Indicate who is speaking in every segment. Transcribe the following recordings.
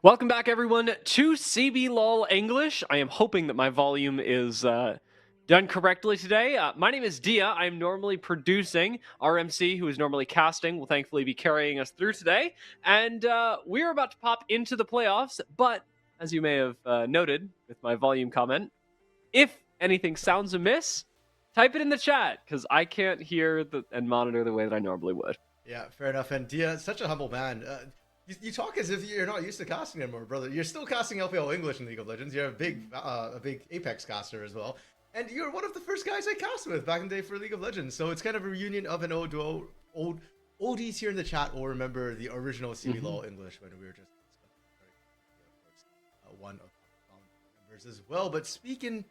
Speaker 1: Welcome back, everyone, to CBLOL English. I am hoping that my volume is done correctly today. My name is Dia. I'm normally producing. RMC, who is normally casting, will thankfully be carrying us through today. And we're about to pop into the playoffs. But as you may have noted with my volume comment, if anything sounds amiss, type it in the chat because I can't hear and monitor the way that I normally would.
Speaker 2: Yeah, fair enough. And Dia, such a humble man. You talk as if you're not used to casting anymore, brother. You're still casting LPL English in League of Legends. You're a big Apex caster as well. And you're one of the first guys I cast with back in the day for League of Legends. So it's kind of a reunion of an old oldies here in the chat will remember the original CBLOL English when we were just one of the founding members as well. But speaking,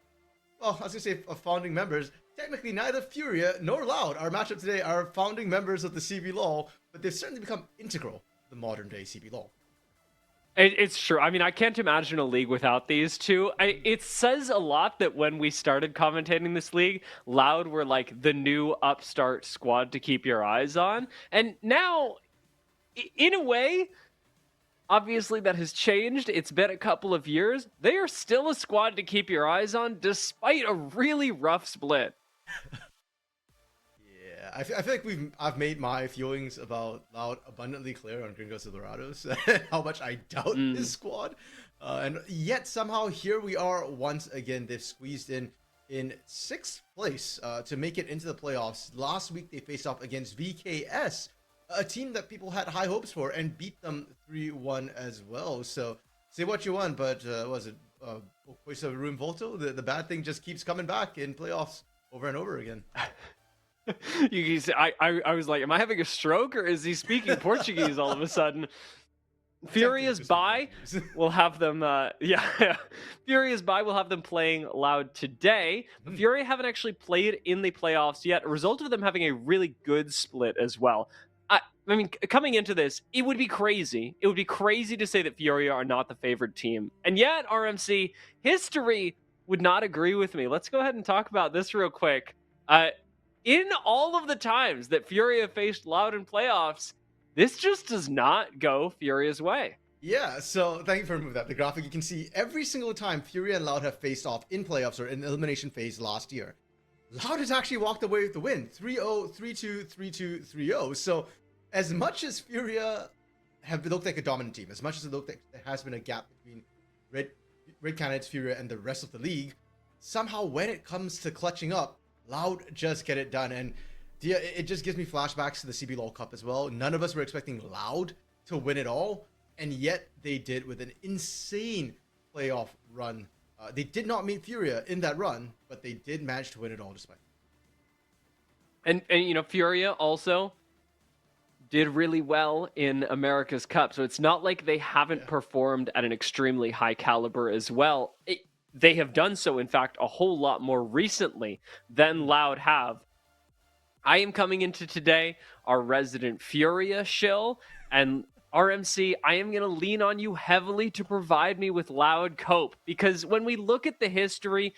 Speaker 2: well, I was going to say of founding members, technically neither Furia nor Loud, our matchup today, are founding members of the CBLOL, but they've certainly become integral to the modern day CBLOL.
Speaker 1: It's true. I mean, I can't imagine a league without these two. It says a lot that when we started commentating this league, Loud were like the new upstart squad to keep your eyes on. And now, in a way, obviously that has changed. It's been a couple of years. They are still a squad to keep your eyes on, despite a really rough split.
Speaker 2: Yeah, I feel like I've made my feelings about Loud abundantly clear on Gringos Dorados, how much I doubt this squad. And yet somehow here we are once again. They've squeezed in 6th place to make it into the playoffs. Last week they faced off against VKS, a team that people had high hopes for, and beat them 3-1 as well. So say what you want, but was it Voice of Room Volto? The bad thing just keeps coming back in playoffs over and over again.
Speaker 1: I was like, am I having a stroke or is he speaking Portuguese all of a sudden? Furia's by will have them Furia's by will have them playing Loud today. But Furia haven't actually played in the playoffs yet, a result of them having a really good split as well. I mean, coming into this, it would be crazy. It would be crazy to say that Furia are not the favored team. And yet, RMC, history would not agree with me. Let's go ahead and talk about this real quick. In all of the times that Furia faced Loud in playoffs, this just does not go Furia's way.
Speaker 2: Yeah, so thank you for removing that. The graphic, you can see every single time Furia and Loud have faced off in playoffs or in elimination phase last year, Loud has actually walked away with the win. 3-0, 3-2, 3-2, 3-0. So as much as Furia have looked like a dominant team, as much as it looked like there has been a gap between Red Canids, Furia, and the rest of the league, somehow when it comes to clutching up, Loud just get it done. And it just gives me flashbacks to the CBLOL Cup as well. None of us were expecting Loud to win it all, and yet they did with an insane playoff run. They did not meet Furia in that run, but they did manage to win it all despite.
Speaker 1: And you know, Furia also did really well in America's Cup, so it's not like they haven't performed at an extremely high caliber as well. They have done so, in fact, a whole lot more recently than Loud have. I am coming into today our resident Furia shill, and RMC, I am going to lean on you heavily to provide me with Loud cope, because when we look at the history,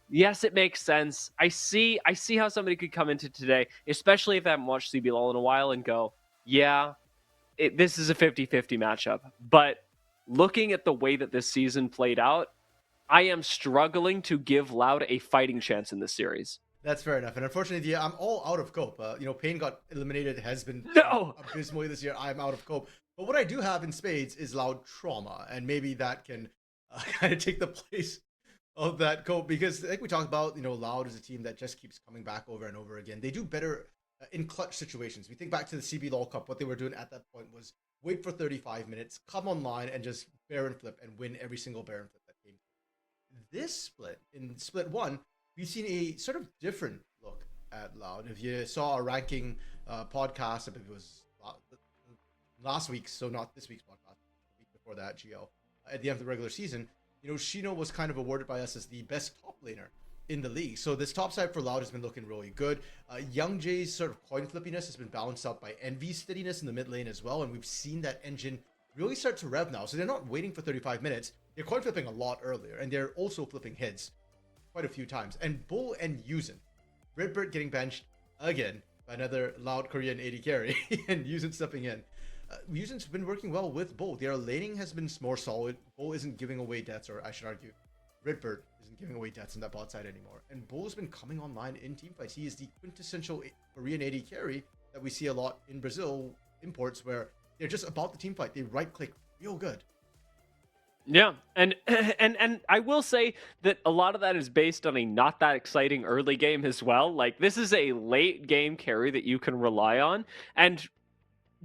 Speaker 1: yes, it makes sense. I see how somebody could come into today, especially if I haven't watched CBLOL in a while, and go, yeah, this is a 50-50 matchup. But looking at the way that this season played out, I am struggling to give Loud a fighting chance in this series.
Speaker 2: That's fair enough. And unfortunately, yeah, I'm all out of cope. Pain got eliminated, has been abysmally this year. I'm out of cope. But what I do have in spades is Loud trauma. And maybe that can kind of take the place of that cope. Because like we talked about, Loud is a team that just keeps coming back over and over again. They do better in clutch situations. We think back to the CBLOL Cup. What they were doing at that point was wait for 35 minutes, come online, and just Baron flip and win every single Baron flip that came. This split, in split 1, we've seen a sort of different look at Loud. If you saw our ranking podcast, I believe it was last week's, so not this week's podcast, the week before that, GL, at the end of the regular season, Shino was kind of awarded by us as the best top laner in the league. So this top side for Loud has been looking really good. Young Jay's sort of coin flippiness has been balanced out by Envy's steadiness in the mid lane as well, and we've seen that engine really start to rev now. So they're not waiting for 35 minutes. They're coin flipping a lot earlier, and they're also flipping heads quite a few times. And Bull and Yuzen, Redbird getting benched again by another Loud Korean AD carry, and Yuzen stepping in. Music's been working well with Bull. Their laning has been more solid. Bull isn't giving away deaths, or I should argue, Redbird isn't giving away deaths on that bot side anymore. And Bull's been coming online in teamfights. He is the quintessential Korean AD carry that we see a lot in Brazil imports, where they're just about the teamfight. They right click real good.
Speaker 1: Yeah, and I will say that a lot of that is based on a not that exciting early game as well. Like, this is a late game carry that you can rely on, and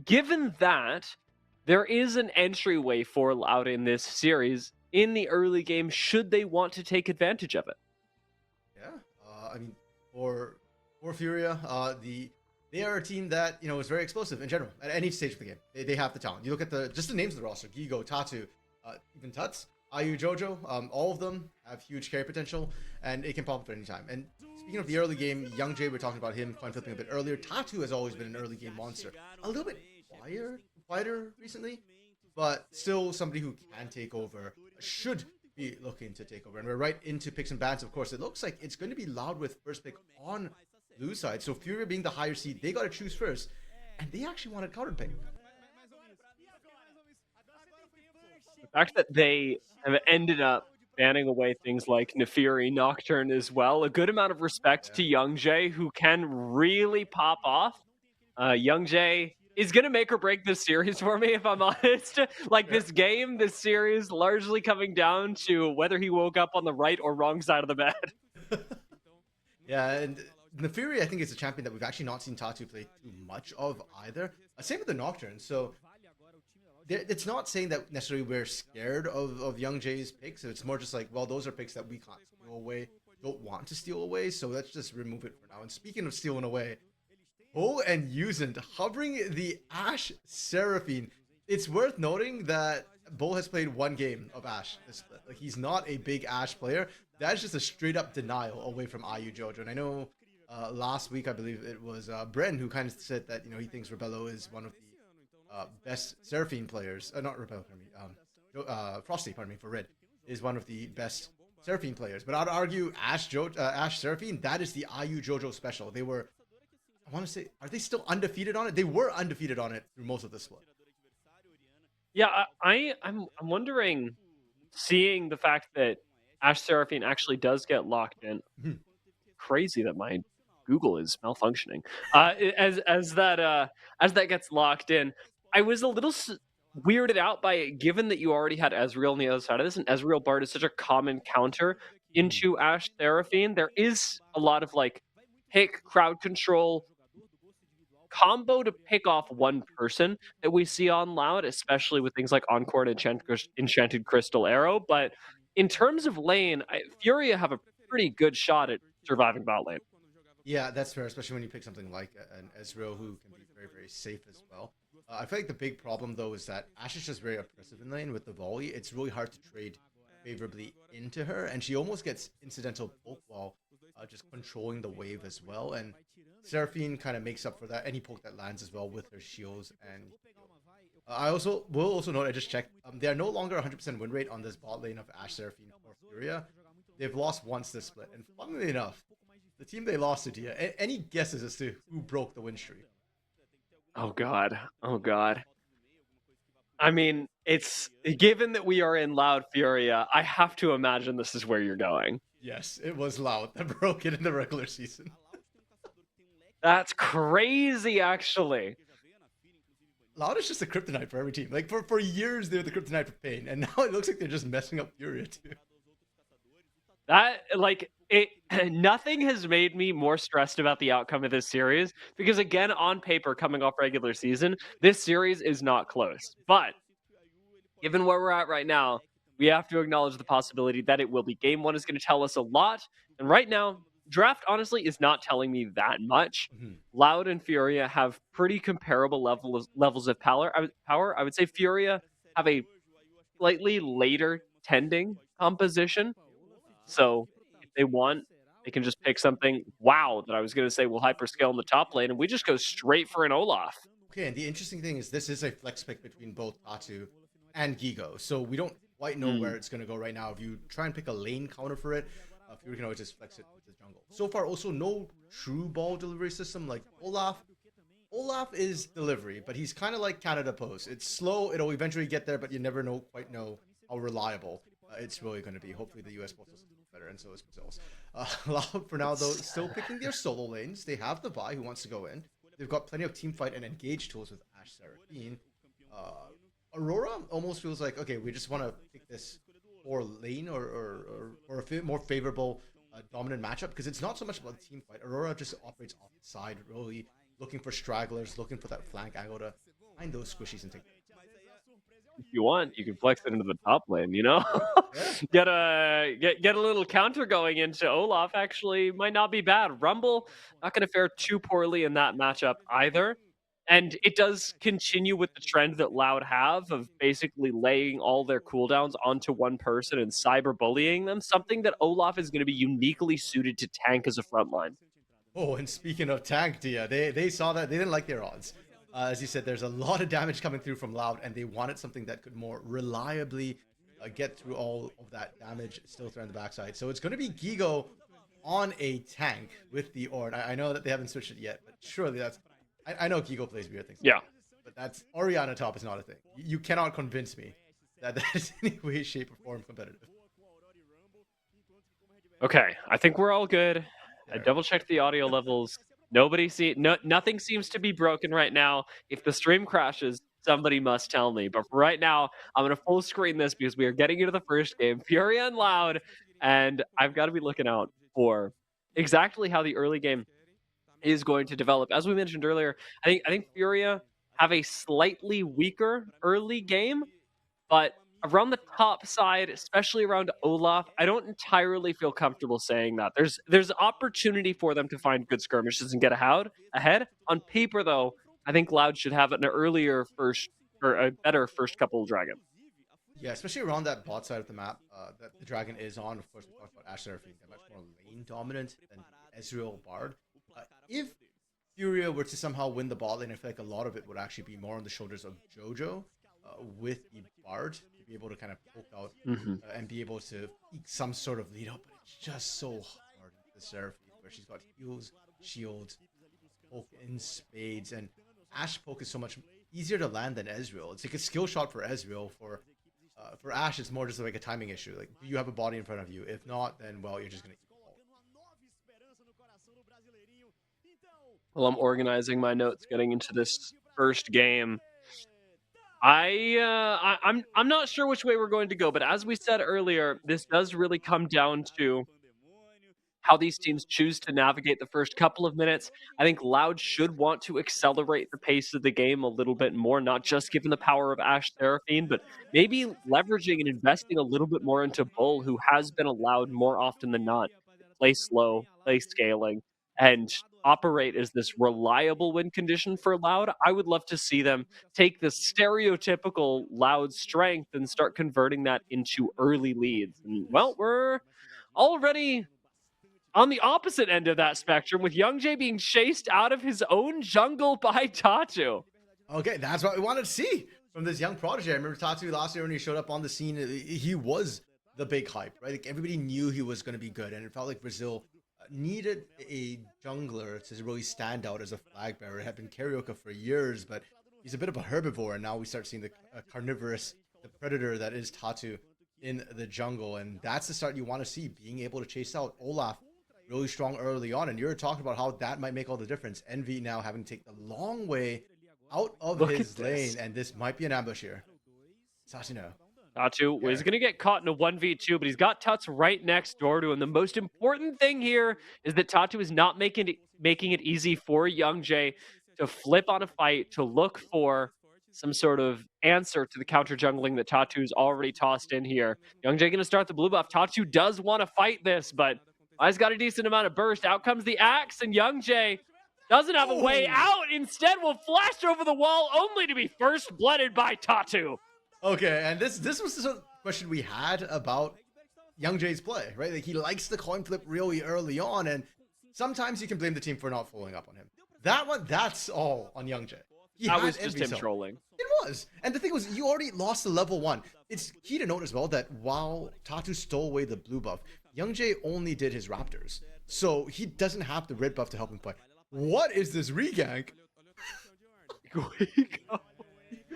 Speaker 1: given that there is an entryway for Loud in this series in the early game, should they want to take advantage of it?
Speaker 2: Yeah, I mean, for Furia, they are a team that is very explosive in general at any stage of the game. They have the talent. You look at just the names of the roster: Gigo, Tatu, even Tuts, IU, Jojo. All of them have huge carry potential, and it can pop up at any time. And speaking of the early game, Young Jay, we're talking about him coin flipping a bit earlier. Tatu has always been an early game monster. A little bit quieter recently, but still somebody who can take over, should be looking to take over. And we're right into picks and bans. Of course, it looks like it's going to be Loud with first pick on blue side. So Furia being the higher seed, they got to choose first, and they actually wanted counter pick.
Speaker 1: The fact that they have ended up banning away things like Nefiri, Nocturne as well, a good amount of respect to Young Jay, who can really pop off. Young Jay is going to make or break this series for me, if I'm honest. Like, this game, this series, largely coming down to whether he woke up on the right or wrong side of the bed.
Speaker 2: Yeah, and Nefiri, I think, is a champion that we've actually not seen Tatu play too much of either. Same with the Nocturne. So it's not saying that necessarily we're scared of Young Jay's picks. It's more just like, well, those are picks that we can't steal away, don't want to steal away, so let's just remove it for now. And speaking of stealing away, Bo and Yuzent hovering the Ashe Seraphine. It's worth noting that Bo has played one game of Ashe this split. Like, he's not a big Ashe player. That's just a straight up denial away from IU Jojo. And I know last week, I believe it was Bren who kind of said that he thinks Rebello is one of the best Seraphine players. Not Rebello, pardon me. Frosty, pardon me, for Red, is one of the best Seraphine players. But I'd argue Ashe Seraphine, that is the IU Jojo special. They were, I want to say, are they still undefeated on it? They were undefeated on it through most of the split.
Speaker 1: Yeah, I'm wondering, seeing the fact that Ashe Seraphine actually does get locked in. Crazy that my Google is malfunctioning. As that gets locked in, I was a little weirded out by it, given that you already had Ezreal on the other side of this, and Ezreal Bard is such a common counter into Ashe Seraphine. There is a lot of like pick, crowd control, combo to pick off one person that we see on Loud, especially with things like Encore and Enchanted Crystal Arrow. But in terms of lane, Furia have a pretty good shot at surviving bot lane.
Speaker 2: Yeah, that's fair, especially when you pick something like an Ezreal who can be very, very safe as well. I feel like the big problem, though, is that Ashe is just very oppressive in lane with the volley. It's really hard to trade favorably into her, and she almost gets incidental poke while just controlling the wave as well. And Seraphine kind of makes up for that. Any poke that lands as well with her shields. And I will also note, I just checked, they are no longer 100% win rate on this bot lane of Ashe Seraphine or Furia. They've lost once this split, and funnily enough, the team they lost to, Dia. Any guesses as to who broke the win streak?
Speaker 1: Oh god. I mean, it's given that we are in Loud Furia, I have to imagine this is where you're going.
Speaker 2: Yes, it was Loud that broke it in the regular season.
Speaker 1: That's crazy, actually.
Speaker 2: Loud is just a kryptonite for every team. Like, for years, they're the kryptonite for Pain, and now it looks like they're just messing up Furia, too.
Speaker 1: That, like, nothing has made me more stressed about the outcome of this series, because again, on paper, coming off regular season, this series is not close. But given where we're at right now, we have to acknowledge the possibility that it will be. Game 1 is going to tell us a lot, and right now, draft honestly is not telling me that much. Loud and Furia have pretty comparable levels of power. I would say Furia have a slightly later tending composition. So if they want, they can just pick something, that I was going to say will hyperscale in the top lane, and we just go straight for an Olaf. Okay,
Speaker 2: and the interesting thing is this is a flex pick between both Tatu and Gigo, so we don't quite know where it's going to go right now. If you try and pick a lane counter for it, Fury can always just flex it with the jungle. So far, also no true ball delivery system like Olaf. Olaf is delivery, but he's kind of like Canada Post. It's slow. It'll eventually get there, but you never quite know how reliable it's really going to be. Hopefully, the U.S. Postal System is better, and so is Brazil's. Loud for now, though, still picking their solo lanes. They have the Vi who wants to go in. They've got plenty of team fight and engage tools with Ashe Seraphine. Aurora almost feels like, okay, we just want to pick this more lane or a more favorable dominant matchup, because it's not so much about the team fight. Aurora just operates off the side, really looking for stragglers, looking for that flank angle to find those squishies and take them.
Speaker 1: If you want, you can flex it into the top lane, you know?
Speaker 2: Yeah.
Speaker 1: get a little counter going into Olaf. Actually might not be bad. Rumble not going to fare too poorly in that matchup either. And it does continue with the trend that Loud have of basically laying all their cooldowns onto one person and cyberbullying them, something that Olaf is going to be uniquely suited to tank as a frontline.
Speaker 2: Oh, and speaking of tank, Dia, they saw that. They didn't like their odds. As you said, there's a lot of damage coming through from Loud, and they wanted something that could more reliably get through all of that damage still through on the backside. So it's going to be Gigo on a tank with the Ord. I know that they haven't switched it yet, but surely that's... I know Gigo plays weird things.
Speaker 1: Yeah.
Speaker 2: But that's... Orianna top is not a thing. You cannot convince me that that is in any way, shape, or form competitive.
Speaker 1: Okay, I think we're all good. I double checked the audio levels. Nothing seems to be broken right now. If the stream crashes, somebody must tell me. But for right now, I'm going to full screen this because we are getting into the first game. Furia and Loud, and I've got to be looking out for exactly how the early game is going to develop. As we mentioned earlier, I think Furia have a slightly weaker early game, but around the top side, especially around Olaf, I don't entirely feel comfortable saying that. There's opportunity for them to find good skirmishes and get ahead. On paper, though, I think Loud should have an earlier first or a better first couple of Dragon.
Speaker 2: Yeah, especially around that bot side of the map that the Dragon is on. Of course, we talked about Ashe Seraphine. They're much more lane dominant than Ezreal Bard. If Furia were to somehow win the bot lane, I feel like a lot of it would actually be more on the shoulders of Jojo with the Bard to be able to kind of poke out and be able to eke some sort of lead up. But it's just so hard with the Seraphine, where she's got heals, shields, poke in spades, and Ashe poke is so much easier to land than Ezreal. It's like a skill shot for Ezreal. For Ashe, it's more just like a timing issue. Like, do you have a body in front of you? If not, then well, you're just gonna.
Speaker 1: Well, I'm organizing my notes getting into this first game. I'm not sure which way we're going to go, but as we said earlier, this does really come down to how these teams choose to navigate the first couple of minutes. I think Loud should want to accelerate the pace of the game a little bit more, not just given the power of Ashe Seraphine, but maybe leveraging and investing a little bit more into Bull, who has been allowed more often than not to play slow, play scaling, and operate as this reliable win condition for Loud. I would love to see them take the stereotypical Loud strength and start converting that into early leads. And, well, we're already on the opposite end of that spectrum, with YungJay being chased out of his own jungle by Tatu.
Speaker 2: Okay, that's what we wanted to see from this young prodigy. I remember Tatu last year when he showed up on the scene, he was the big hype, right? Like, everybody knew he was going to be good, and it felt like Brazil needed a jungler to really stand out as a flag bearer. It had been Carioca for years, but he's a bit of a herbivore, and now we start seeing the carnivorous, the predator that is Tatu in the jungle, and that's the start you want to see, being able to chase out Olaf really strong early on. And you're talking about how that might make all the difference. Envy now having to take the long way out of his lane, and this might be an ambush here. Tatu
Speaker 1: is going to get caught in a 1v2, but he's got Tuts right next door to him. The most important thing here is that Tatu is not making it easy for YungJay to flip on a fight, to look for some sort of answer to the counter jungling that Tatu's already tossed in here. YungJay going to start the blue buff. Tatu does want to fight this, but he's got a decent amount of burst. Out comes the axe, and YungJay doesn't have a way out. Instead, will flash over the wall, only to be first blooded by Tatu.
Speaker 2: Okay, and this was the question we had about YungJay's play, right? Like, he likes the coin flip really early on, and sometimes you can blame the team for not following up on him. That's all on YungJay.
Speaker 1: That was just him trolling.
Speaker 2: It was. And the thing was, you already lost to level 1. It's key to note as well that while Tatu stole away the blue buff, YungJay only did his Raptors. So he doesn't have the red buff to help him play. What is this regank?
Speaker 1: Guigo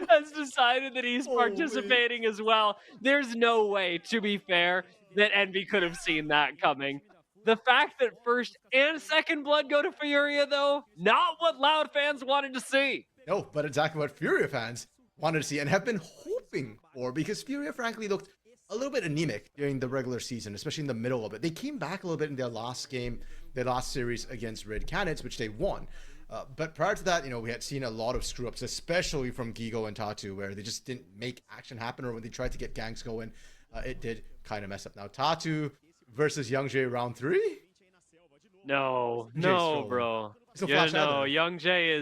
Speaker 1: has decided that he's participating as well. There's no way, to be fair, that Envy could have seen that coming. The fact that first and second blood go to Furia, though, not what Loud fans wanted to see.
Speaker 2: No, but exactly what Furia fans wanted to see and have been hoping for, because Furia frankly looked a little bit anemic during the regular season, especially in the middle of it. They came back a little bit in their last game, their last series against Red Canids, which they won. But prior to that, we had seen a lot of screw-ups, especially from Gigo and Tatu, where they just didn't make action happen, or when they tried to get ganks going, it did kind of mess up. Now, Tatu versus Youngjae round 3?
Speaker 1: No, bro.
Speaker 2: Yeah,
Speaker 1: no, Youngjae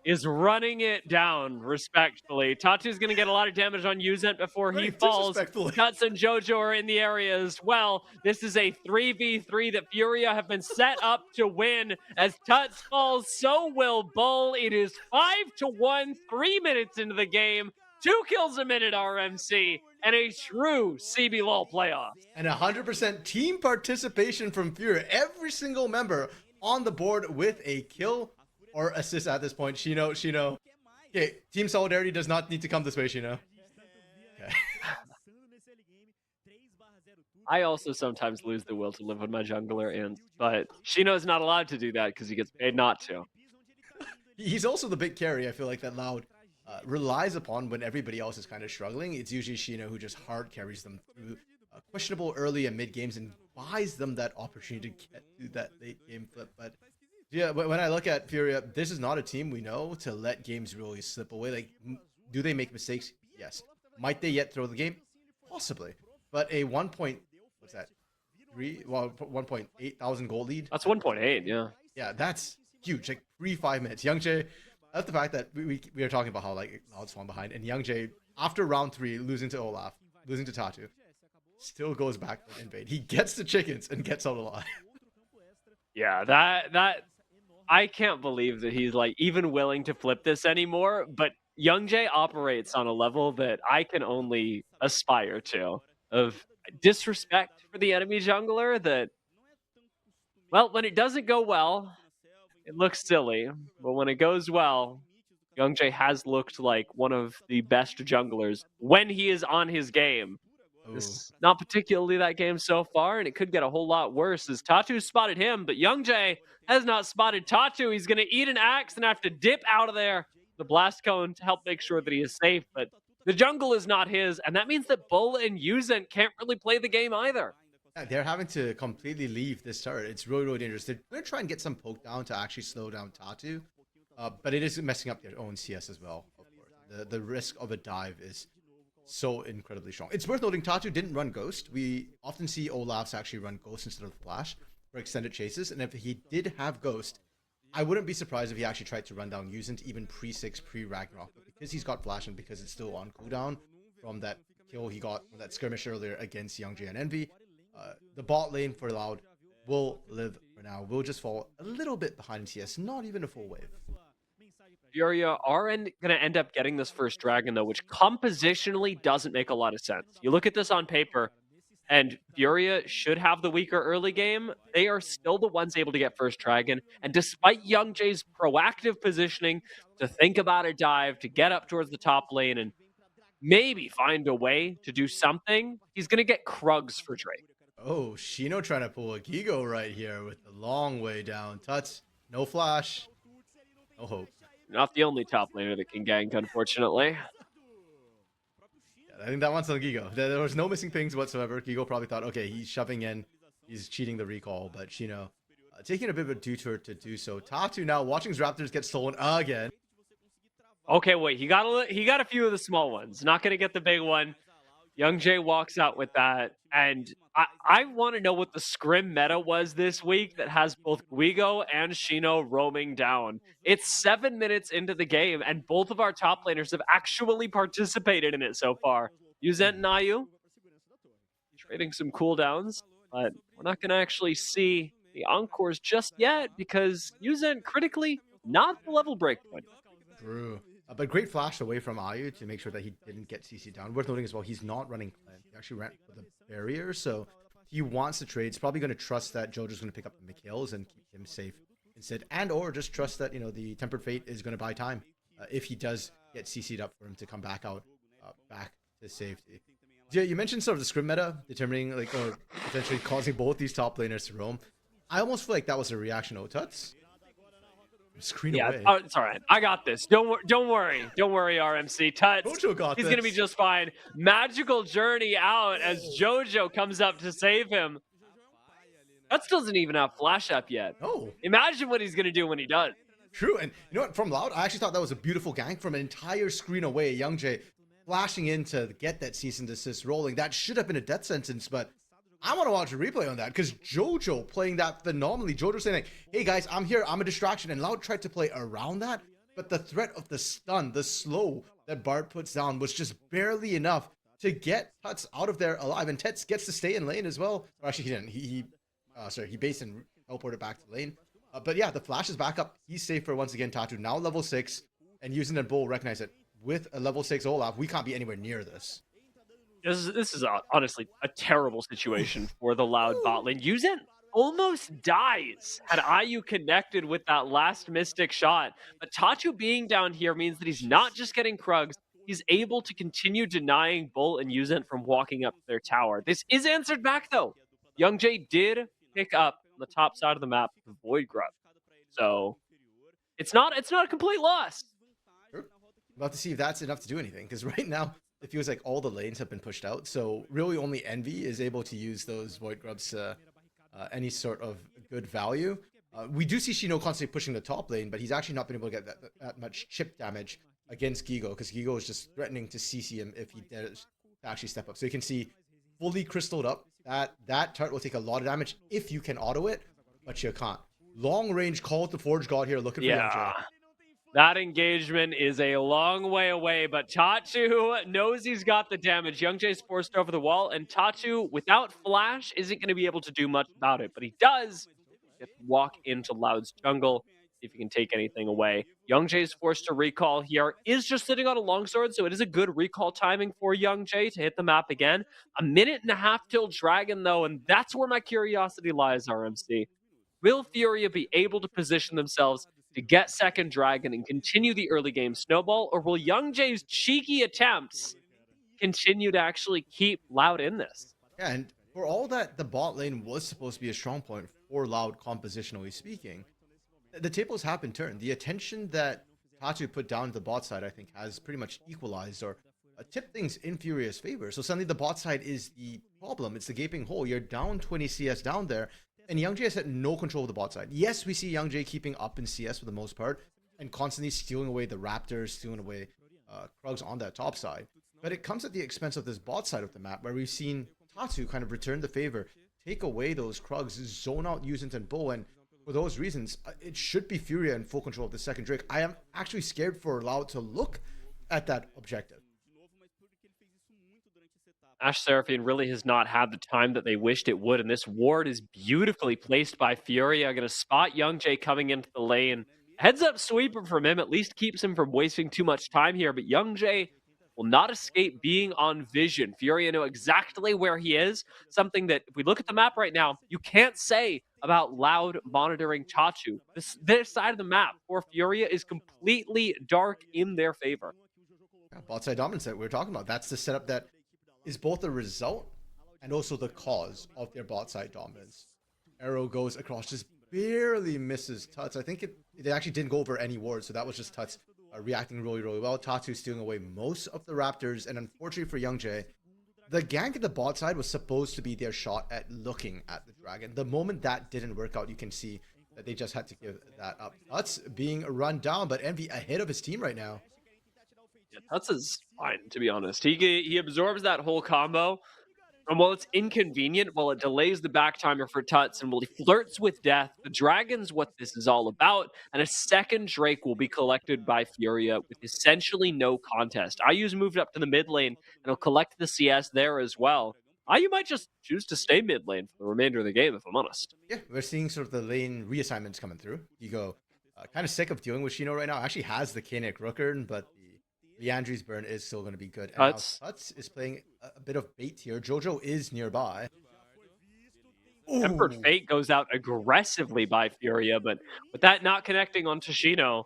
Speaker 1: is running it down respectfully. Tatu's going to get a lot of damage on Uzent before he falls. Guts and Jojo are in the area as well. This is a 3v3 that Furia have been set up to win. As Tuts falls, so will Bull. It is 5-1, 3 minutes into the game. 2 kills a minute RMC, and a true CBLOL playoff.
Speaker 2: And 100% team participation from Furia. Every single member on the board with a kill or assist at this point. Shino. Okay, team solidarity does not need to come this way, Shino. Okay.
Speaker 1: I also sometimes lose the will to live with my jungler, but Shino's not allowed to do that because he gets paid not to.
Speaker 2: He's also the big carry, I feel like, that Loud relies upon when everybody else is kind of struggling. It's usually Shino who just hard carries them through questionable early and mid games and buys them that opportunity to get to that late game flip. But yeah, when I look at Furia, this is not a team we know to let games really slip away. Like, do they make mistakes? Yes. Might they yet throw the game? Possibly. But a 1.8 thousand gold lead.
Speaker 1: That's 1.8, yeah.
Speaker 2: Yeah, that's huge. Like 5 minutes. Youngjae, that's the fact that we are talking about how like Loud's falling behind, and Youngjae after round 3 losing to Olaf, losing to Tatu, still goes back to invade. He gets the chickens and gets out alive.
Speaker 1: Yeah, that I can't believe that he's like even willing to flip this anymore, but Youngjae operates on a level that I can only aspire to, of disrespect for the enemy jungler that, well, when it doesn't go well, it looks silly, but when it goes well, Youngjae has looked like one of the best junglers when he is on his game. It's not particularly that game so far, and it could get a whole lot worse as Tatu spotted him, but Youngjae has not spotted Tatu. He's going to eat an axe and have to dip out of there. The blast cone to help make sure that he is safe, but the jungle is not his, and that means that Bull and Uzent can't really play the game either.
Speaker 2: Yeah, they're having to completely leave this turret. It's really, really dangerous. They're going to try and get some poke down to actually slow down Tatu, but it is messing up their own CS as well. Of course. The risk of a dive is so incredibly strong. It's worth noting Tatu didn't run Ghost. We often see Olafs actually run Ghost instead of Flash for extended chases, and if he did have Ghost, I wouldn't be surprised if he actually tried to run down Uzent even pre-6, pre-Ragnarok, but because he's got Flash and because it's still on cooldown from that kill he got from that skirmish earlier against Youngjae and Envy, the bot lane for Loud will live for now. We'll just fall a little bit behind in CS, not even a full wave.
Speaker 1: Furia are going to end up getting this first dragon, though, which compositionally doesn't make a lot of sense. You look at this on paper, and Furia should have the weaker early game. They are still the ones able to get first dragon, and despite Youngjae's proactive positioning to think about a dive, to get up towards the top lane, and maybe find a way to do something, he's going to get Krugs for Drake.
Speaker 2: Oh, Shino trying to pull a Gigo right here with the long way down. Tuts, no flash, no hope.
Speaker 1: Not the only top laner that can gank, unfortunately.
Speaker 2: Yeah, I think that one's on Gigo. There was no missing pings whatsoever. Gigo probably thought, okay, he's shoving in, he's cheating the recall, but Shino taking a bit of a detour to do so. Tatu now watching his Raptors get stolen again.
Speaker 1: Okay, wait, he got a few of the small ones. Not going to get the big one. Youngjae walks out with that, and I want to know what the scrim meta was this week that has both Guigo and Shino roaming down. It's 7 minutes into the game, and both of our top laners have actually participated in it so far. Uzent and Ayu trading some cooldowns, but we're not going to actually see the encores just yet because Uzent critically not the level breakpoint.
Speaker 2: True. But great flash away from Ayu to make sure that he didn't get CC down. Worth noting as well, he's not running Clan. He actually ran for the barrier, so he wants to trade. He's probably going to trust that Jojo's going to pick up the McHills and keep him safe instead, and or just trust that the Tempered Fate is going to buy time if he does get CC'd up for him to come back out back to safety. Yeah, you mentioned sort of the scrim meta determining or potentially causing both these top laners to roam. I almost feel like that was a reaction. Oh, Tuts. Screen away.
Speaker 1: It's all right. I got this. Don't worry, RMC. Tuts.
Speaker 2: Jojo got
Speaker 1: He's
Speaker 2: this.
Speaker 1: gonna be just fine. Magical journey out as Jojo comes up to save him. Tuts doesn't even have flash up yet.
Speaker 2: Oh.
Speaker 1: Imagine what he's gonna do when he does.
Speaker 2: True, and you know what? From Loud, I actually thought that was a beautiful gank from an entire screen away. YoungJay flashing in to get that cease and desist rolling. That should have been a death sentence, but I want to watch a replay on that because Jojo playing that phenomenally. Jojo saying, like, hey guys, I'm here, I'm a distraction. And Loud tried to play around that, but the threat of the stun, the slow that Bart puts down was just barely enough to get Tuts out of there alive. And Tets gets to stay in lane as well. Or actually, he didn't. He based and teleported back to lane. But yeah, the flash is back up. He's safer once again. Tatu now level 6 and using that bull recognize it. With a level 6 Olaf, we can't be anywhere near this.
Speaker 1: This is honestly a terrible situation for the Loud bot lane. Yuzen almost dies had IU connected with that last Mystic shot. But Tatu being down here means that he's not just getting Krugs, he's able to continue denying Bull and Yuzen from walking up their tower. This is answered back though. YoungJay did pick up on the top side of the map the Void Grub. So it's not a complete loss.
Speaker 2: Sure. About to see if that's enough to do anything, because right now it feels like all the lanes have been pushed out. So really only Envy is able to use those Void Grubs any sort of good value. We do see Shino constantly pushing the top lane, but he's actually not been able to get that much chip damage against Gigo, because Gigo is just threatening to CC him if he does actually step up. So you can see fully crystalled up. That turret will take a lot of damage if you can auto it, but you can't. Long range call to Forge God here looking for YoungJay.
Speaker 1: That engagement is a long way away, but Tatu knows he's got the damage. YoungJay's forced over the wall, and Tatu, without flash, isn't going to be able to do much about it. But he does get to walk into Loud's jungle, see if he can take anything away. YoungJay's forced to recall here, is just sitting on a longsword, so it is a good recall timing for YoungJay to hit the map again. 1.5 minutes till Dragon, though, and that's where my curiosity lies, RMC. Will Furia be able to position themselves to get second Dragon and continue the early game snowball, or will YoungJay's cheeky attempts continue to actually keep Loud in this?
Speaker 2: Yeah, and for all that the bot lane was supposed to be a strong point for Loud compositionally speaking, the tables have been turned. The attention that Tatu put down to the bot side, I think, has pretty much equalized or tipped things in Furia's favor. So suddenly the bot side is the problem. It's the gaping hole. You're down 20 CS down there, and YoungJay has had no control of the bot side. Yes, we see YoungJay keeping up in CS for the most part and constantly stealing away the Raptors, stealing away Krugs on that top side. But it comes at the expense of this bot side of the map, where we've seen Tatu kind of return the favor, take away those Krugs, zone out Yuzent and Bo, and for those reasons, it should be Furia in full control of the second Drake. I am actually scared for Loud to look at that objective.
Speaker 1: Ashe Seraphine really has not had the time that they wished it would, and this ward is beautifully placed by Furia. Going to spot YoungJay coming into the lane. Heads up sweeper from him, at least keeps him from wasting too much time here, but YoungJay will not escape being on vision. Furia know exactly where he is, something that, if we look at the map right now, you can't say about Loud monitoring Tatu. This side of the map for Furia is completely dark in their favor.
Speaker 2: Yeah, bot side dominance that we were talking about. That's the setup that is both the result and also the cause of their bot side dominance. Arrow goes across, just barely misses Tuts. I think it actually didn't go over any wards, so that was just Tuts reacting really, really well. Tatu stealing away most of the Raptors, and unfortunately for YoungJay, the gank at the bot side was supposed to be their shot at looking at the Dragon. The moment that didn't work out, you can see that they just had to give that up. Tuts being run down, but Envy ahead of his team right now.
Speaker 1: Yeah, Tuts is fine, to be honest. He absorbs that whole combo. And while it's inconvenient, while it delays the back timer for Tuts, and while he flirts with death, the Dragon's what this is all about, and a second Drake will be collected by Furia with essentially no contest. IU's moved up to the mid lane, and he'll collect the CS there as well. IU might just choose to stay mid lane for the remainder of the game, if I'm honest.
Speaker 2: Yeah, we're seeing sort of the lane reassignments coming through. You go kind of sick of dealing with Shino right now. Actually has the Kanik Rooker, but the Leandri's burn is still going to be good. And Tuts is playing a bit of bait here. Jojo is nearby.
Speaker 1: Tempered
Speaker 2: Ooh.
Speaker 1: Fate goes out aggressively by Furia, but with that not connecting on Tashino,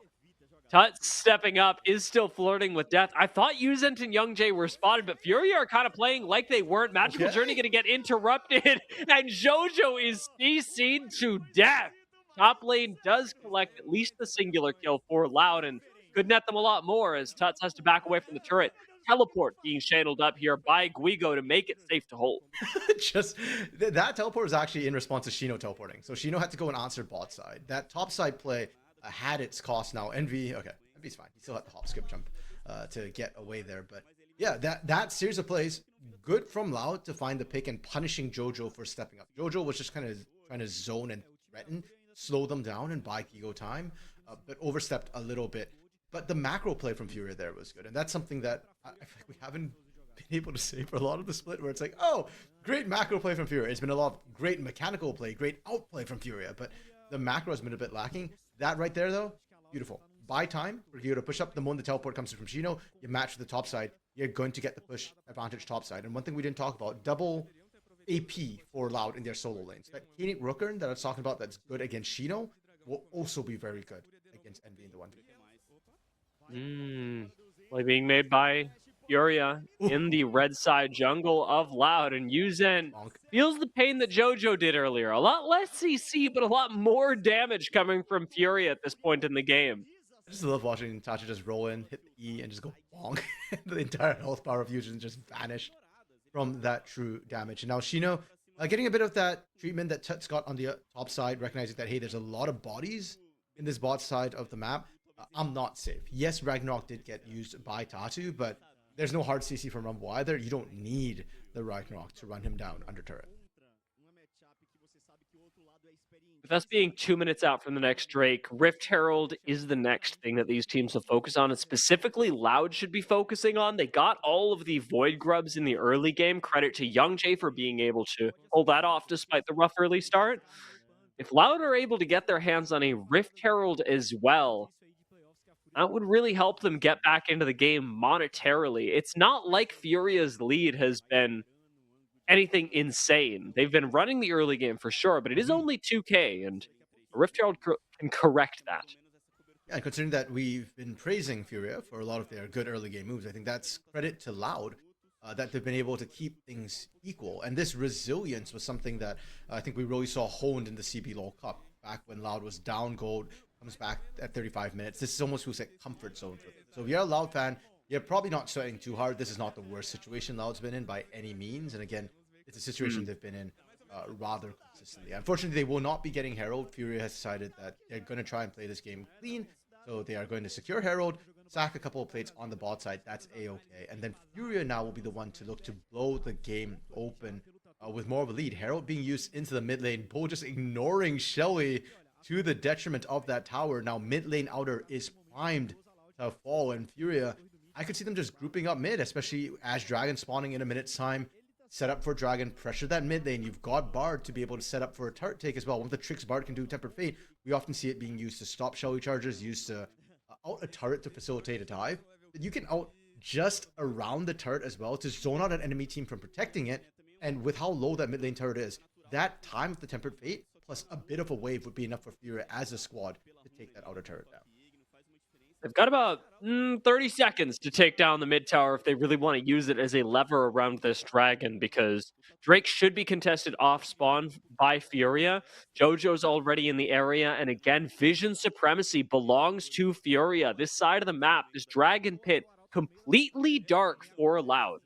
Speaker 1: Tut stepping up is still flirting with death. I thought Yuzent and Young Jay were spotted, but Furia are kind of playing like they weren't. Magical Journey
Speaker 2: Okay.
Speaker 1: going to get interrupted, and JoJo is CC'd to death. Top lane does collect at least the singular kill for Loud, and could net them a lot more as Tuts has to back away from the turret. Teleport being channeled up here by Guigo to make it safe to hold.
Speaker 2: Just that teleport was actually in response to Shino teleporting. So Shino had to go and answer bot side. That top side play had its cost now. Envy, okay, Envy's fine. He still had the hop, skip, jump to get away there. But yeah, that series of plays, good from Loud to find the pick and punishing JoJo for stepping up. JoJo was just kind of trying to zone and threaten, slow them down and buy Kigo time, but overstepped a little bit. But the macro play from Furia there was good. And that's something that I feel like we haven't been able to say for a lot of the split, where it's like, oh, great macro play from Furia. It's been a lot of great mechanical play, great outplay from Furia, but the macro has been a bit lacking. That right there, though, beautiful. Buy time for you to push up the moment the teleport comes from Shino. You match the top side. You're going to get the push advantage top side. And one thing we didn't talk about, double AP for Loud in their solo lanes. That Koenig Rookern that I was talking about that's good against Shino will also be very good against Envy in the 1v.
Speaker 1: Play being made by Furia in the red side jungle of Loud, and Yuzen feels the pain that JoJo did earlier. A lot less CC, but a lot more damage coming from Furia at this point in the game.
Speaker 2: I just love watching Tacha just roll in, hit the E, and just go bonk. The entire health power of Yuzen just vanished from that true damage. And now Shino getting a bit of that treatment that Tuts got on the top side, recognizing that, hey, there's a lot of bodies in this bot side of the map. I'm not safe. Yes, Ragnarok did get used by Tatu, but there's no hard CC from Rumble either. You don't need the Ragnarok to run him down under turret.
Speaker 1: With us being 2 minutes out from the next Drake, Rift Herald is the next thing that these teams will focus on, and specifically Loud should be focusing on. They got all of the Void Grubs in the early game. Credit to Young Jay for being able to pull that off despite the rough early start. If Loud are able to get their hands on a Rift Herald as well, that would really help them get back into the game monetarily. It's not like Furia's lead has been anything insane. They've been running the early game for sure, but it is only 2K, and Rift Herald can correct that.
Speaker 2: Yeah, and considering that we've been praising Furia for a lot of their good early game moves, I think that's credit to Loud that they've been able to keep things equal. And this resilience was something that I think we really saw honed in the CBLOL Cup back when Loud was down gold, comes back at 35 minutes. This is almost feels like comfort zone for them. So if you're a Loud fan, you're probably not sweating too hard. This is not the worst situation Loud's been in by any means. And again, it's a situation they've been in rather consistently. Unfortunately, they will not be getting Herald. Furia has decided that they're going to try and play this game clean. So they are going to secure Herald, sack a couple of plates on the bot side. That's A-okay. And then Furia now will be the one to look to blow the game open with more of a lead. Herald being used into the mid lane. Bo just ignoring Shelly to the detriment of that tower. Now mid lane outer is primed to fall, and Furia, I could see them just grouping up mid, especially as Dragon spawning in a minute's time. Set up for Dragon, pressure that mid lane. You've got Bard to be able to set up for a turret take as well. One of the tricks Bard can do, Tempered Fate, we often see it being used to stop Shelly charges, used to out a turret to facilitate a dive. You can out just around the turret as well to zone out an enemy team from protecting it. And with how low that mid lane turret is, that time of the Tempered Fate plus a bit of a wave would be enough for Furia as a squad to take that outer turret down.
Speaker 1: They've got about 30 seconds to take down the mid tower if they really want to use it as a lever around this dragon, because Drake should be contested off spawn by Furia. JoJo's already in the area, and again, vision supremacy belongs to Furia. This side of the map, this dragon pit, completely dark for Loud.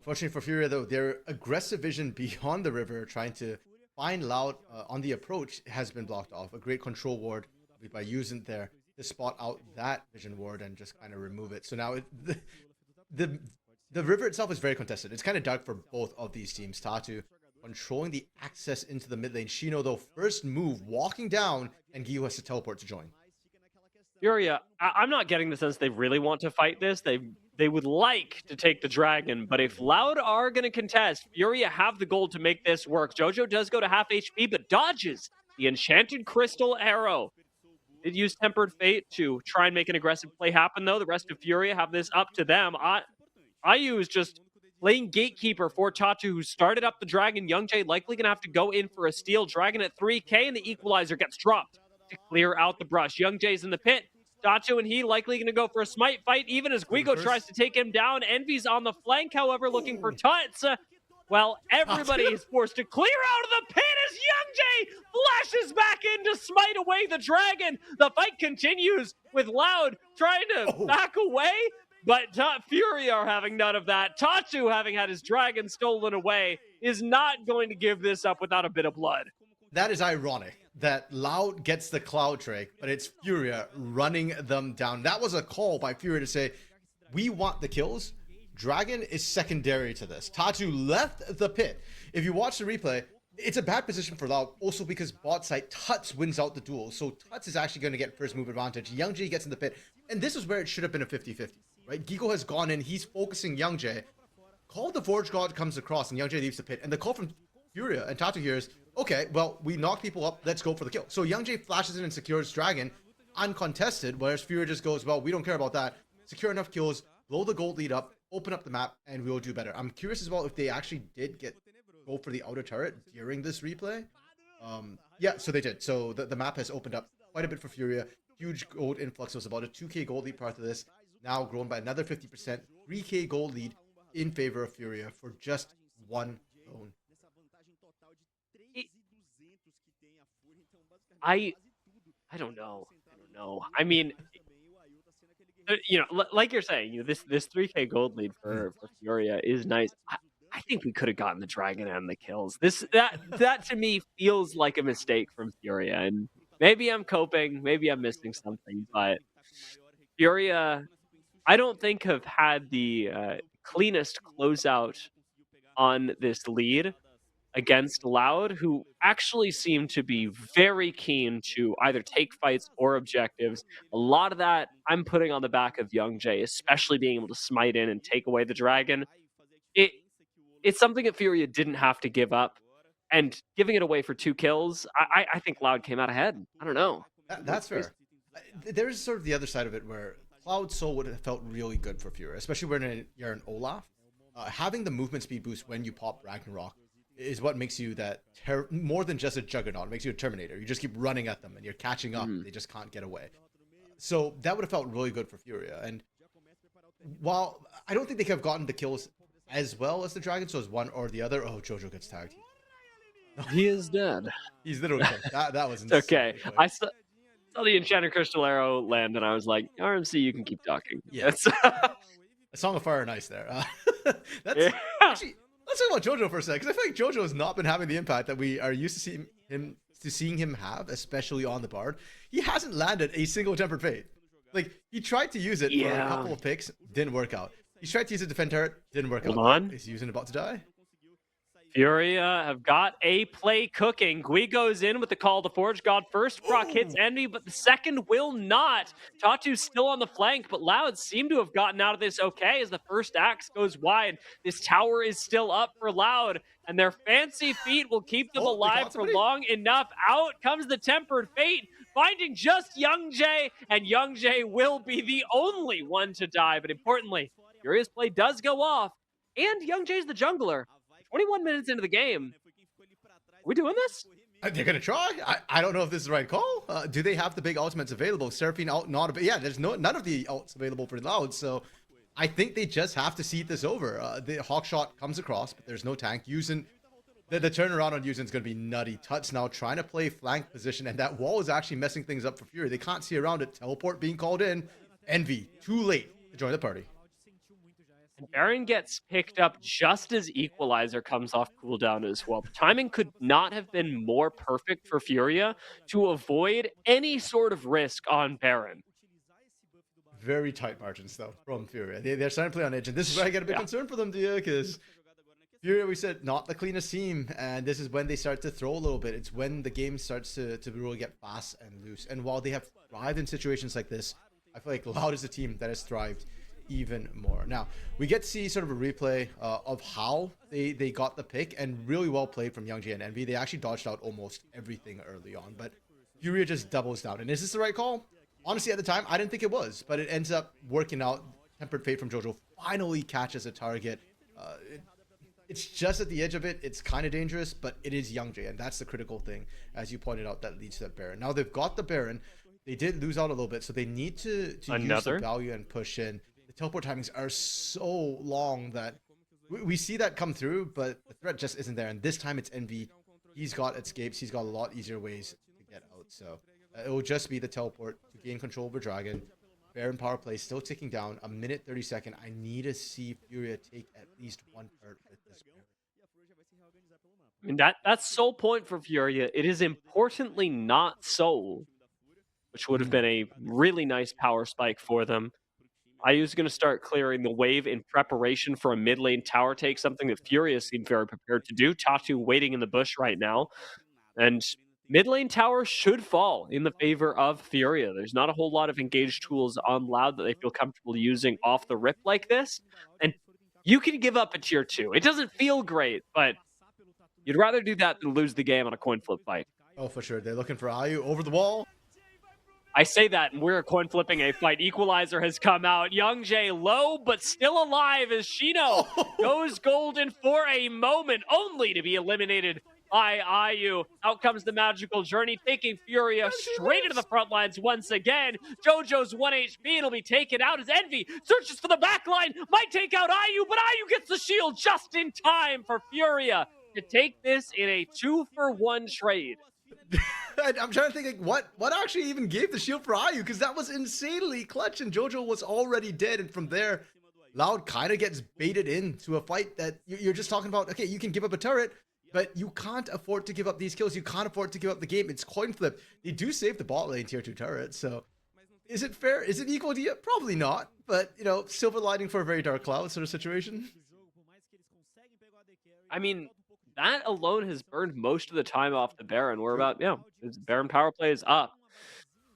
Speaker 2: Fortunately for Furia, though, their aggressive vision beyond the river, trying to find Loud on the approach, has been blocked off. A great control ward by using there to spot out that vision ward and just kind of remove it. So now the river itself is very contested. It's kind of dark for both of these teams. Tatu controlling the access into the mid lane. Shino, though, first move, walking down, and Gyu has to teleport to join.
Speaker 1: Furia, I'm not getting the sense they really want to fight this. They would like to take the dragon, but if Loud are going to contest, Furia have the goal to make this work. JoJo does go to half HP, but dodges the enchanted crystal arrow. Did use Tempered Fate to try and make an aggressive play happen, though. The rest of Furia have this up to them. IU is just playing gatekeeper for Tatu, who started up the Dragon. YoungJay likely going to have to go in for a steal. Dragon at 3k, and the equalizer gets dropped to clear out the brush. YoungJay's in the pit. Tatu and he likely going to go for a smite fight, even as Guigo tries to take him down. Envy's on the flank, however, looking for Tuts. Well, everybody is forced to clear out of the pit as YoungJay flashes back in to smite away the Dragon. The fight continues with Loud trying to back away, but Fury are having none of that. Tatu, having had his Dragon stolen away, is not going to give this up without a bit of blood.
Speaker 2: That is ironic that Loud gets the Cloud Drake, but it's Furia running them down. That was a call by Furia to say, we want the kills. Dragon is secondary to this. Tatu left the pit. If you watch the replay, it's a bad position for Loud, also because bot side Tuts wins out the duel. So Tuts is actually going to get first move advantage. YoungJay gets in the pit, and this is where it should have been a 50-50, right? Gigo has gone in, he's focusing YoungJay. Call the Forge God comes across, and YoungJay leaves the pit, and the call from Furia and Tatu here is, okay, well, we knock people up, let's go for the kill. So YoungJay flashes in and secures Dragon uncontested, whereas Furia just goes, well, we don't care about that. Secure enough kills, blow the gold lead up, open up the map, and we'll do better. I'm curious as well if they actually did go for the outer turret during this replay. Yeah, so they did. So the map has opened up quite a bit for Furia. Huge gold influx. It was about a 2k gold lead part of this. Now grown by another 50%. 3k gold lead in favor of Furia for just one zone.
Speaker 1: I don't know. I mean, you know, like you're saying, you know, this 3k gold lead for Furia is nice. I think we could have gotten the Dragon and the kills. That to me feels like a mistake from Furia, and maybe I'm coping, maybe I'm missing something, but Furia, I don't think have had the cleanest closeout on this lead against Loud, who actually seem to be very keen to either take fights or objectives. A lot of that I'm putting on the back of YoungJay, especially being able to smite in and take away the Dragon. It's something that Furia didn't have to give up, and giving it away for 2 kills, I think Loud came out ahead. I don't know.
Speaker 2: That's fair. There's sort of the other side of it where Cloud Soul would have felt really good for Furia, especially when you're an Olaf. Having the movement speed boost when you pop Ragnarok is what makes you that more than just a juggernaut. It makes you a Terminator. You just keep running at them and you're catching up. They just can't get away. So that would have felt really good for Furia. And while I don't think they could have gotten the kills as well as the Dragon, so it's one or the other. Oh, Jojo gets tagged.
Speaker 1: He is dead.
Speaker 2: He's literally dead. That was insane.
Speaker 1: Okay. I saw the Enchanted Crystal Arrow land, and I was like, RMC, you can keep talking.
Speaker 2: Yeah. A Song of Fire and Ice there. That's actually, let's talk about Jojo for a second, because I feel like Jojo has not been having the impact that we are used to seeing him have, especially on the Bard. He hasn't landed a single Tempered Fate. Like, he tried to use it for a couple of picks, didn't work out. He tried to use a Defend Turret, didn't work out.
Speaker 1: Hold on.
Speaker 2: He's using about to die.
Speaker 1: Furia have got a play cooking. Gui goes in with the call to Forge God. First proc hits Envy, but the second will not. Tatu's still on the flank, but Loud seem to have gotten out of this okay as the first axe goes wide. This tower is still up for Loud, and their fancy feet will keep them alive for long enough. Out comes the Tempered Fate, finding just YoungJay, and YoungJay will be the only one to die. But importantly, Furia's play does go off, and YoungJay's the jungler. 21 minutes into the game. Are we doing this?
Speaker 2: They're going to try. I don't know if this is the right call. Do they have the big ultimates available? Seraphine out, not available. Yeah, there's none of the ults available for Loud, so I think they just have to see this over. The Hawkshot comes across, but there's no tank. Using the turnaround on Yuzin's going to be nutty. Tuts now trying to play flank position, and that wall is actually messing things up for Fury. They can't see around it. Teleport being called in. Envy, too late to join the party.
Speaker 1: And Baron gets picked up just as Equalizer comes off cooldown as well. The timing could not have been more perfect for Furia to avoid any sort of risk on Baron.
Speaker 2: Very tight margins, though, from Furia. They're starting to play on edge, and this is where I get a bit concerned for them, Dia, because Furia, we said, not the cleanest team, and this is when they start to throw a little bit. It's when the game starts to really get fast and loose. And while they have thrived in situations like this, I feel like Loud is a team that has thrived even more. Now, we get to see sort of a replay of how they got the pick, and really well played from YoungJay and Envy. They actually dodged out almost everything early on, but Furia just doubles down. And is this the right call? Honestly, at the time, I didn't think it was, but it ends up working out. Tempered Fate from Jojo finally catches a target. It's just at the edge of it. It's kind of dangerous, but it is Youngjae, and that's the critical thing, as you pointed out, that leads to that Baron. Now they've got the Baron. They did lose out a little bit, so they need to use the value and push in. The teleport timings are so long that we see that come through, but the threat just isn't there. And this time it's Envy. He's got escapes. He's got a lot easier ways to get out. So it will just be the teleport to gain control over Dragon. Baron power play still ticking down. 1:30. I need to see Furia take at least one part with this Baron.
Speaker 1: I mean, that's Soul point for Furia. It is importantly not Soul, which would have been a really nice power spike for them. IU's going to start clearing the wave in preparation for a mid lane tower take, something that Furia seemed very prepared to do. Tatu waiting in the bush right now. And mid lane tower should fall in the favor of Furia. There's not a whole lot of engaged tools on Loud that they feel comfortable using off the rip like this. And you can give up a tier 2. It doesn't feel great, but you'd rather do that than lose the game on a coin flip fight.
Speaker 2: Oh, for sure. They're looking for IU over the wall.
Speaker 1: I say that, and we're coin flipping a fight. Equalizer has come out. Youngjae low, but still alive as Shino goes golden for a moment, only to be eliminated by IU. Out comes the magical journey, taking Furia straight into the front lines once again. Jojo's 1 HP, and he'll be taken out as Envy searches for the back line. Might take out IU, but IU gets the shield just in time for Furia to take this in a 2-for-1 trade.
Speaker 2: I'm trying to think, like, what actually even gave the shield for IU, because that was insanely clutch, and Jojo was already dead, and from there, Loud kind of gets baited into a fight that you're just talking about. Okay, you can give up a turret, but you can't afford to give up these kills. You can't afford to give up the game. It's coin flip. They do save the bot lane tier 2 turret, so is it fair? Is it equal to you? Probably not, but, you know, silver lining for a very dark cloud sort of situation.
Speaker 1: I mean, that alone has burned most of the time off the Baron. We're about, Baron power play is up.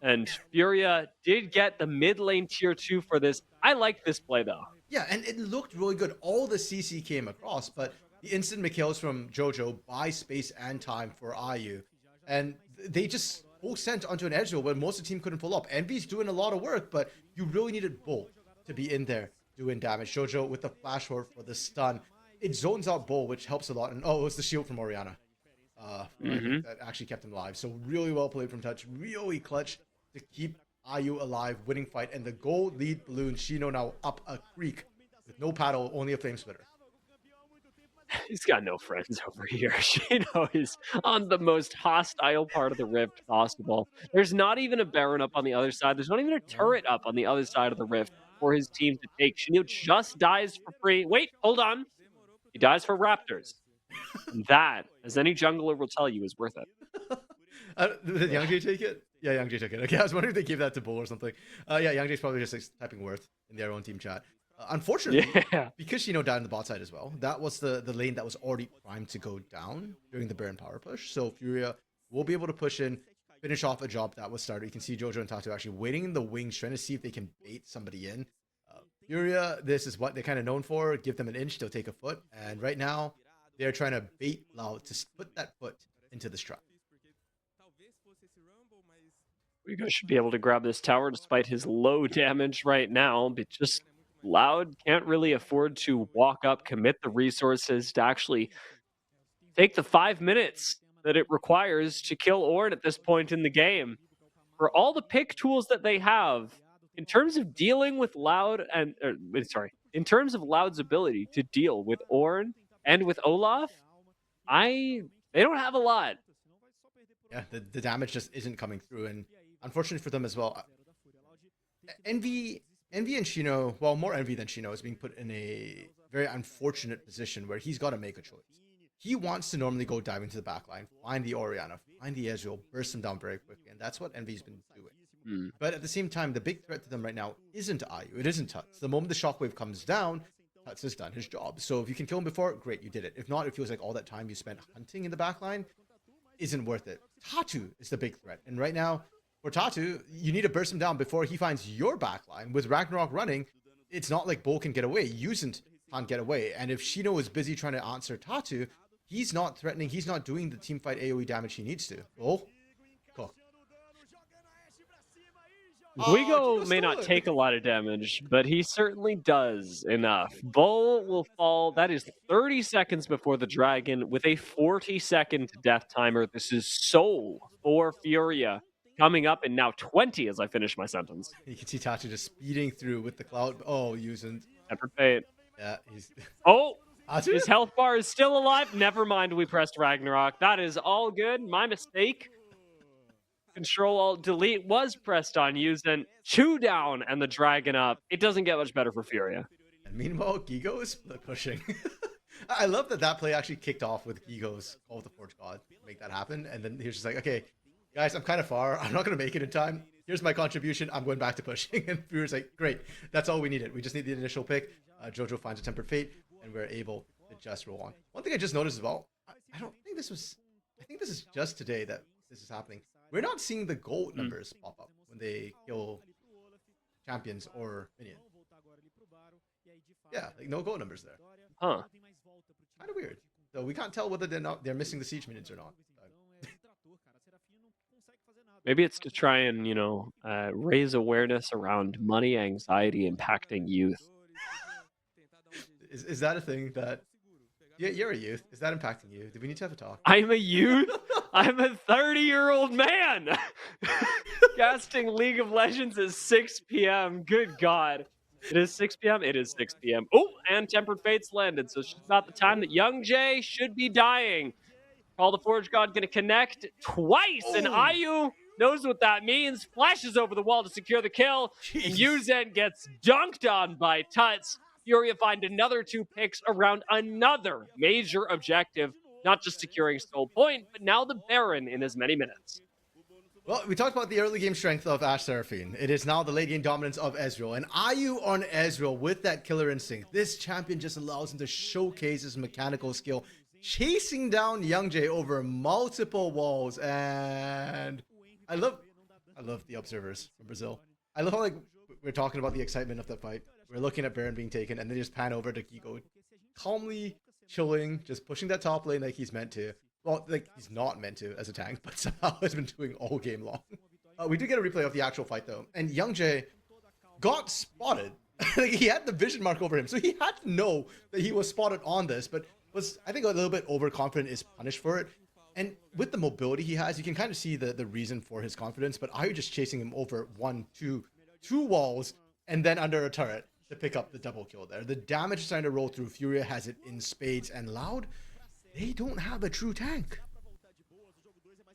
Speaker 1: And Furia did get the mid lane tier 2 for this. I like this play, though.
Speaker 2: Yeah, and it looked really good. All the CC came across, but the instant McHale's from Jojo buy space and time for IU. And they just both sent onto an edge where most of the team couldn't pull up. Envy's doing a lot of work, but you really needed both to be in there doing damage. Jojo with the flash ward for the stun. It zones out Bull, which helps a lot. And it was the shield from Orianna that actually kept him alive. So really well played from Touch. Really clutch to keep IU alive, winning fight. And the gold lead balloon, Shino now up a creek with no paddle, only a flame splitter.
Speaker 1: He's got no friends over here. Shino is on the most hostile part of the rift possible. There's not even a Baron up on the other side. There's not even a turret up on the other side of the rift for his team to take. Shino just dies for free. Wait, hold on. He dies for Raptors. And that, as any jungler will tell you, is worth it.
Speaker 2: Did Youngjae take it? Yeah, Youngjae took it. Okay, I was wondering if they gave that to Bull or something. Yeah, Youngjae's probably just like, typing worth in their own team chat. Unfortunately, because Shino died on the bot side as well, that was the lane that was already primed to go down during the Baron power push. So Furia will be able to push in, finish off a job that was started. You can see Jojo and Tatu actually waiting in the wings, trying to see if they can bait somebody in. Furia, this is what they're kind of known for. Give them an inch, they'll take a foot. And right now, they're trying to bait Loud to put that foot into the trap.
Speaker 1: Rigo should be able to grab this tower despite his low damage right now, but just Loud can't really afford to walk up, commit the resources to actually take the 5 minutes that it requires to kill Ornn at this point in the game. For all the pick tools that they have, in terms of dealing with Loud and in terms of Loud's ability to deal with Ornn and with Olaf, they don't have a lot.
Speaker 2: Yeah, the damage just isn't coming through, and unfortunately for them as well, Envy and Shino, well, more Envy than Shino, is being put in a very unfortunate position where he's got to make a choice. He wants to normally go dive into the backline, find the Orianna, find the Ezreal, burst them down very quickly, and that's what Envy's been doing. But at the same time, the big threat to them right now isn't IU, it isn't Tuts. The moment the shockwave comes down, Tuts has done his job. So if you can kill him before, great, you did it. If not, it feels like all that time you spent hunting in the backline isn't worth it. Tatu is the big threat, and right now, for Tatu, you need to burst him down before he finds your backline. With Ragnarok running, it's not like Bull can get away. Yusint can't get away. And if Shino is busy trying to answer Tatu, he's not threatening. He's not doing the teamfight AoE damage he needs to. Bull, cool.
Speaker 1: Guigo
Speaker 2: Gigo
Speaker 1: may
Speaker 2: stole
Speaker 1: not
Speaker 2: it.
Speaker 1: take a lot of damage, but he certainly does enough. Bull will fall. That is 30 seconds before the dragon with a 40-second death timer. This is Soul for Furia coming up in now 20 as I finish my sentence.
Speaker 2: You can see Tachi just speeding through with the cloud. Oh, using.
Speaker 1: Tempered Fate.
Speaker 2: Yeah, he's.
Speaker 1: Oh,
Speaker 2: Tachi?
Speaker 1: his health bar is still alive. Never mind, we pressed Ragnarok. That is all good. My mistake. Control Alt Delete was pressed on Yuzen. Chew down and the dragon up. It doesn't get much better for Furia.
Speaker 2: And meanwhile, Gigo is split pushing. I love that play actually kicked off with Gigo's Call of the Forge God to make that happen. And then he was just like, okay, guys, I'm kind of far. I'm not going to make it in time. Here's my contribution. I'm going back to pushing. And Furia's like, great. That's all we needed. We just need the initial pick. Jojo finds a Tempered Fate, and we're able to just roll on. One thing I just noticed as well, I don't think this was, I think this is just today that this is happening. We're not seeing the gold numbers pop up when they kill champions or minions. Yeah, like no gold numbers there.
Speaker 1: Huh.
Speaker 2: Kind of weird. So we can't tell whether they're missing the siege minions or not.
Speaker 1: Maybe it's to try and, raise awareness around money anxiety impacting youth.
Speaker 2: Is that a thing that... Yeah, you're a youth. Is that impacting you? Do we need to have a talk?
Speaker 1: I'm a youth? I'm a 30-year-old man! Casting League of Legends at 6 p.m. Good God. It is 6 p.m.? It is 6 p.m. Oh, and Tempered Fate's landed, so it's about the time that Young Jay should be dying. Call the Forge God gonna connect twice, and Ayu knows what that means. Flashes over the wall to secure the kill, and Yuzen gets dunked on by Tuts. Furia find another 2 picks around another major objective, not just securing Soul Point, but now the Baron in as many minutes.
Speaker 2: Well, we talked about the early game strength of Ashe Seraphine. It is now the late game dominance of Ezreal. And Ayu on Ezreal with that killer instinct. This champion just allows him to showcase his mechanical skill, chasing down Young Jay over multiple walls. And I love the observers from Brazil. I love how we're talking about the excitement of that fight. We're looking at Baron being taken, and then just pan over to Gigo, calmly chilling, just pushing that top lane like he's meant to. Well, like he's not meant to as a tank, but somehow has been doing all game long. We did get a replay of the actual fight though, and Young Jay got spotted. Like, he had the vision mark over him, so he had to know that he was spotted on this, but was, I think, a little bit overconfident, is punished for it. And with the mobility he has, you can kind of see the reason for his confidence, but Ayu just chasing him over two walls and then under a turret to pick up the double kill there. The damage is starting to roll through. Furia has it in spades, and Loud, they don't have a true tank.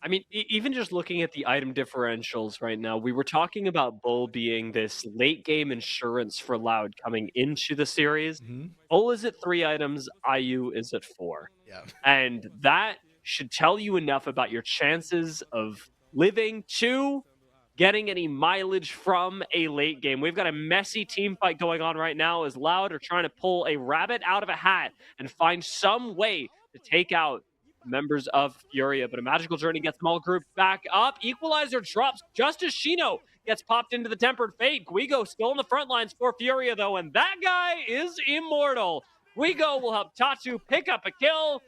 Speaker 1: I mean, even just looking at the item differentials right now, we were talking about Bull being this late game insurance for Loud coming into the series. Bull is at 3 items, Ayu is at 4.
Speaker 2: Yeah.
Speaker 1: And that should tell you enough about your chances of living to getting any mileage from a late game. We've got a messy team fight going on right now as Loud are trying to pull a rabbit out of a hat and find some way to take out members of Furia, but a magical journey gets them all grouped back up. Equalizer drops just as Shino gets popped into the Tempered Fate. Guigo still in the front lines for Furia, though, and that guy is immortal. Guigo will help Tatu pick up a kill,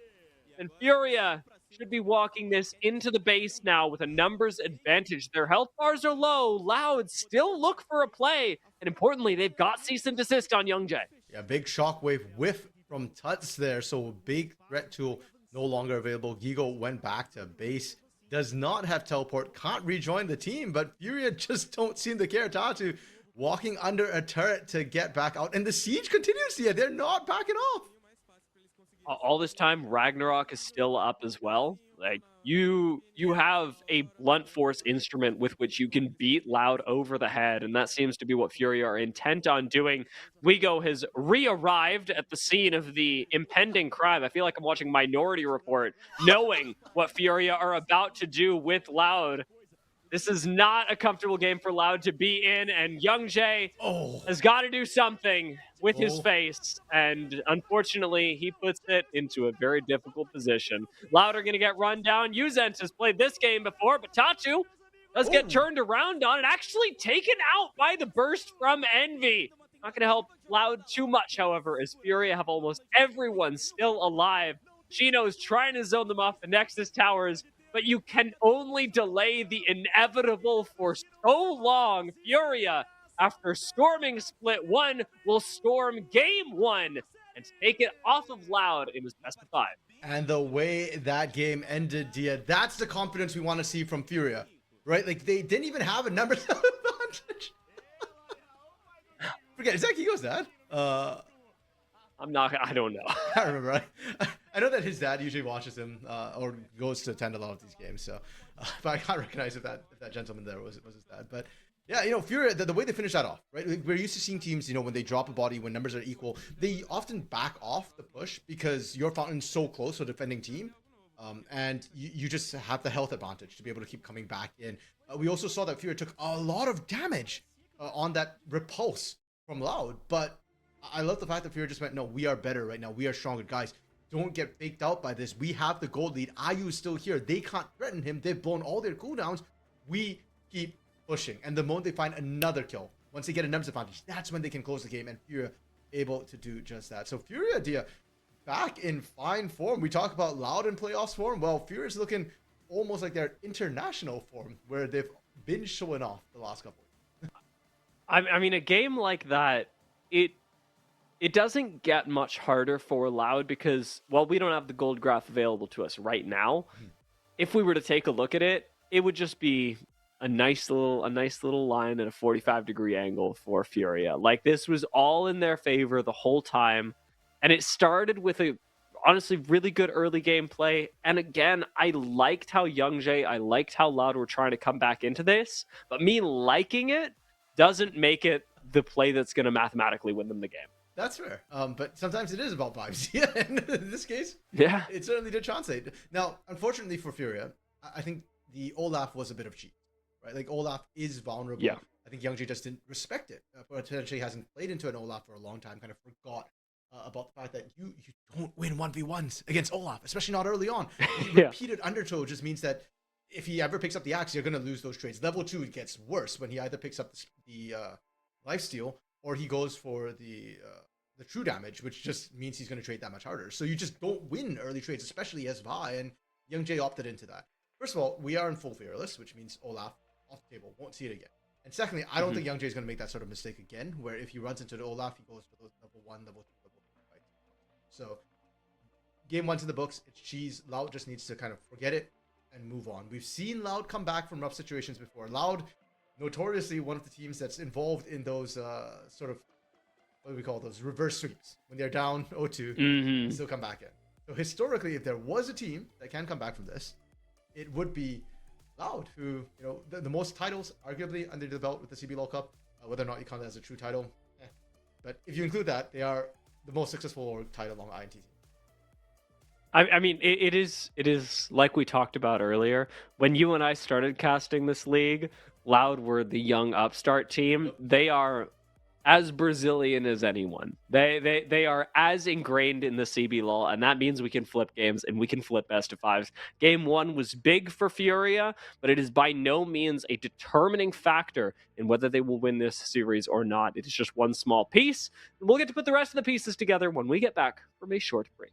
Speaker 1: and Furia should be walking this into the base now with a numbers advantage. Their health bars are low. Loud still look for a play, and importantly, they've got cease and desist on Young Jay.
Speaker 2: Yeah, big shockwave whiff from Tuts there, so big threat tool no longer available. Gigo went back to base, does not have teleport, can't rejoin the team, but Furia just don't seem to care. Tatu walking under a turret to get back out, and the siege continues here. They're not backing off.
Speaker 1: All this time, Ragnarok is still up as well. Like, you have a blunt force instrument with which you can beat Loud over the head, and that seems to be what Furia are intent on doing. Guigo has re-arrived at the scene of the impending crime. I feel like I'm watching Minority Report, knowing what Furia are about to do with Loud. This is not a comfortable game for Loud to be in, and Young Jay has got to do something with his face, and unfortunately, he puts it into a very difficult position. Loud are going to get run down. Uzent has played this game before, but Tatu does get turned around on and actually taken out by the burst from Envy. Not going to help Loud too much, however, as Furia have almost everyone still alive. Chino's trying to zone them off the Nexus towers, but you can only delay the inevitable for so long. Furia, after storming split 1, will storm game 1 and take it off of Loud in his best of 5.
Speaker 2: And the way that game ended, Dia, that's the confidence we want to see from Furia, right? Like, they didn't even have a numbers advantage. Forget, is that Kiko's dad?
Speaker 1: I don't know.
Speaker 2: I remember. I know that his dad usually watches him or goes to attend a lot of these games. So, but I can't recognize if that gentleman there was his dad. But yeah, Furia, the way they finish that off, right? We're used to seeing teams, when they drop a body, when numbers are equal, they often back off the push because your fountain's so close to the defending team. And you just have the health advantage to be able to keep coming back in. We also saw that Furia took a lot of damage on that repulse from Loud, but I love the fact that Furia just went, no, we are better right now. We are stronger. Guys, don't get faked out by this. We have the gold lead. IU is still here. They can't threaten him. They've blown all their cooldowns. We keep pushing. And the moment they find another kill, once they get a numbers advantage, that's when they can close the game. And Furia able to do just that. So Furia, Dia, back in fine form. We talk about Loud in playoffs form. Well, Furia's looking almost like their international form, where they've been showing off the last couple.
Speaker 1: I mean, a game like that, it doesn't get much harder for Loud because, well, we don't have the gold graph available to us right now. If we were to take a look at it, it would just be a nice little line at a 45-degree angle for Furia. Like, this was all in their favor the whole time, and it started with a honestly really good early game play. And again, I liked how Youngjae, I liked how Loud were trying to come back into this, but me liking it doesn't make it the play that's going to mathematically win them the game.
Speaker 2: That's fair. But sometimes it is about vibes. Yeah, in this case,
Speaker 1: yeah,
Speaker 2: it certainly did translate. Now, unfortunately for Furia, I think the Olaf was a bit of cheat, right? Like, Olaf is vulnerable.
Speaker 1: Yeah.
Speaker 2: I think Youngjae just didn't respect it. Potentially hasn't played into an Olaf for a long time, kind of forgot about the fact that you don't win 1v1s against Olaf, especially not early on. Repeated undertow just means that if he ever picks up the axe, you're going to lose those trades. Level 2, it gets worse when he either picks up the lifesteal or he goes for the true damage, which just means he's going to trade that much harder. So you just don't win early trades, especially as Vi, and Youngjae opted into that. First of all, we are in full fearless, which means Olaf off the table, won't see it again. And secondly, I don't think Youngjae is going to make that sort of mistake again, where if he runs into the Olaf, he goes for those level 1, level 2, level 3 fights. So game 1's in the books. It's cheese. Loud just needs to kind of forget it and move on. We've seen Loud come back from rough situations before. Loud, notoriously one of the teams that's involved in those sort of, what do we call those, reverse sweeps. When they're down 0-2, they still come back in. So historically, if there was a team that can come back from this, it would be Loud, who, the most titles arguably under the belt with the CBLOL Cup, whether or not you count that as a true title. But if you include that, they are the most successful org title along INT team.
Speaker 1: I mean, it is like we talked about earlier. When you and I started casting this league, Loud were the young upstart team. They are as Brazilian as anyone. They are as ingrained in the CBLOL, and that means we can flip games and we can flip best of fives. Game 1 was big for Furia, but it is by no means a determining factor in whether they will win this series or not. It is just one small piece, and we'll get to put the rest of the pieces together when we get back from a short break.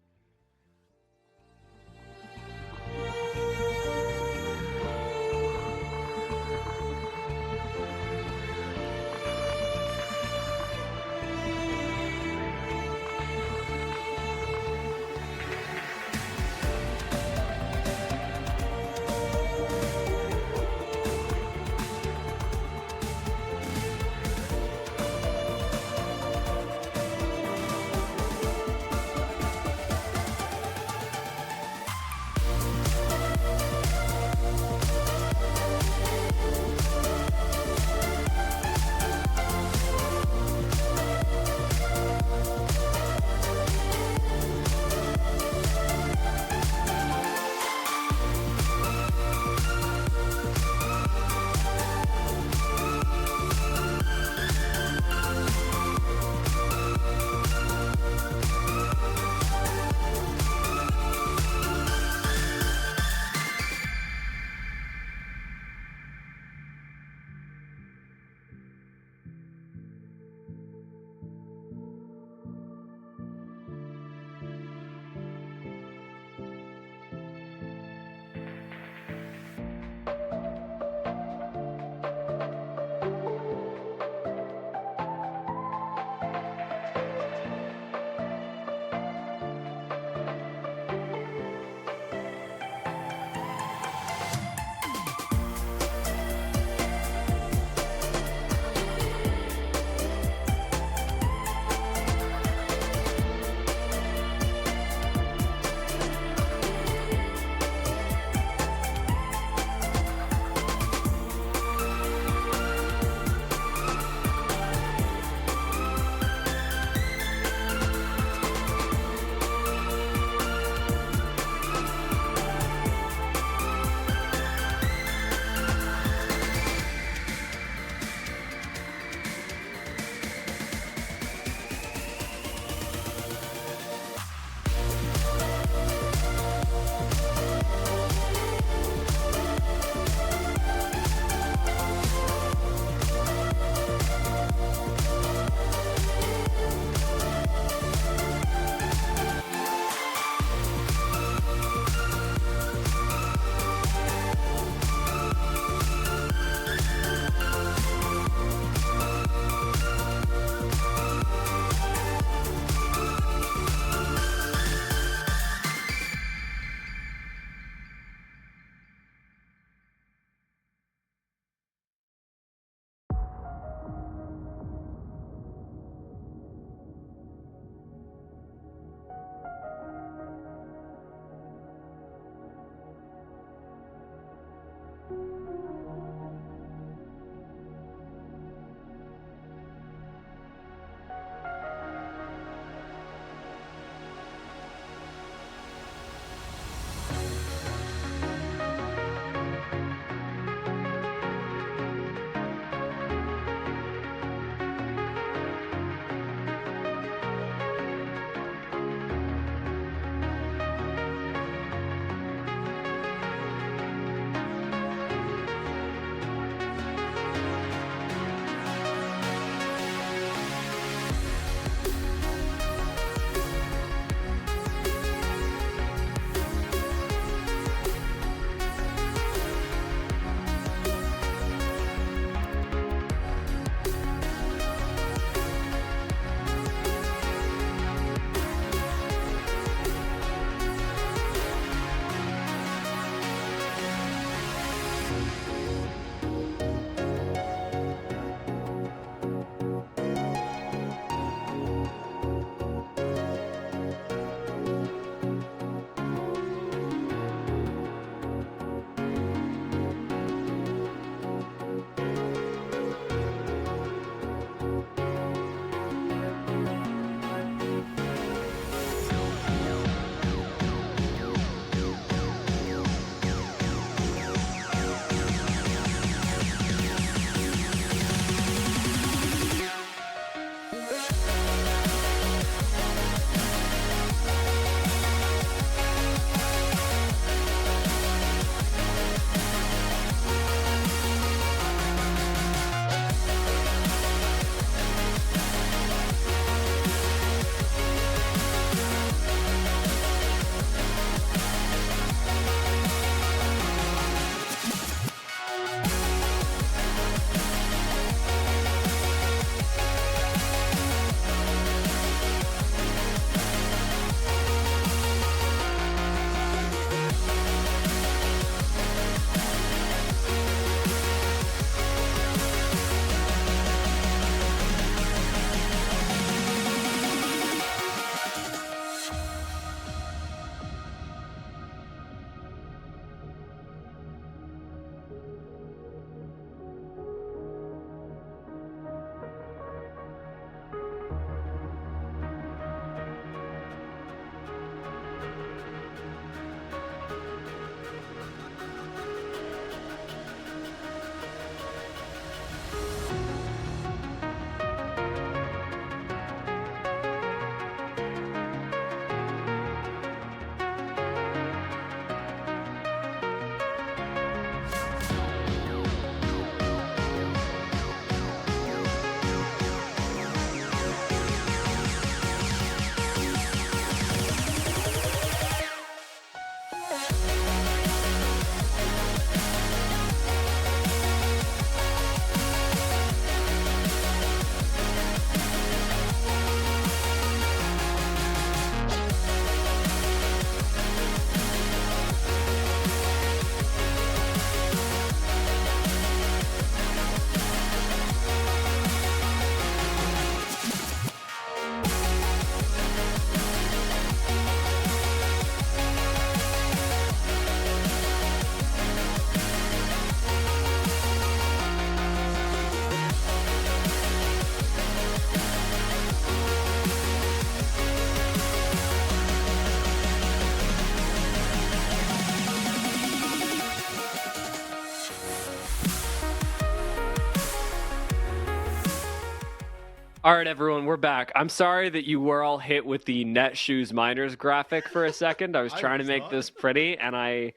Speaker 1: All right, everyone, we're back. I'm sorry that you were all hit with the Netshoes Miners graphic for a second. I was trying to make this pretty, and I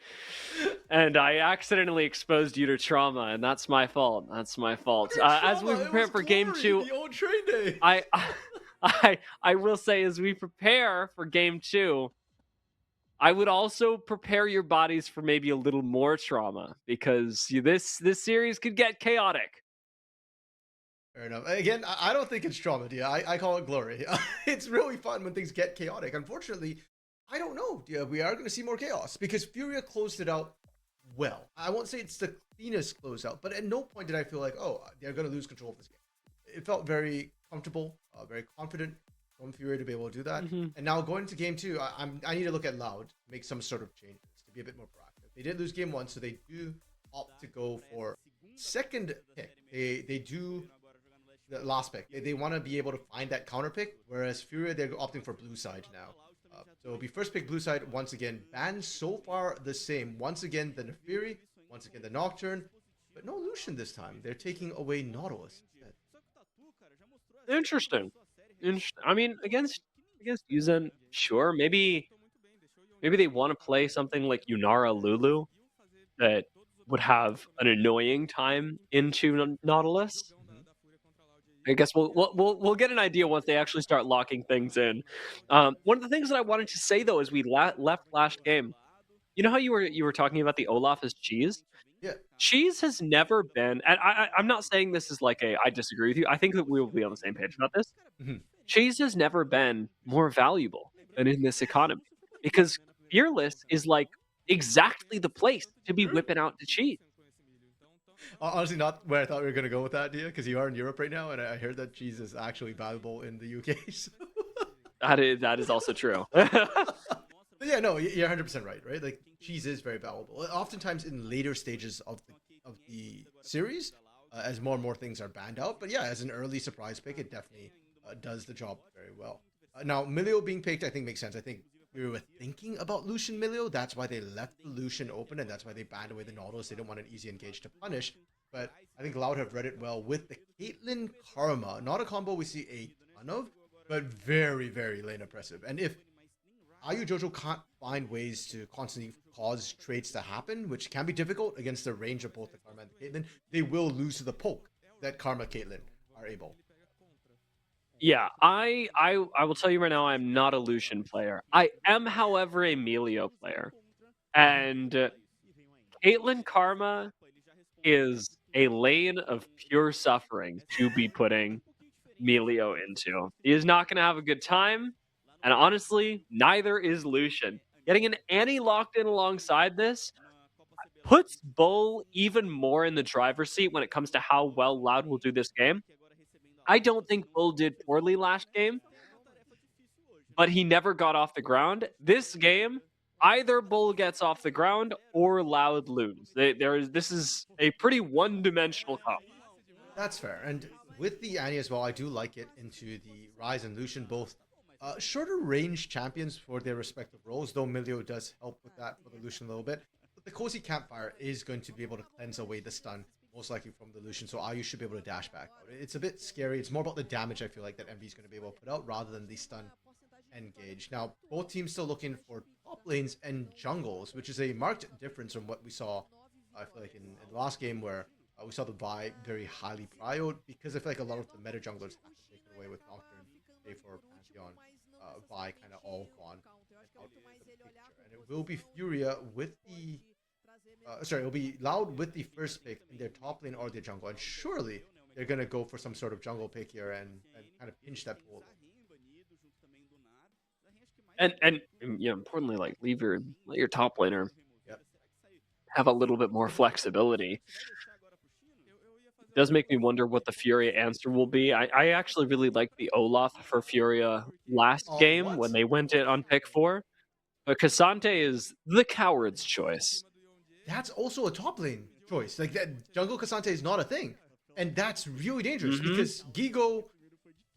Speaker 1: accidentally exposed you to trauma, and that's my fault. That's my fault. As we prepare for Game 2,
Speaker 2: the old train day.
Speaker 1: I will say, as we prepare for Game 2, I would also prepare your bodies for maybe a little more trauma, because this series could get chaotic.
Speaker 2: Fair enough. Again, I don't think it's trauma, dear. I call it glory. It's really fun when things get chaotic. Unfortunately, I don't know. Yeah, we are going to see more chaos because Furia closed it out well. I won't say it's the cleanest closeout, but at no point did I feel like, oh, they're going to lose control of this game. It felt very comfortable, very confident from Furia to be able to do that.
Speaker 1: Mm-hmm.
Speaker 2: And now going to game 2, I need to look at Loud, make some sort of changes to be a bit more proactive. They did lose game 1, so they do opt to go for second pick. They do the last pick. They want to be able to find that counter pick, whereas Furia, they're opting for blue side now. So it'll be first pick blue side once again. Bans so far the same. Once again, the Neferi, once again, the Nocturne, but no Lucian this time. They're taking away Nautilus instead.
Speaker 1: Interesting. I mean, against Yuzen, sure. Maybe they want to play something like Yunara Lulu that would have an annoying time into Nautilus. I guess we'll get an idea once they actually start locking things in. One of the things that I wanted to say though, as we left last game, you know how you were talking about the Olaf as cheese?
Speaker 2: Yeah.
Speaker 1: Cheese has never been, and I'm not saying this is like I disagree with you. I think that we will be on the same page about this.
Speaker 2: Mm-hmm.
Speaker 1: Cheese has never been more valuable than in this economy because Fearless is like exactly the place to be whipping out the cheese.
Speaker 2: Honestly, not where I thought we were going to go with that idea, because you are in Europe right now, and I heard that cheese is actually valuable in the UK. So.
Speaker 1: That is also true.
Speaker 2: But yeah, no, you're 100% right, right? Like, cheese is very valuable. Oftentimes in later stages of the series, as more and more things are banned out. But yeah, as an early surprise pick, it definitely does the job very well. Now, Milio being picked, I think makes sense. I think we were thinking about Lucian Milio. That's why they left the Lucian open, and that's why they banned away the Nautilus. They didn't want an easy engage to punish. But I think Loud have read it well with the Caitlyn Karma. Not a combo we see a ton of, but very, very lane oppressive. And if IU Jojo can't find ways to constantly cause trades to happen, which can be difficult against the range of both the Karma and the Caitlyn, they will lose to the poke that Karma Caitlyn are able.
Speaker 1: Yeah, I will tell you right now, I'm not a Lucian player. I am, however, a Melio player. And Caitlyn Karma is a lane of pure suffering to be putting Melio into. He is not going to have a good time. And honestly, neither is Lucian. Getting an Annie locked in alongside this puts Bull even more in the driver's seat when it comes to how well Loud will do this game. I don't think Bull did poorly last game, but he never got off the ground. This game, either Bull gets off the ground or Loud lose. This is a pretty one-dimensional comp.
Speaker 2: That's fair. And with the Annie as well, I do like it into the Ryze and Lucian, both shorter range champions for their respective roles, though Milio does help with that for the Lucian a little bit. But the Cozy Campfire is going to be able to cleanse away the stun, most likely from the Lucian, so IU should be able to dash back out. It's a bit scary. It's more about the damage, I feel like, that MV is going to be able to put out rather than the stun engage. Now, both teams still looking for top lanes and jungles, which is a marked difference from what we saw, I feel like, in the last game where we saw the Vi very highly prioed, because I feel like a lot of the meta junglers have to take it away with Nocturne, pay for Pantheon, Vi kind of all gone out of the picture. And it will be Furia with the it'll be Loud with the first pick in their top lane or their jungle, and surely they're gonna go for some sort of jungle pick here and kind of pinch that pool.
Speaker 1: And importantly, like let your top laner
Speaker 2: Yep.
Speaker 1: have a little bit more flexibility. It does make me wonder what the Furia answer will be. I actually really liked the Olaf for Furia last game when they went in on pick 4. But Cassante is the coward's choice.
Speaker 2: That's also a top lane choice. Like, that jungle Cassante is not a thing. And that's really dangerous because Gigo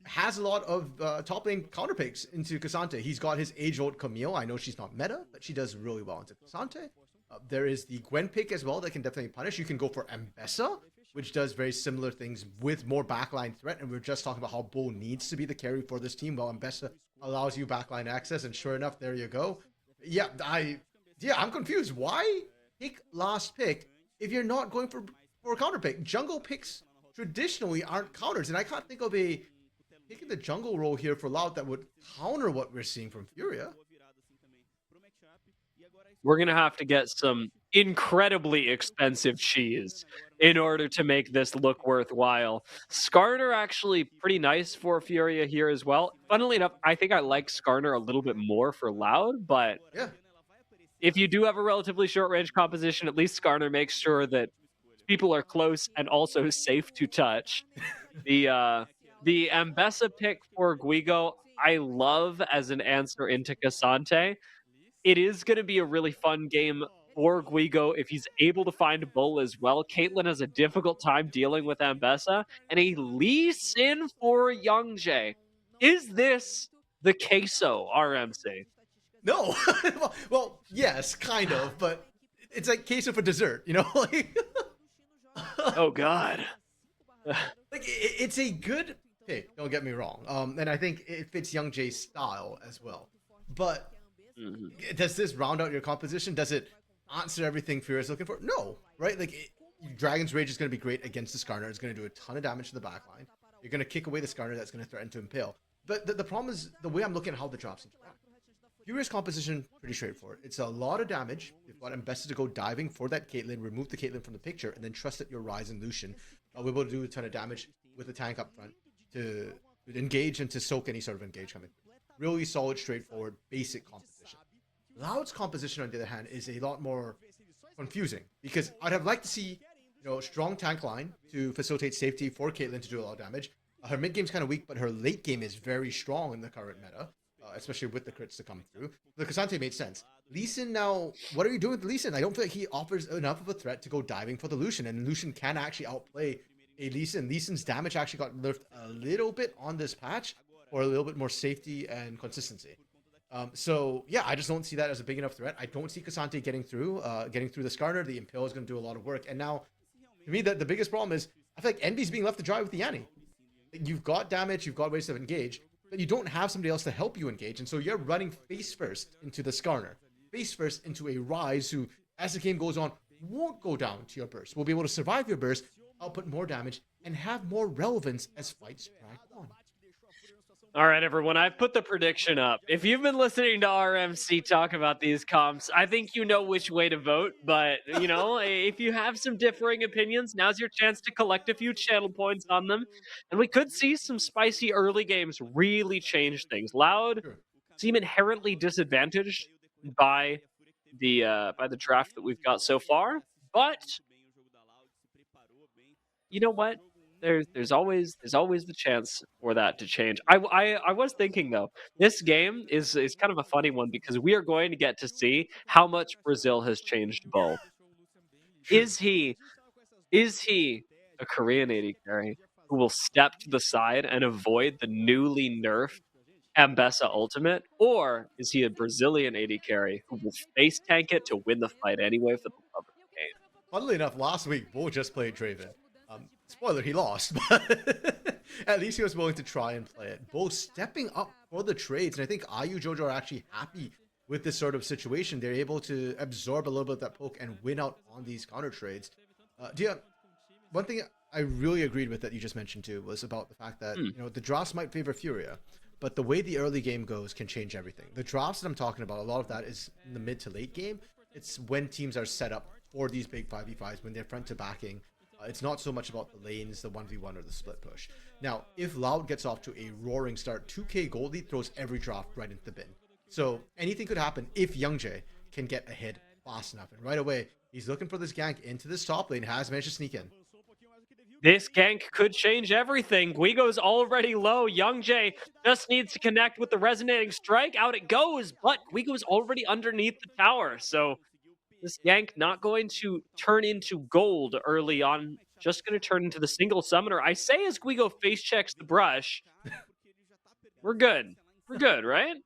Speaker 2: has a lot of top lane counter picks into Cassante. He's got his age-old Camille. I know she's not meta, but she does really well into Cassante. There is the Gwen pick as well that can definitely punish. You can go for Ambessa, which does very similar things with more backline threat. And we're just talking about how Bull needs to be the carry for this team, while Ambessa allows you backline access. And sure enough, there you go. Yeah, I'm confused. Why pick last pick if you're not going for a counter pick? Jungle picks traditionally aren't counters, and I can't think of a pick in the jungle role here for Loud that would counter what we're seeing from Furia.
Speaker 1: We're going to have to get some incredibly expensive cheese in order to make this look worthwhile. Skarner actually pretty nice for Furia here as well. Funnily enough, I think I like Skarner a little bit more for Loud, but
Speaker 2: yeah,
Speaker 1: if you do have a relatively short range composition, at least Skarner makes sure that people are close and also safe to touch. The Ambessa pick for Guigo, I love as an answer into Cassante. It is going to be a really fun game for Guigo if he's able to find Bull as well. Caitlyn has a difficult time dealing with Ambessa, and a Lee Sin for Youngjae. Is this the queso, RMC?
Speaker 2: No. well, yes, kind of, but it's like queso for dessert, you know?
Speaker 1: Oh, God.
Speaker 2: Like, it's a good pick, don't get me wrong. And I think it fits Youngjae's style as well. But does this round out your composition? Does it answer everything Furia's looking for? No, right? Like, Dragon's Rage is going to be great against the Skarner. It's going to do a ton of damage to the backline. You're going to kick away the Skarner that's going to threaten to impale. But the problem is the way I'm looking at how the drops interact. Furia's composition, pretty straightforward. It's a lot of damage. You've got Ambessa to go diving for that Caitlyn, remove the Caitlyn from the picture, and then trust that your Ryze and Lucian will be able to do a ton of damage with the tank up front to engage and to soak any sort of engage coming. Really solid, straightforward, basic composition. Loud's composition, on the other hand, is a lot more confusing because I'd have liked to see, strong tank line to facilitate safety for Caitlyn to do a lot of damage. Her mid game's kind of weak, but her late game is very strong in the current meta, especially with the crits to come through. The Cassante made sense. Lee Sin now, what are you doing with Lee Sin? I don't feel like he offers enough of a threat to go diving for the Lucian, and Lucian can actually outplay a Lee Sin. Lee Sin's damage actually got nerfed a little bit on this patch for a little bit more safety and consistency. So yeah, I just don't see that as a big enough threat. I don't see Cassante getting through the Skarner. The Impale is going to do a lot of work. And now, to me, the biggest problem is I feel like Envy's being left to dry with the Yanni. You've got damage, you've got ways to engage, but you don't have somebody else to help you engage. And so you're running face first into the Skarner, face first into a Rise who, as the game goes on, won't go down to your burst. Will be able to survive your burst, output more damage, and have more relevance as fights drag on.
Speaker 1: All right, everyone, I've put the prediction up. If you've been listening to RMC talk about these comps, I think you know which way to vote. But, you know, if you have some differing opinions, now's your chance to collect a few channel points on them. And we could see some spicy early games really change things. Loud
Speaker 2: Sure.
Speaker 1: seem inherently disadvantaged by the draft that we've got so far. But you know what? There's always the chance for that to change. I was thinking though, this game is kind of a funny one because we are going to get to see how much Brazil has changed Bo.
Speaker 2: True.
Speaker 1: Is he a Korean AD carry who will step to the side and avoid the newly nerfed Ambessa ultimate, or is he a Brazilian AD carry who will face tank it to win the fight anyway for the love of the game?
Speaker 2: Funnily enough, last week, Bo just played Draven. Spoiler, he lost, but at least he was willing to try and play it. Bo stepping up for the trades, and I think IU Jojo are actually happy with this sort of situation. They're able to absorb a little bit of that poke and win out on these counter trades. Dia, one thing I really agreed with that you just mentioned too was about the fact that you know the drafts might favor Furia, but the way the early game goes can change everything. The drafts that I'm talking about, a lot of that is in the mid to late game. It's when teams are set up for these big 5v5s, when they're front to backing. It's not so much about the lanes, the 1v1 or the split push. Now, if Loud gets off to a roaring start, 2k Gold Lead throws every draft right into the bin. So anything could happen if Youngjae can get ahead fast enough. And right away, he's looking for this gank into this top lane, has managed to sneak in.
Speaker 1: This gank could change everything. Guigo's already low. Youngjae just needs to connect with the resonating strike. Out it goes, but Guigo's already underneath the tower. So this gank not going to turn into gold early on, just going to turn into the single summoner. I say as Guigo face checks the brush, we're good. We're good, right?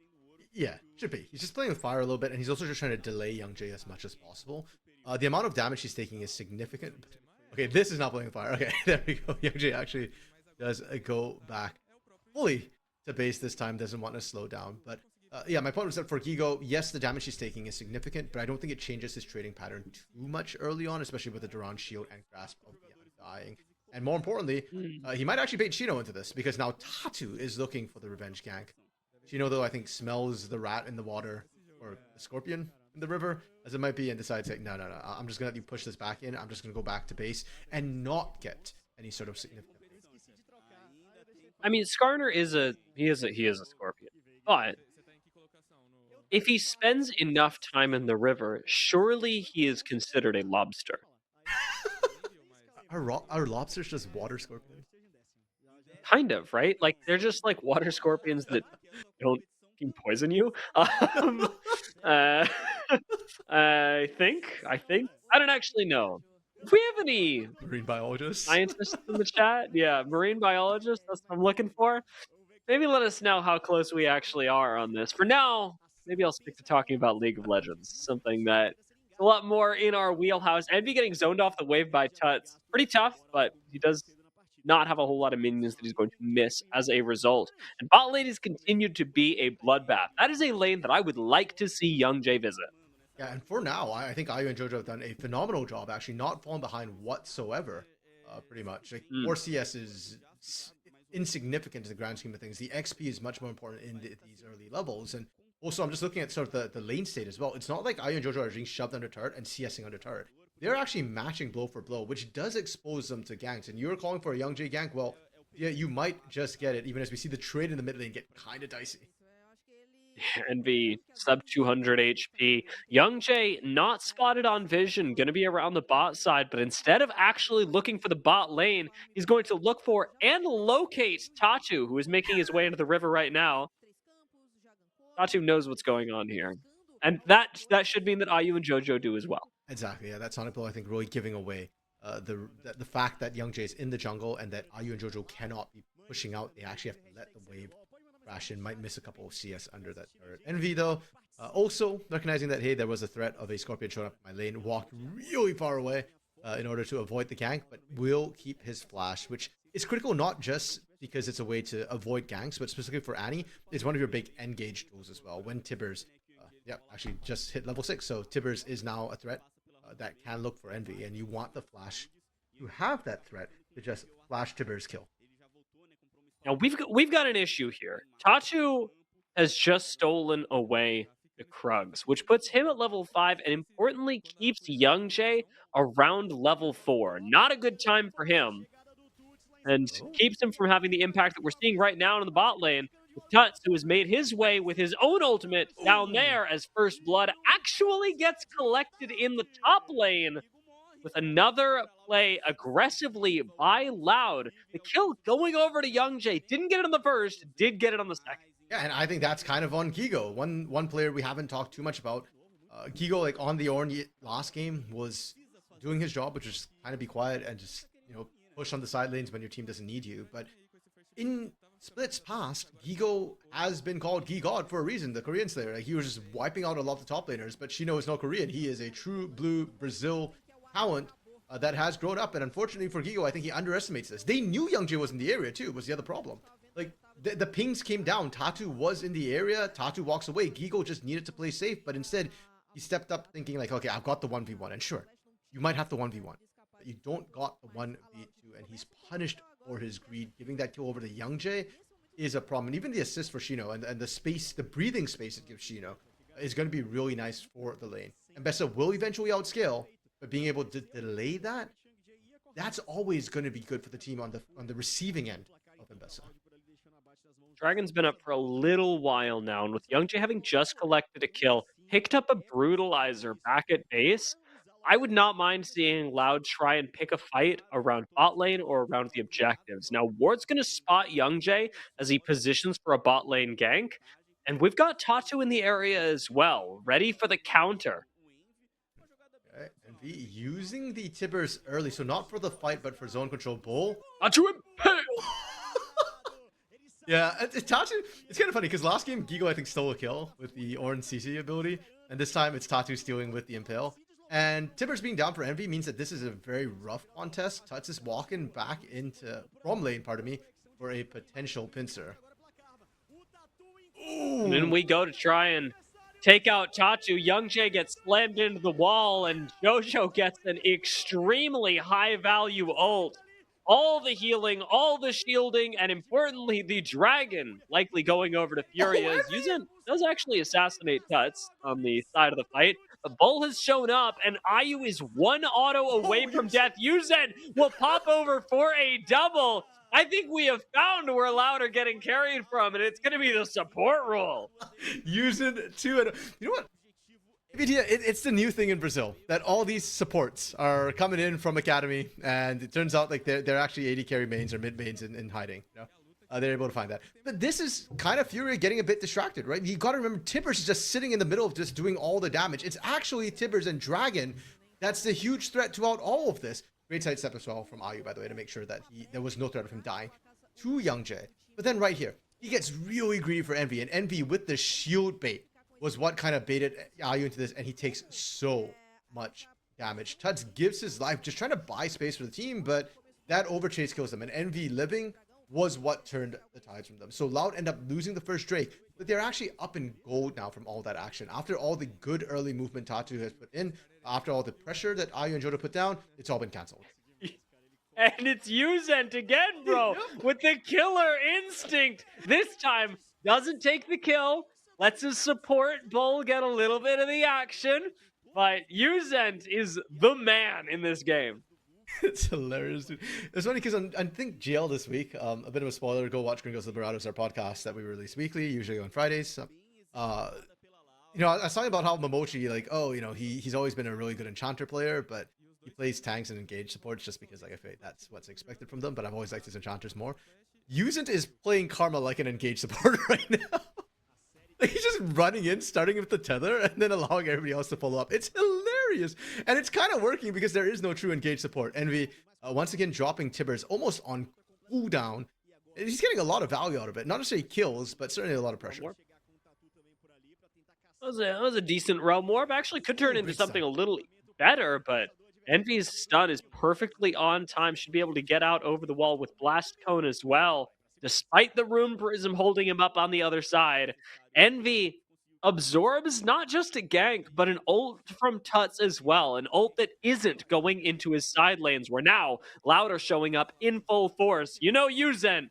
Speaker 2: Yeah, should be. He's just playing with fire a little bit, and he's also just trying to delay Youngjae as much as possible. The amount of damage he's taking is significant. Okay, this is not playing with fire. Okay, there we go. Youngjae actually does go back fully to base this time, doesn't want to slow down, but yeah, my point was that for Gigo, yes, the damage he's taking is significant, but I don't think it changes his trading pattern too much early on, especially with the Duran shield and grasp of the Undying. And more importantly, he might actually bait Chino into this, because now Tatu is looking for the revenge gank. Chino, though, I think smells the rat in the water, or the scorpion in the river, as it might be, and decides, like, no, I'm just going to let you push this back in. I'm just going to go back to base and not get any sort of significant.
Speaker 1: I mean, Skarner is a scorpion, but if he spends enough time in the river, surely he is considered a lobster.
Speaker 2: Are lobsters just water scorpions?
Speaker 1: Kind of, right? Like, they're just like water scorpions that don't poison you. I think. I don't actually know. If we have any
Speaker 2: marine biologists,
Speaker 1: scientists in the chat, yeah, marine biologists, that's what I'm looking for. Maybe let us know how close we actually are on this. For now, maybe I'll stick to talking about League of Legends, something that is a lot more in our wheelhouse. Envy getting zoned off the wave by Tuts. Pretty tough, but he does not have a whole lot of minions that he's going to miss as a result. And bot lane has continued to be a bloodbath. That is a lane that I would like to see Youngjae visit.
Speaker 2: Yeah, and for now, I think IU and JoJo have done a phenomenal job, actually, not falling behind whatsoever, pretty much. Like, 4 CS is insignificant to the grand scheme of things. The XP is much more important in these early levels. And also, I'm just looking at sort of the lane state as well. It's not like IU and JoJo are being shoved under turret and CSing under turret. They're actually matching blow for blow, which does expose them to ganks. And you're calling for a Youngjae gank, well, yeah, you might just get it, even as we see the trade in the mid lane get kind of dicey.
Speaker 1: Envy sub 200 HP. Youngjae not spotted on vision, going to be around the bot side, but instead of actually looking for the bot lane, he's going to look for and locate Tatu, who is making his way into the river right now. Tatu knows what's going on here, and that should mean that IU and JoJo do as well.
Speaker 2: Exactly, yeah, that Sonic Blow, I think, really giving away the fact that Youngjae is in the jungle and that IU and JoJo cannot be pushing out. They actually have to let the wave crash in, might miss a couple of CS under that turret. Envy, though, also recognizing that, hey, there was a threat of a Scorpion showing up in my lane, walked really far away in order to avoid the gank, but will keep his flash, which is critical not just because it's a way to avoid ganks, but specifically for Annie, it's one of your big engage tools as well. When Tibbers, actually just hit level 6, so Tibbers is now a threat that can look for Envy, and you want the flash to have that threat to just flash Tibbers kill.
Speaker 1: Now we've got an issue here. Tatu has just stolen away the Krugs, which puts him at level 5 and importantly keeps Young Jay around level 4. Not a good time for him. And keeps him from having the impact that we're seeing right now in the bot lane with Tuts, who has made his way with his own ultimate down there as First Blood actually gets collected in the top lane with another play aggressively by Loud. The kill going over to Young Jay. Didn't get it on the first, did get it on the second.
Speaker 2: Yeah, and I think that's kind of on Gigo. One player we haven't talked too much about. Gigo, like on the Ornn last game, was doing his job, which is kind of be quiet and just, push on the side lanes when your team doesn't need you. But in splits past, Gigo has been called Gi-God for a reason, the Korean Slayer. Like, he was just wiping out a lot of the top laners, but Shino is no Korean. He is a true blue Brazil talent that has grown up, and unfortunately for Gigo, I think he underestimates this. They knew Young Jay was in the area too, was the other problem. Like, the pings came down, Tatu was in the area, Tatu walks away, Gigo just needed to play safe, but instead, he stepped up thinking like, okay, I've got the 1v1, and sure, you might have the 1v1, but you don't got the 1v2, and he's punished for his greed. Giving that kill over to Young Jay is a problem, and even the assist for Shino, and the space, the breathing space it gives Shino, is going to be really nice for the lane. And Bessa will eventually outscale, but being able to delay that, that's always going to be good for the team on the receiving end of Mbessa.
Speaker 1: Dragon's been up for a little while now, and with Young Jay having just collected a kill, picked up a brutalizer back at base, I would not mind seeing Loud try and pick a fight around bot lane or around the objectives. Now, Ward's going to spot Young Jay as he positions for a bot lane gank, and we've got Tatu in the area as well, ready for the counter.
Speaker 2: Okay, and V using the Tibbers early, so not for the fight, but for zone control. Bull.
Speaker 1: Tatu impale!
Speaker 2: Yeah, Tatu, it's kind of funny because last game Gigo I think stole a kill with the Ornn CC ability, and this time it's Tatu stealing with the Impale. And Tibbers being down for Envy means that this is a very rough contest. Tuts is walking back from lane, for a potential pincer.
Speaker 1: Ooh. And then we go to try and take out Tatu. Young Jay gets slammed into the wall, and Jojo gets an extremely high value ult. All the healing, all the shielding, and importantly, the dragon likely going over to Furia. Yuzhen does actually assassinate Tuts on the side of the fight. The bull has shown up, and Ayu is one auto away from death. Yuzhen will pop over for a double. I think we have found where Loud are getting carried from, and it's going to be the support role.
Speaker 2: Yuzhen 2. You know what? It's the new thing in Brazil that all these supports are coming in from Academy, and it turns out like they're actually AD carry mains or mid mains in hiding. They're able to find that. But this is kind of Furia getting a bit distracted, right? You got to remember Tibbers is just sitting in the middle of just doing all the damage. It's actually Tibbers and Dragon that's the huge threat throughout all of this. Great side step as well from Ayu, by the way, to make sure that there was no threat of him dying to Young Jay. But then right here, he gets really greedy for Envy, and Envy with the shield bait was what kind of baited Ayu into this, and he takes so much damage. Tuts gives his life just trying to buy space for the team, but that overchase kills them, and Envy living was what turned the tides from them. So Loud end up losing the first Drake, but they're actually up in gold now from all that action. After all the good early movement Tatu has put in, after all the pressure that Ayu and Jodo put down, it's all been cancelled.
Speaker 1: And it's Yuzhen again, bro, with the killer instinct. This time, doesn't take the kill, lets his support Bull get a little bit of the action, but Yuzhen is the man in this game.
Speaker 2: It's hilarious, dude. It's funny because I think GL this week, a bit of a spoiler, go watch Gringos Liberados, our podcast that we release weekly, usually on Fridays. I was talking about how Momochi, like, he's always been a really good enchanter player, but he plays tanks and engage supports just because, like, I feel like that's what's expected from them, but I've always liked his enchanters more. Yuzhen is playing Karma like an engage support right now. Like, he's just running in, starting with the tether, and then allowing everybody else to follow up. It's hilarious. And it's kind of working because there is no true engage support. Envy, once again, dropping Tibbers almost on cooldown. He's getting a lot of value out of it. Not necessarily kills, but certainly a lot of pressure.
Speaker 1: That was a decent realm warp. Actually could turn into something a little better, but Envy's stun is perfectly on time. Should be able to get out over the wall with Blast Cone as well. despite the Rune Prism holding him up on the other side. Envy absorbs not just a gank, but an ult from Tuts as well. An ult that isn't going into his side lanes, where now Loud are showing up in full force. You know Yuzen,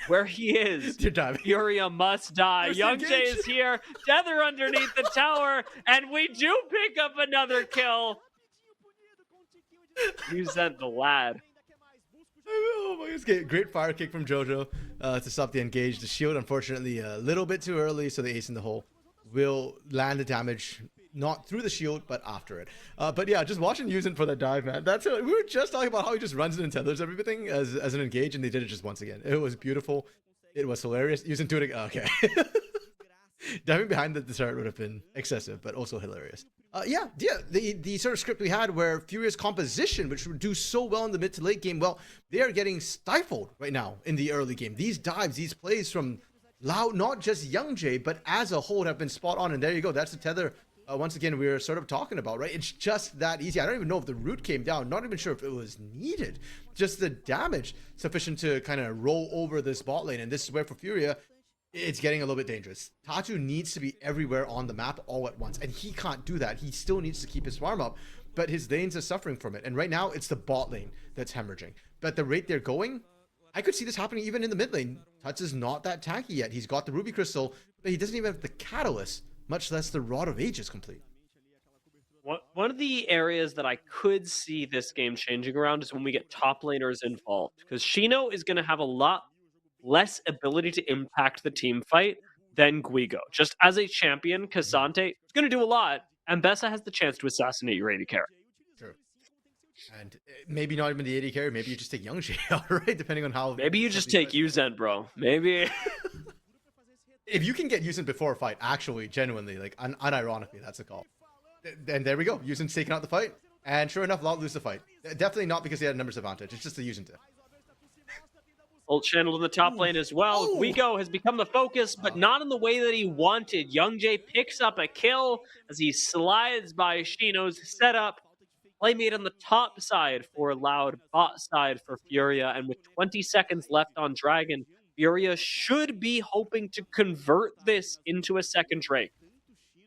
Speaker 1: where he is.
Speaker 2: You're diving.
Speaker 1: Furia must die. YungJae is here. Tether underneath the tower. And we do pick up another kill. Yuzen the lad.
Speaker 2: Oh my goodness. Great fire kick from Jojo to stop the engage. The shield, unfortunately, a little bit too early, so the ace in the hole will land the damage, not through the shield, but after it. But yeah, just watching Yuzen for that dive, man. That's we were just talking about how he just runs in and tethers everything as an engage, and they did it just once again. It was beautiful. It was hilarious. Yuzen doing it. Okay. Diving behind the turret would have been excessive, but also hilarious. Yeah, the sort of script we had where Furia's composition, which would do so well in the mid to late game, well, they are getting stifled right now in the early game. These dives, these plays from Loud, not just YungJae, but as a whole have been spot on. And there you go. That's the tether. Once again, we were sort of talking about, right? It's just that easy. I don't even know if the root came down. Not even sure if it was needed. Just the damage sufficient to kind of roll over this bot lane. And this is where for Furia, it's getting a little bit dangerous. Tatu needs to be everywhere on the map all at once, and he can't do that. He still needs to keep his farm up, but his lanes are suffering from it. And right now, it's the bot lane that's hemorrhaging. But the rate they're going, I could see this happening even in the mid lane. Tuts is not that tanky yet. He's got the Ruby Crystal, but he doesn't even have the Catalyst, much less the Rod of Ages complete.
Speaker 1: One of the areas that I could see this game changing around is when we get top laners involved, because Shino is going to have a lot less ability to impact the team fight than Guigo. Just as a champion, K'Sante is going to do a lot, and Bessa has the chance to assassinate your AD carry.
Speaker 2: True. And maybe not even the AD carry, maybe you just take YungJae out, right? Depending on how...
Speaker 1: Maybe you just take Yuzen, bro. Maybe...
Speaker 2: If you can get Yuzen before a fight, actually, genuinely, like, unironically, that's a call. And there we go. Yuzen's taking out the fight, and sure enough, Loud lose the fight. Definitely not because he had a numbers advantage. It's just the Yuzen tip.
Speaker 1: Ult channeled in the top lane as well. Guigo has become the focus, but not in the way that he wanted. YungJae picks up a kill as he slides by Shino's setup. Playmate on the top side for Loud, bot side for Furia, and with 20 seconds left on Dragon, Furia should be hoping to convert this into a second Drake.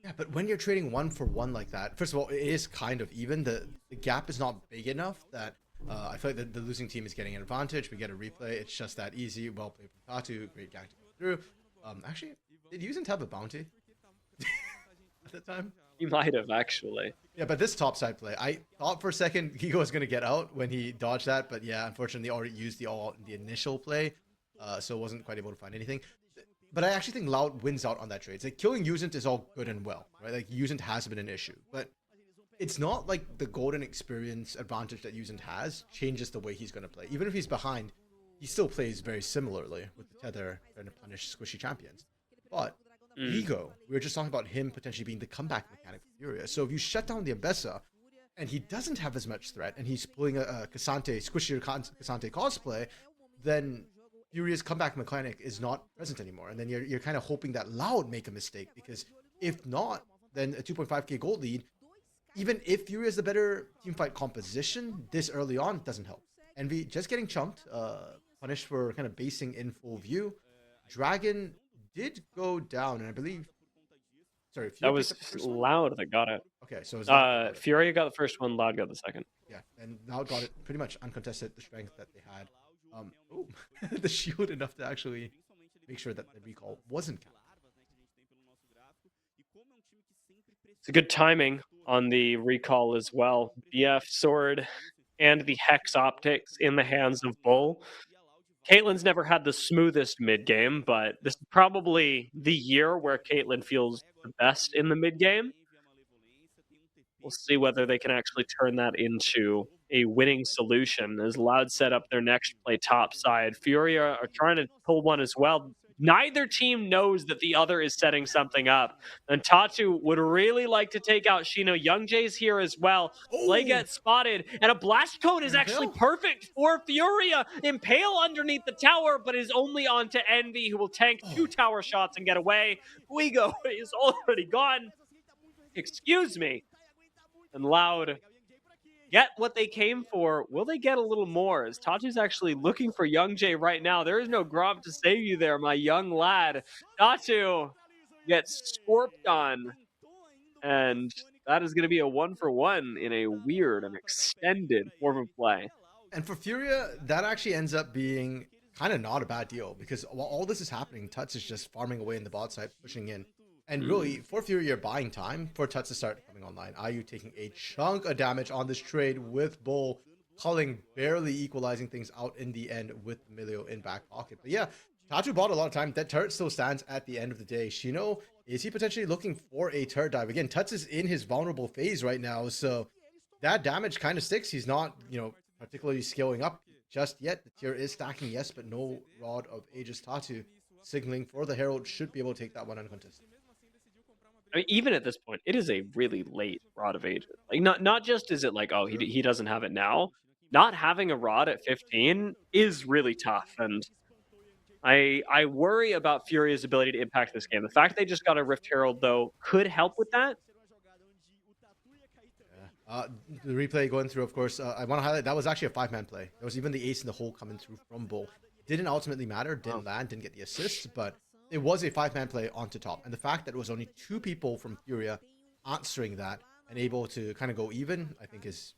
Speaker 2: Yeah, but when you're trading 1-for-1 like that, first of all, it is kind of even. The gap is not big enough that I feel like the losing team is getting an advantage. We get a replay. It's just that easy. Well played from Tatu. Great gank to go through. Actually, did Yuzen have a bounty at the time?
Speaker 1: He might have, actually.
Speaker 2: Yeah, but this topside play, I thought for a second Gigo was going to get out when he dodged that. But yeah, unfortunately, he already used the all-out in the initial play. So wasn't quite able to find anything. But I actually think Loud wins out on that trade. It's like killing Yuzen is all good and well, right? Like Yuzen has been an issue. But it's not like the golden experience advantage that Yuzen has changes the way he's going to play. Even if he's behind, he still plays very similarly with the tether trying to punish squishy champions. But Ego, we were just talking about him potentially being the comeback mechanic for Furia. So if you shut down the Ambessa and he doesn't have as much threat and he's pulling a K'Sante, squishier K'Sante cosplay, then Furia's comeback mechanic is not present anymore. And then you're kind of hoping that Loud make a mistake, because if not, then a 2.5k gold lead, even if Furia is the better teamfight composition, this early on doesn't help. Envy just getting chunked, punished for kind of basing in full view. Dragon did go down, and I believe... Sorry,
Speaker 1: Furia that was Loud that got it.
Speaker 2: Okay, so...
Speaker 1: Furia got the first one, Loud got the second.
Speaker 2: Yeah, and Loud got it pretty much uncontested, the strength that they had. The shield enough to actually make sure that the recall wasn't counted.
Speaker 1: It's a good timing on the recall as well. BF sword and the Hex optics in the hands of Bull. Caitlyn's never had the smoothest mid game, but this is probably the year where Caitlyn feels the best in the mid game. We'll see whether they can actually turn that into a winning solution as Loud set up their next play top side. Furia are trying to pull one as well. Neither team knows that the other is setting something up. And Tatu would really like to take out Shino. YungJae's here as well. Play gets spotted, and a blast code is actually perfect for Furia. Impale underneath the tower, but is only on to Envy, who will tank 2 tower shots and get away. Guigo is already gone. Excuse me. And Loud get what they came for. Will they get a little more? As Tatu's actually looking for Young Jay right now. There is no Gromp to save you there, my young lad. Tatu gets scorped on, and that is going to be a 1-for-1 in a weird and extended form of play.
Speaker 2: And for Furia, that actually ends up being kind of not a bad deal, because while all this is happening, Tuts is just farming away in the bot side, pushing in. And really, for Furia, you're buying time for Tuts to start coming online. IU taking a chunk of damage on this trade with Bull, Culling barely equalizing things out in the end with Emilio in back pocket. But yeah, Tatu bought a lot of time. That turret still stands at the end of the day. Shino, is he potentially looking for a turret dive? Again, Tuts is in his vulnerable phase right now, so that damage kind of sticks. He's not, particularly scaling up just yet. The tier is stacking, yes, but no Rod of Aegis. Tatu signaling for the Herald should be able to take that one uncontested.
Speaker 1: I mean, even at this point, it is a really late Rod of Ages. Like, not just is it like, oh, he doesn't have it now. Not having a Rod at 15 is really tough, and I worry about Furia's ability to impact this game. The fact they just got a Rift Herald, though, could help with that.
Speaker 2: The replay going through, of course, I want to highlight that was actually a 5-man play. There was even the ace in the hole coming through from Bull. Didn't ultimately matter, didn't land, didn't get the assist, but it was a 5-man play onto top. And the fact that it was only 2 people from Furia answering that and able to kind of go even, I think is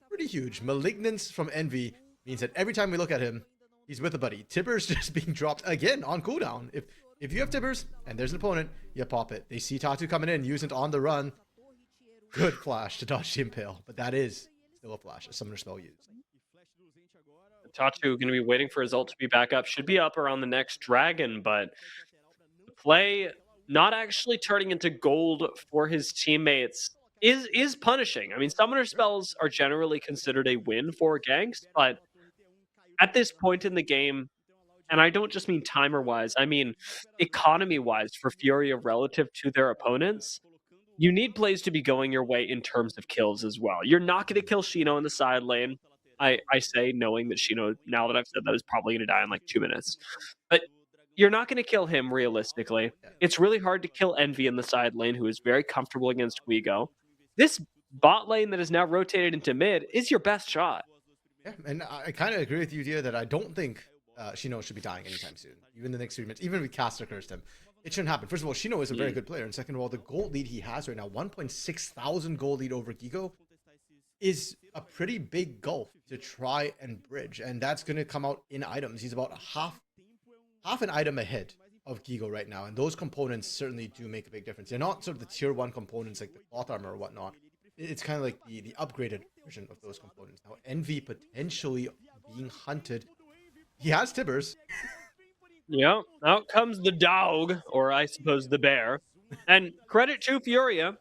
Speaker 2: pretty huge. Malignance from Envy means that every time we look at him, he's with a buddy. Tibbers just being dropped again on cooldown. If you have Tibbers and there's an opponent, you pop it. They see Tatu coming in, use it on the run. Good flash to dodge the impale, but that is still a flash, a summoner spell used.
Speaker 1: Tatu going to be waiting for his ult to be back up. Should be up around the next dragon, but the play not actually turning into gold for his teammates is punishing. I mean, summoner spells are generally considered a win for ganks, but at this point in the game, and I don't just mean timer-wise, I mean economy-wise for Furia relative to their opponents, you need plays to be going your way in terms of kills as well. You're not going to kill Shino in the side lane. I say knowing that Shino, now that I've said that, is probably going to die in like 2 minutes. But you're not going to kill him realistically. It's really hard to kill Envy in the side lane, who is very comfortable against Guigo. This bot lane that is now rotated into mid is your best shot.
Speaker 2: Yeah, and I kind of agree with you, Dia, that I don't think Shino should be dying anytime soon. Even the next 3 minutes, even if we caster cursed him. It shouldn't happen. First of all, Shino is a very good player. And second of all, the gold lead he has right now, 1.6 thousand gold lead over Gigo, is a pretty big gulf to try and bridge. And that's going to come out in items. He's about half an item ahead of Gigo right now. And those components certainly do make a big difference. They're not sort of the tier 1 components like the cloth armor or whatnot. It's kind of like the upgraded version of those components. Now, Envy potentially being hunted. He has Tibbers.
Speaker 1: Yeah, out comes the dog, or I suppose the bear. And credit to Furia,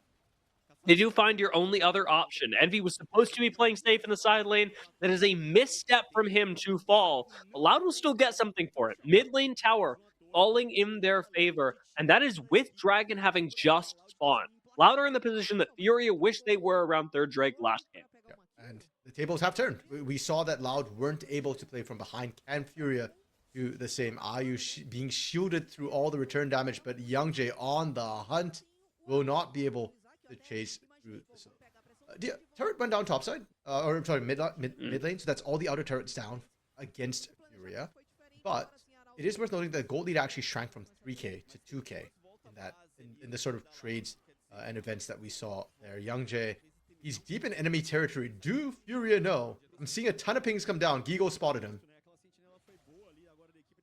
Speaker 1: they do find your only other option. Envy was supposed to be playing safe in the side lane. That is a misstep from him to fall. Loud will still get something for it. Mid lane tower falling in their favor, and that is with Dragon having just spawned. Loud are in the position that Furia wished they were around third Drake last game.
Speaker 2: Yeah, and the tables have turned. We saw that Loud weren't able to play from behind. Can Furia do the same? IU being shielded through all the return damage, but Young Jay on the hunt will not be able to chase through the turret went down topside, or sorry, mid lane, so that's all the outer turrets down against Furia. But it is worth noting that gold lead actually shrank from 3k to 2k in the sort of trades and events that we saw there. Young Jay, he's deep in enemy territory. Do Furia know? I'm seeing a ton of pings come down. Gigo spotted him.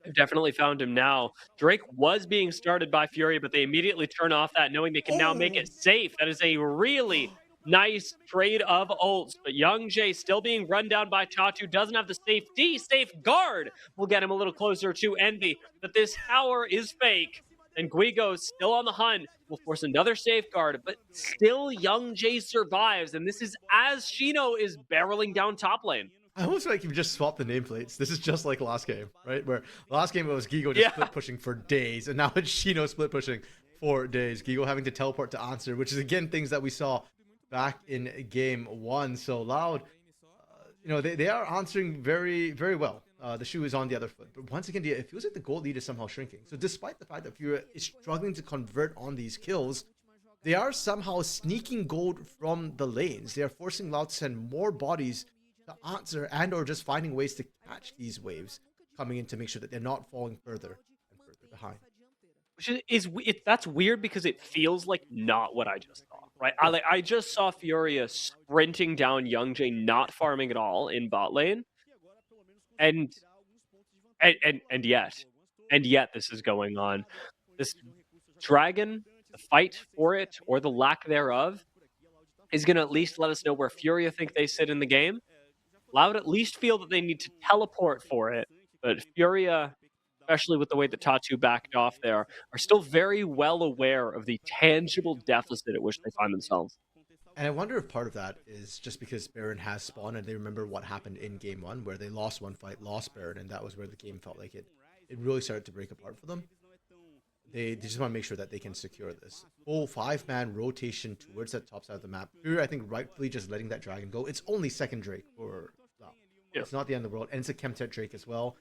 Speaker 1: I've definitely found him now. Drake was being started by Furia, but they immediately turn off that, knowing they can now make it safe. That is a really nice trade of ults, but Young Jay still being run down by Tatu, doesn't have the safeguard. Will get him a little closer to Envy, but this tower is fake, and Guigo still on the hunt. Will force another safeguard, but still Young Jay survives, and this is as Shino is barreling down top lane.
Speaker 2: I almost feel like you've just swapped the nameplates. This is just like last game, right? Where last game it was Gigo just split pushing for days, and now it's Shino split pushing for days. Gigo having to teleport to answer, which is again things that we saw back in game 1. So Loud, they are answering very, very well. The shoe is on the other foot. But once again, it feels like the gold lead is somehow shrinking. So despite the fact that Furia is struggling to convert on these kills, they are somehow sneaking gold from the lanes. They are forcing Loud to send more bodies to answer and or just finding ways to catch these waves coming in to make sure that they're not falling further and further behind.
Speaker 1: Which that's weird because it feels like not what I just saw, right? I just saw Furia sprinting down Youngjae, not farming at all in bot lane, and and yet this is going on. This dragon, the fight for it or the lack thereof, is going to at least let us know where Furia think they sit in the game. Loud at least feel that they need to teleport for it, but Furia, especially with the way that Tatu backed off there, are still very well aware of the tangible deficit at which they find themselves.
Speaker 2: And I wonder if part of that is just because Baron has spawned and they remember what happened in game one, where they lost one fight, lost Baron, and that was where the game felt like it really started to break apart for them. They just want to make sure that they can secure this. Full 5-man rotation towards that top side of the map. Fury, I think, rightfully just letting that dragon go. It's only second Drake for Lau. Yeah. It's not the end of the world. And it's a Chemtech Drake as well.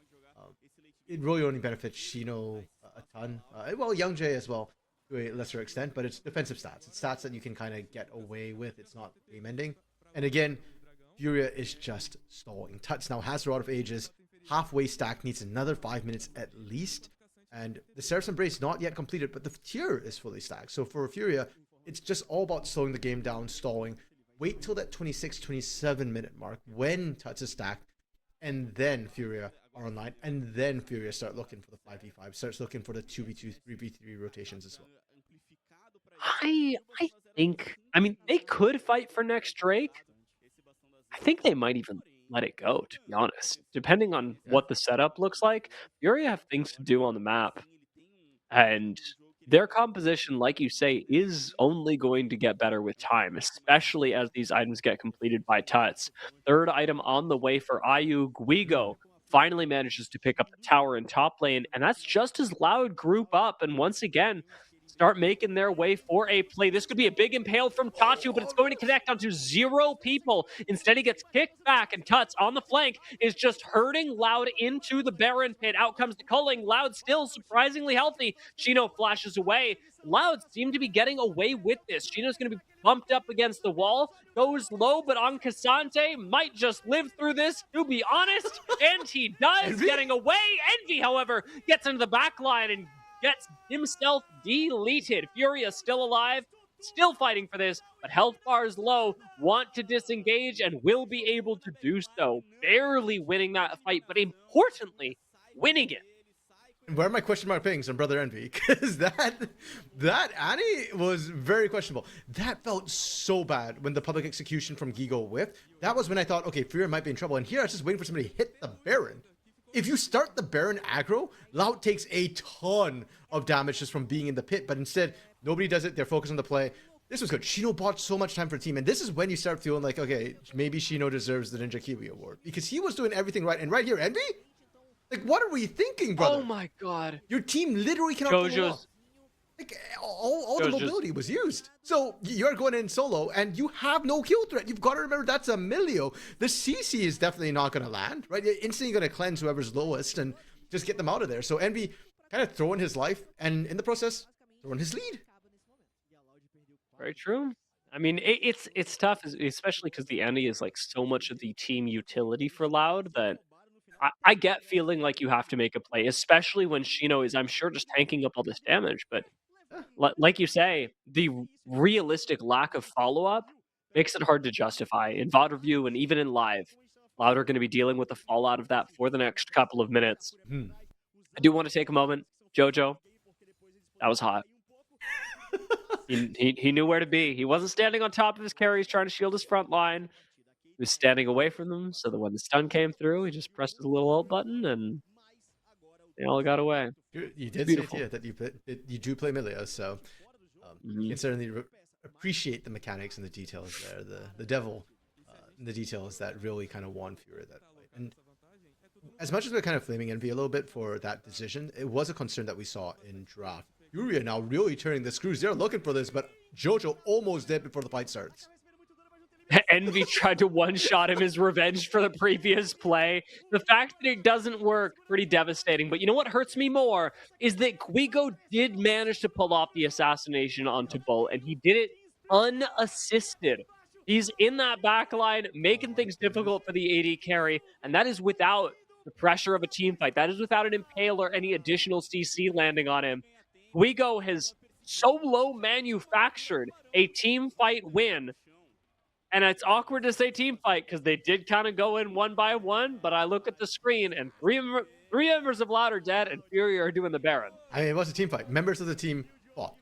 Speaker 2: It really only benefits Shino a ton. Well, Youngjae as well, to a lesser extent, but it's defensive stats. It's stats that you can kind of get away with. It's not game ending. And again, Furia is just stalling. Tuts now has Rod of Ages. Halfway stack, needs another 5 minutes at least. And the Seraph's Embrace not yet completed, but the tier is fully stacked. So for Furia, it's just all about slowing the game down, stalling. Wait till that 26, 27 minute mark when Tuts is stacked, and then Furia are online, and then Furia start looking for the 5v5, starts looking for the 2v2, 3v3 rotations as well.
Speaker 1: I think, they could fight for next Drake. I think they might even let it go, to be honest. Depending on what the setup looks like, Furia have things to do on the map. And their composition, like you say, is only going to get better with time, especially as these items get completed by Tuts. Third item on the way for Ayu. Guigo finally manages to pick up the tower in top lane, and that's just as Loud group up, and once again, start making their way for a play. This could be a big impale from Tatu, but it's going to connect onto 0 people. Instead, he gets kicked back, and Tuts on the flank is just herding Loud into the Baron pit. Out comes the culling. Loud still surprisingly healthy. Shino flashes away. Loud seem to be getting away with this. Shino's going to be bumped up against the wall, goes low, but on Cassante might just live through this, to be honest, and he does, getting away. Envy, however, gets into the back line and gets himself deleted. Furia still alive, still fighting for this, but health bars low, want to disengage, and will be able to do so. Barely winning that fight, but importantly, winning it.
Speaker 2: Where are my question mark pings on Brother Envy? Because that Annie was very questionable. That felt so bad when the public execution from Gigo whiffed. That was when I thought, okay, Furia might be in trouble. And here I was just waiting for somebody to hit the Baron. If you start the Baron aggro, Loud takes a ton of damage just from being in the pit, but instead, nobody does it. They're focused on the play. This was good. Shino bought so much time for the team, and this is when you start feeling like, okay, maybe Shino deserves the Ninja Kiwi award, because he was doing everything right. And right here, Envy? Like, what are we thinking, brother?
Speaker 1: Oh my god.
Speaker 2: Your team literally cannot pull off. Like, all the mobility was used. So you're going in solo, and you have no kill threat. You've got to remember that's a Milio. The CC is definitely not going to land, right? You're instantly going to cleanse whoever's lowest and just get them out of there. So Envy kind of throwing his life, and in the process, throwing his lead.
Speaker 1: Very true. It's tough, especially because the Annie is like so much of the team utility for Loud that I get feeling like you have to make a play, especially when Shino is, I'm sure, just tanking up all this damage. But like you say, the realistic lack of follow-up makes it hard to justify. In VOD review and even in live, Loud are going to be dealing with the fallout of that for the next couple of minutes. I do want to take a moment. Jojo, that was hot. He knew where to be. He wasn't standing on top of his carries trying to shield his front line. He was standing away from them, so that when the stun came through, he just pressed his little ult button, and they all got away.
Speaker 2: You did say that you do play Milio, so you can certainly appreciate the mechanics and the details there. The devil in the details that really kind of won Fury that fight. And as much as we're kind of flaming Envy a little bit for that decision, it was a concern that we saw in draft. Fury now really turning the screws. They're looking for this, but Jojo almost dead before the fight starts.
Speaker 1: Envy tried to one-shot him as revenge for the previous play. The fact that it doesn't work, pretty devastating. But you know what hurts me more is that Guigo did manage to pull off the assassination onto Bull, and he did it unassisted. He's in that back line, making things difficult for the AD carry, and that is without the pressure of a team fight. That is without an Impale or any additional CC landing on him. Guigo has solo manufactured a team fight win. And it's awkward to say team fight because they did kind of go in one by one, but I look at the screen and three members of Loud are dead and Fury are doing the Baron.
Speaker 2: I mean, it was a team fight. Members of the team fought.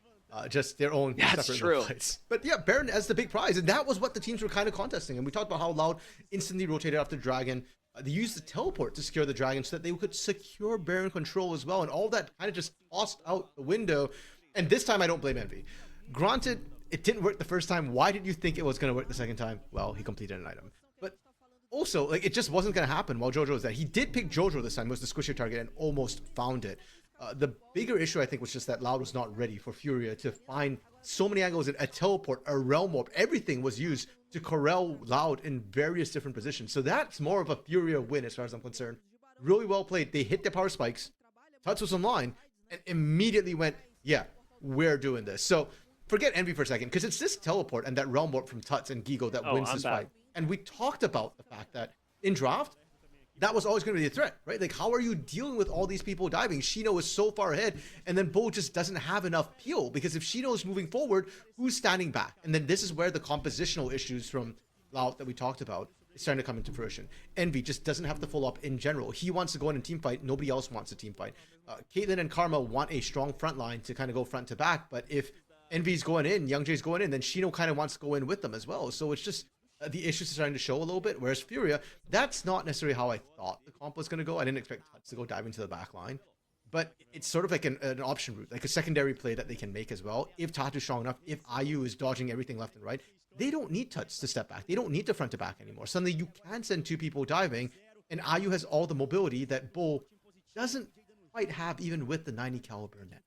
Speaker 2: Just their own separate fights. But yeah, Baron as the big prize. And that was what the teams were kind of contesting. And we talked about how Loud instantly rotated after Dragon. They used the teleport to secure the Dragon so that they could secure Baron control as well. And all that kind of just tossed out the window. And this time, I don't blame Envy. Granted, it didn't work the first time. Why did you think it was going to work the second time? Well, he completed an item. But also, like, it just wasn't going to happen while Jojo was there. He did pick Jojo this time, was the squishier target, and almost found it. The bigger issue, I think, was just that Loud was not ready for Furia to find so many angles, a teleport, a realm warp. Everything was used to corral Loud in various different positions. So that's more of a Furia win as far as I'm concerned. Really well played. They hit their power spikes. Tuts was online and immediately went, yeah, we're doing this. So forget Envy for a second, because it's this teleport and that realm warp from Tuts and Gigo that wins this fight. And we talked about the fact that in draft, that was always going to be a threat, right? Like, how are you dealing with all these people diving? Shino is so far ahead, and then Bo just doesn't have enough peel, because if Shino is moving forward, who's standing back? And then this is where the compositional issues from Loud that we talked about is starting to come into fruition. Envy just doesn't have the full up in general. He wants to go in and team fight. Nobody else wants a team fight. Caitlyn and Karma want a strong front line to kind of go front to back, but if Envy's going in, Young Jay's going in, then Shino kind of wants to go in with them as well. So it's just the issues are starting to show a little bit. Whereas Furia, that's not necessarily how I thought the comp was going to go. I didn't expect Tuts to go diving to the back line, but it's sort of like an option route, like a secondary play that they can make as well. If Tatu's strong enough, if IU is dodging everything left and right, they don't need Tuts to step back. They don't need to front to back anymore. Suddenly you can send two people diving, and IU has all the mobility that Bull doesn't quite have even with the 90 caliber net.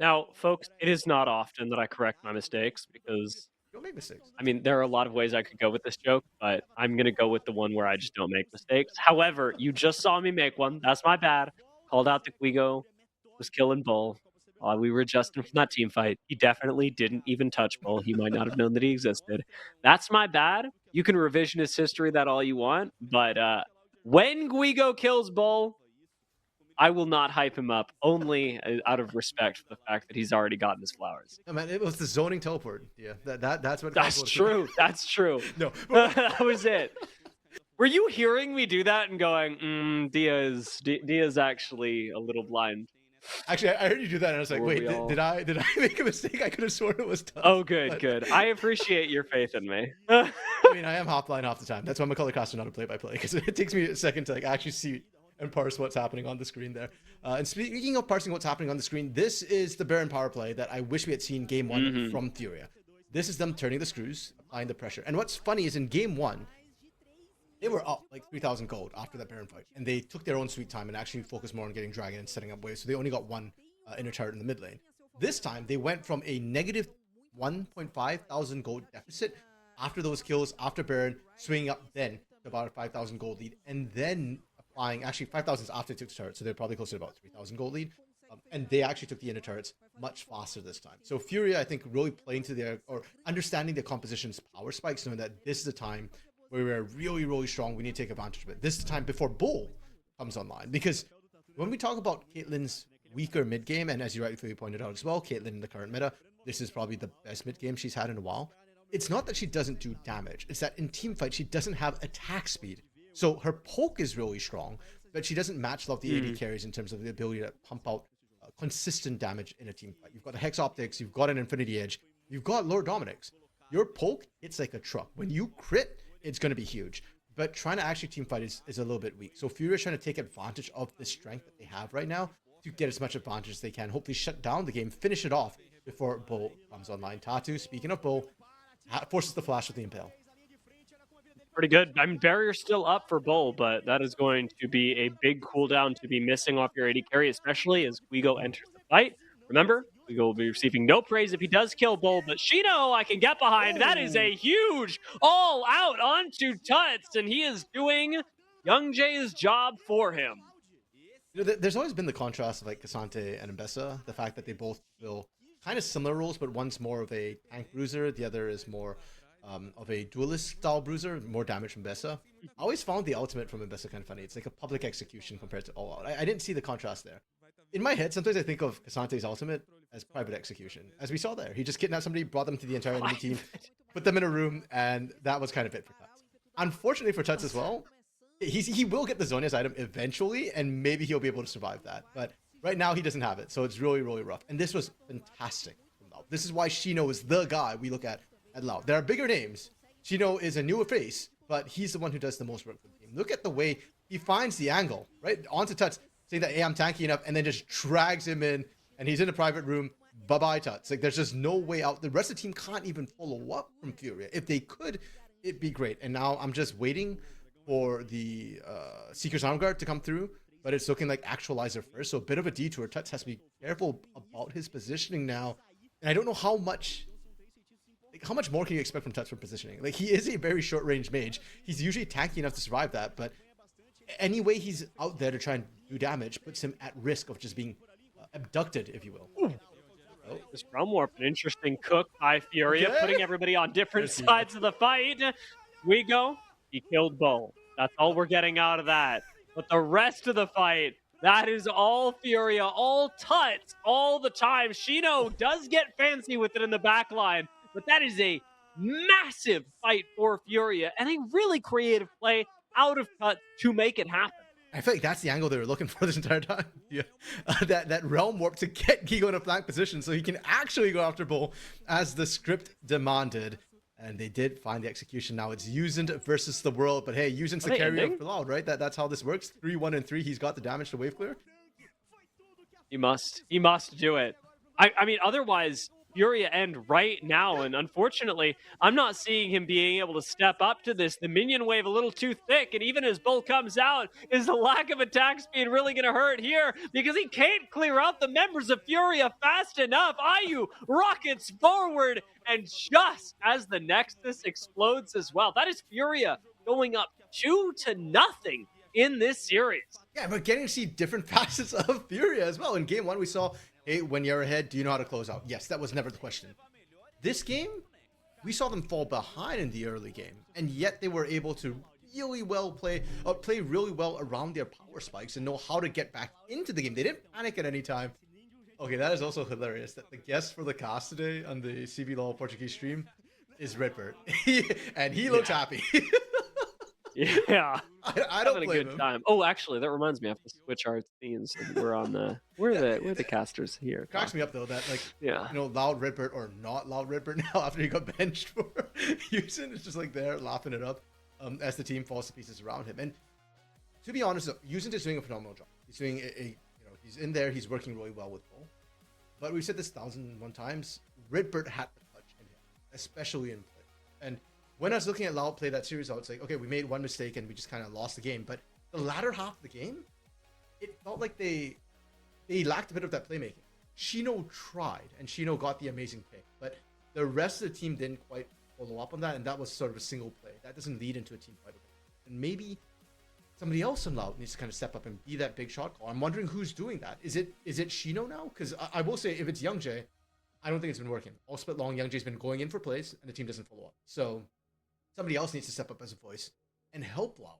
Speaker 1: Now, folks, it is not often that I correct my mistakes because
Speaker 2: don't make mistakes.
Speaker 1: I mean, there are a lot of ways I could go with this joke, but I'm going to go with the one where I just don't make mistakes. However, you just saw me make one. That's my bad. Called out that Guigo was killing Bull while we were adjusting from that team fight. He definitely didn't even touch Bull. He might not have known that he existed. That's my bad. You can revisionist history that all you want, but when Guigo kills Bull, I will not hype him up, only out of respect for the fact that he's already gotten his flowers.
Speaker 2: No, man, it was the zoning teleport. Yeah, that's what.
Speaker 1: That's true. That's true.
Speaker 2: No,
Speaker 1: that was it. Were you hearing me do that and going, Dia's actually a little blind?
Speaker 2: Actually, I heard you do that, and I was like, wait, did I make a mistake? I could have sworn it was Tuts.
Speaker 1: Oh, good, good. I appreciate your faith in me.
Speaker 2: I mean, I am half blind half the time. That's why I'm a color caster, not a play-by-play, because it takes me a second to like actually see and parse what's happening on the screen there. And speaking of parsing what's happening on the screen, this is the Baron power play that I wish we had seen game one from Furia. This is them turning the screws, applying the pressure. And what's funny is in game one, they were up like 3,000 gold after that Baron fight. And they took their own sweet time and actually focused more on getting Dragon and setting up waves. So they only got one inner turret in the mid lane. This time, they went from a negative 1.5 thousand gold deficit after those kills, after Baron, swinging up then to about a 5,000 gold lead. And then actually 5,000 is after they took the turret, so they're probably closer to about 3,000 gold lead. And they actually took the inner turrets much faster this time. So Furia, I think, really playing to their, or understanding their composition's power spikes, knowing that this is the time where we're really, really strong. We need to take advantage of it. This is the time before Bull comes online. Because when we talk about Caitlyn's weaker mid game, and as you rightfully pointed out as well, Caitlyn in the current meta, this is probably the best mid game she's had in a while. It's not that she doesn't do damage. It's that in team fight, she doesn't have attack speed. So her poke is really strong, but she doesn't match love the AD carries in terms of the ability to pump out consistent damage in a team fight. You've got the Hex Optics, you've got an Infinity Edge, you've got Lord Dominic's. Your poke, it's like a truck. When you crit, it's going to be huge. But trying to actually team fight is a little bit weak. So Furia's trying to take advantage of the strength that they have right now to get as much advantage as they can. Hopefully shut down the game, finish it off before Bull comes online. Tatu, speaking of Bull, forces the flash with the Impale.
Speaker 1: Pretty good. I mean, barrier's still up for Bull, but that is going to be a big cooldown to be missing off your AD carry, especially as Guigo enters the fight. Remember, He will be receiving no praise if he does kill Bull, but Shino I can get behind. That is a huge all out onto Tuts, and he is doing Young Jay's job for him.
Speaker 2: There's always been the contrast of like Cassante and Mbessa, the fact that they both fill kind of similar roles, but one's more of a tank bruiser, the other is more of a duelist style bruiser, more damage from Mbessa. I always found the ultimate from Mbessa kind of funny. It's like a public execution compared to All Out. I didn't see the contrast there. In my head, sometimes I think of Cassante's ultimate as private execution, as we saw there. He just kidnapped somebody, brought them to the entire enemy team, put them in a room, and that was kind of it for Tuts. Unfortunately for Tuts as well, he will get the Zhonya's item eventually, and maybe he'll be able to survive that. But right now, he doesn't have it, so it's really, really rough. And this was fantastic from Loud. This is why Shino is the guy we look at Loud. There are bigger names. Shino is a newer face, but he's the one who does the most work for the team. Look at the way he finds the angle, right? Onto Tuts, saying that, hey, I'm tanky enough, and then just drags him in, and he's in a private room. Bye-bye, Tuts. Like, there's just no way out. The rest of the team can't even follow up from Furia. If they could, it'd be great. And now I'm just waiting for the Seeker's Arm Guard to come through, but it's looking like Actualizer first, so a bit of a detour. Tuts has to be careful about his positioning now, and I don't know how much more can you expect from Tuts for positioning? Like, he is a very short-range mage. He's usually tanky enough to survive that, but any way he's out there to try and do damage puts him at risk of just being abducted, if you will.
Speaker 1: Oh, this Realm Warp, an interesting cook by Furia, putting everybody on different sides of the fight. We go. He killed Bull. That's all we're getting out of that. But the rest of the fight, that is all Furia, all Tuts, all the time. Shino does get fancy with it in the back line, but that is a massive fight for Furia and a really creative play out of Tuts to make it happen.
Speaker 2: I feel like that's the angle they were looking for this entire time. Yeah, that Realm Warp to get Gigo in a flank position so he can actually go after Bull as the script demanded. And they did find the execution. Now it's Yuzin versus the world. But hey, Yuzin's the carrier for Loud, right? That's how this works. 3, 1, and 3. He's got the damage to wave clear.
Speaker 1: He must do it. I mean, otherwise, Furia end right now. And unfortunately, I'm not seeing him being able to step up to this. The minion wave a little too thick. And even as Bull comes out, is the lack of attack speed really going to hurt here? Because he can't clear out the members of Furia fast enough. Ayu rockets forward. And just as the Nexus explodes as well, that is Furia going up 2-0 in this series.
Speaker 2: Yeah, but getting to see different facets of Furia as well. In game 1, we saw, hey, when you're ahead, do you know how to close out? Yes, that was never the question. This game, we saw them fall behind in the early game, and yet they were able to really well play really well around their power spikes and know how to get back into the game. They didn't panic at any time. Okay, that is also hilarious that the guest for the cast today on the CBLOL Portuguese stream is Redbird. And he looks happy.
Speaker 1: Yeah.
Speaker 2: I don't
Speaker 1: blame him. Time. Oh, actually, that reminds me, I have to switch our themes. We're on the we're the casters here.
Speaker 2: It cracks me up though that Loud Redbird or not Loud Redbird now after he got benched for Yuzin is just like there laughing it up as the team falls to pieces around him. And to be honest, Yuzin is doing a phenomenal job. He's doing he's in there, he's working really well with Bull. But we've said this 1,001 times, Redbird had the touch in him, especially in play. And when I was looking at Loud play that series, I was like, okay, we made one mistake and we just kind of lost the game. But the latter half of the game, it felt like they lacked a bit of that playmaking. Shino tried, and Shino got the amazing pick. But the rest of the team didn't quite follow up on that, and that was sort of a single play. That doesn't lead into a team fight. And maybe somebody else in Loud needs to kind of step up and be that big shot call. I'm wondering who's doing that. Is it Shino now? Because I will say, if it's Young Jay, I don't think it's been working. All split long, Young Jay's been going in for plays, and the team doesn't follow up. So somebody else needs to step up as a voice and help Loud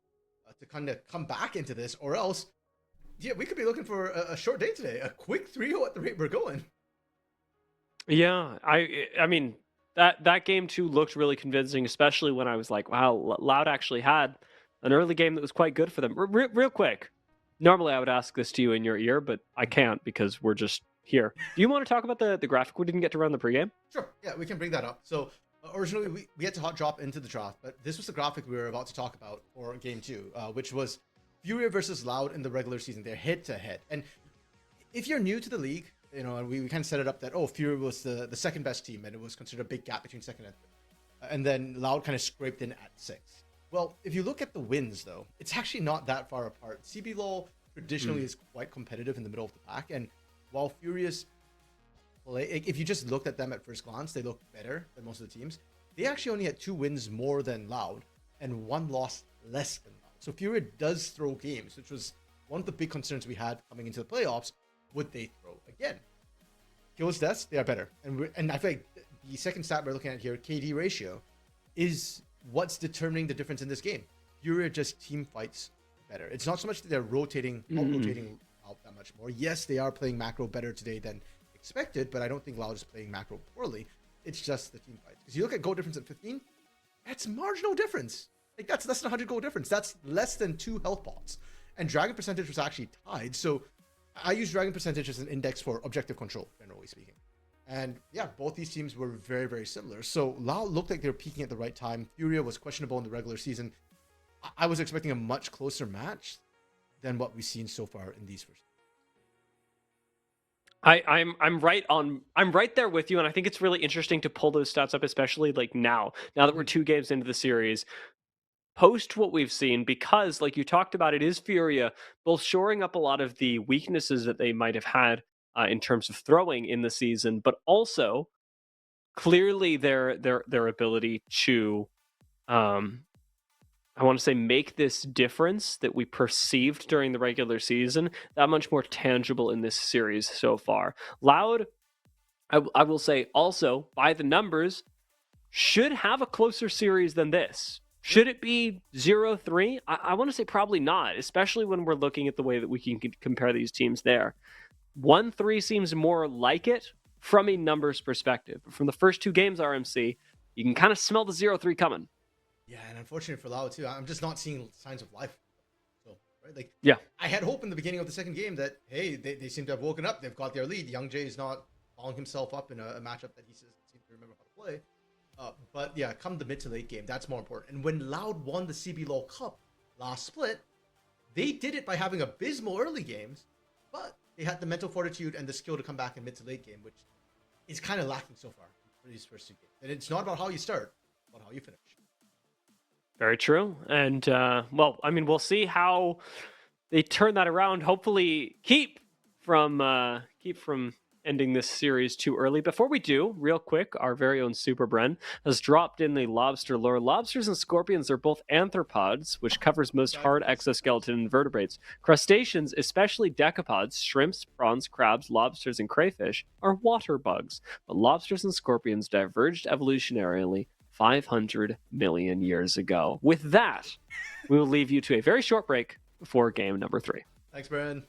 Speaker 2: to kind of come back into this, or else, yeah, we could be looking for a short day today. A quick 3-0 at the rate we're going.
Speaker 1: Yeah, I mean, that game too looked really convincing, especially when I was like, wow, Loud actually had an early game that was quite good for them. Real quick, normally I would ask this to you in your ear, but I can't because we're just here. Do you want to talk about the graphic we didn't get to run the pregame?
Speaker 2: Sure, yeah, we can bring that up. So originally we had to hot drop into the draft, but this was the graphic we were about to talk about for game 2, which was Furia versus Loud in the regular season. They're head to head. And if you're new to the league, you know, we kind of set it up that, Furia was the second best team, and it was considered a big gap between second and third. And then Loud kind of scraped in at 6. Well, if you look at the wins, though, it's actually not that far apart. CBLOL traditionally is quite competitive in the middle of the pack, and while Furia's if you just looked at them at first glance, they look better than most of the teams. They actually only had 2 wins more than Loud and 1 loss less than Loud. So Furia does throw games, which was one of the big concerns we had coming into the playoffs. Would they throw again? Kills, deaths, they are better. And I feel like the second stat we're looking at here, KD ratio, is what's determining the difference in this game. Furia just team fights better. It's not so much that they're rotating out that much more. Yes, they are playing macro better today than expected, but I don't think Loud is playing macro poorly. It's just the team fights. Because you look at goal difference at 15, that's marginal difference. Like that's less than 100 goal difference. That's less than 2 health pots. And Dragon percentage was actually tied. So I use Dragon percentage as an index for objective control, generally speaking. And yeah, both these teams were very, very similar. So Loud looked like they were peaking at the right time. Furia was questionable in the regular season. I was expecting a much closer match than what we've seen so far in these first.
Speaker 1: I'm right there with you, and I think it's really interesting to pull those stats up, especially like now that we're 2 games into the series, post what we've seen, because like you talked about, it is Furia both shoring up a lot of the weaknesses that they might have had in terms of throwing in the season, but also clearly their ability to I want to say make this difference that we perceived during the regular season that much more tangible in this series so far. Loud, I will say also, by the numbers, should have a closer series than this. Should it be 0-3? I want to say probably not, especially when we're looking at the way that we can compare these teams there. 1-3 seems more like it from a numbers perspective. But from the first 2 games, RMC, you can kind of smell the 0-3 coming.
Speaker 2: Yeah, and unfortunately for Loud too, I'm just not seeing signs of life. So, right, like,
Speaker 1: yeah,
Speaker 2: I had hope in the beginning of the second game that hey, they seem to have woken up. They've got their lead. Young Jay is not following himself up in a matchup that he seems to remember how to play. But yeah, come the mid to late game, that's more important. And when Loud won the CBLOL Cup last split, they did it by having abysmal early games, but they had the mental fortitude and the skill to come back in mid to late game, which is kind of lacking so far for these first 2 games. And it's not about how you start, it's about how you finish.
Speaker 1: Very true. And, well, I mean, we'll see how they turn that around. Hopefully keep from ending this series too early. Before we do, real quick, our very own Super Bren has dropped in the lobster lore. Lobsters and scorpions are both arthropods, which covers most hard exoskeleton invertebrates. Crustaceans, especially decapods, shrimps, prawns, crabs, lobsters, and crayfish, are water bugs. But lobsters and scorpions diverged evolutionarily 500 million years ago. With that, we will leave you to a very short break before game number 3.
Speaker 2: Thanks, Brian.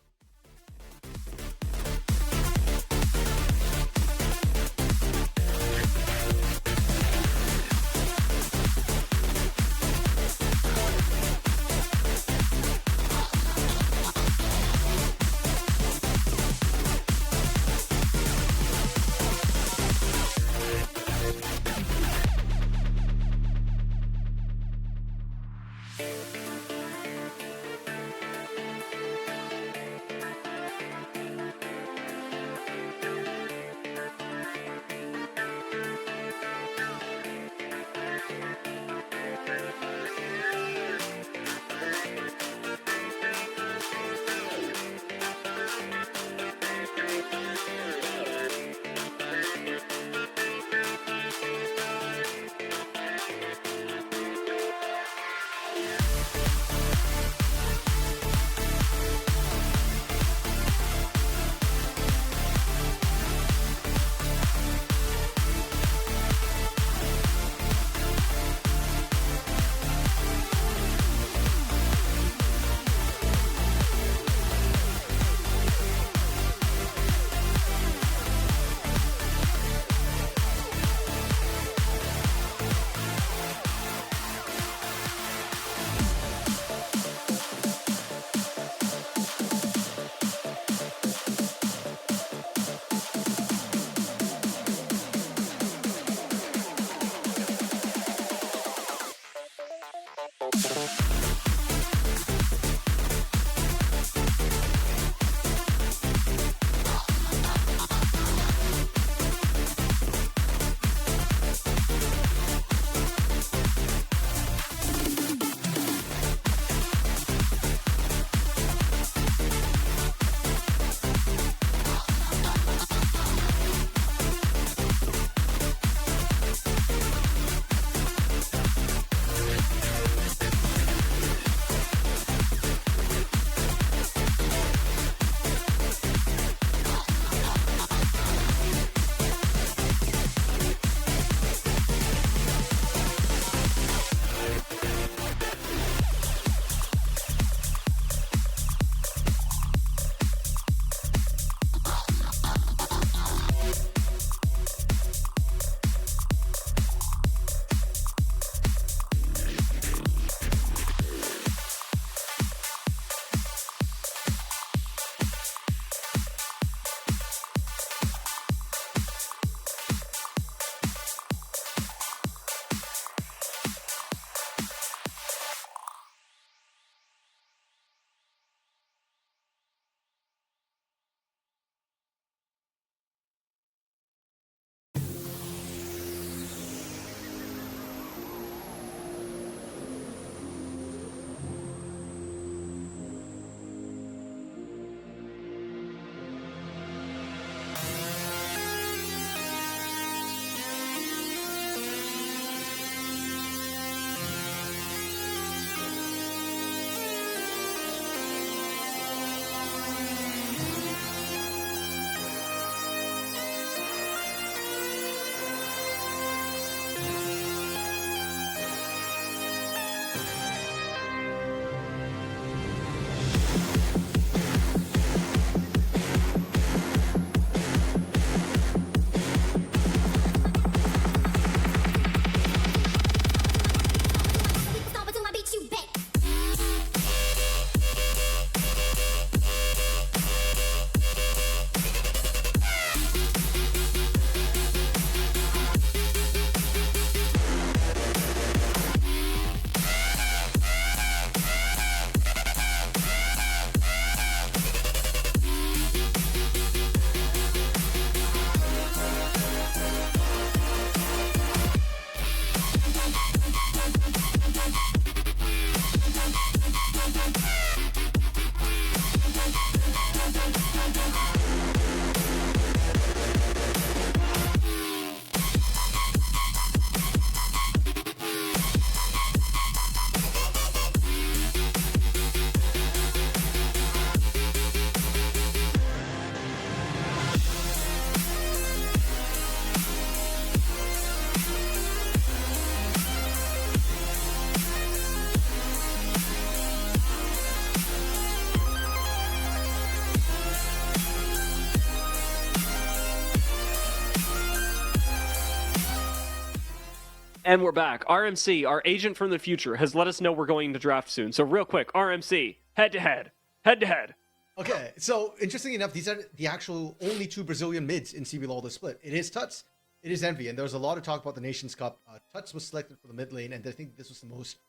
Speaker 1: And we're back. RMC, our agent from the future, has let us know we're going to draft soon. So real quick, RMC, head-to-head. Head-to-head.
Speaker 2: Okay, so interestingly enough, these are the actual only 2 Brazilian mids in CBLOL the split. It is Tuts, it is Envy, and there was a lot of talk about the Nations Cup. Tuts was selected for the mid lane, and I think this was the most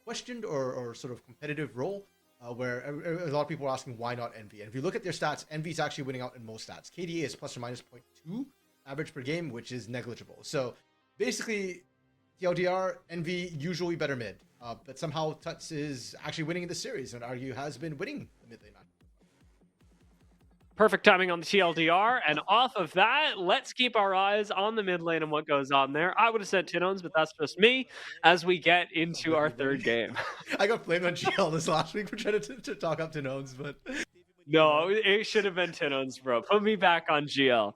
Speaker 2: questioned or sort of competitive role, where a lot of people were asking why not Envy. And if you look at their stats, Envy is actually winning out in most stats. KDA is plus or minus 0.2 average per game, which is negligible. So basically, TLDR, Envy, usually better mid. But somehow Tuts is actually winning in the series, and argue has been winning the mid lane match.
Speaker 1: Perfect timing on the TLDR, and off of that, let's keep our eyes on the mid lane and what goes on there. I would have said Tinones, but that's just me, as we get into our third game.
Speaker 2: I got blamed on GL this last week for trying to talk up Tinones, but...
Speaker 1: No, it should have been Tinones, bro. Put me back on GL.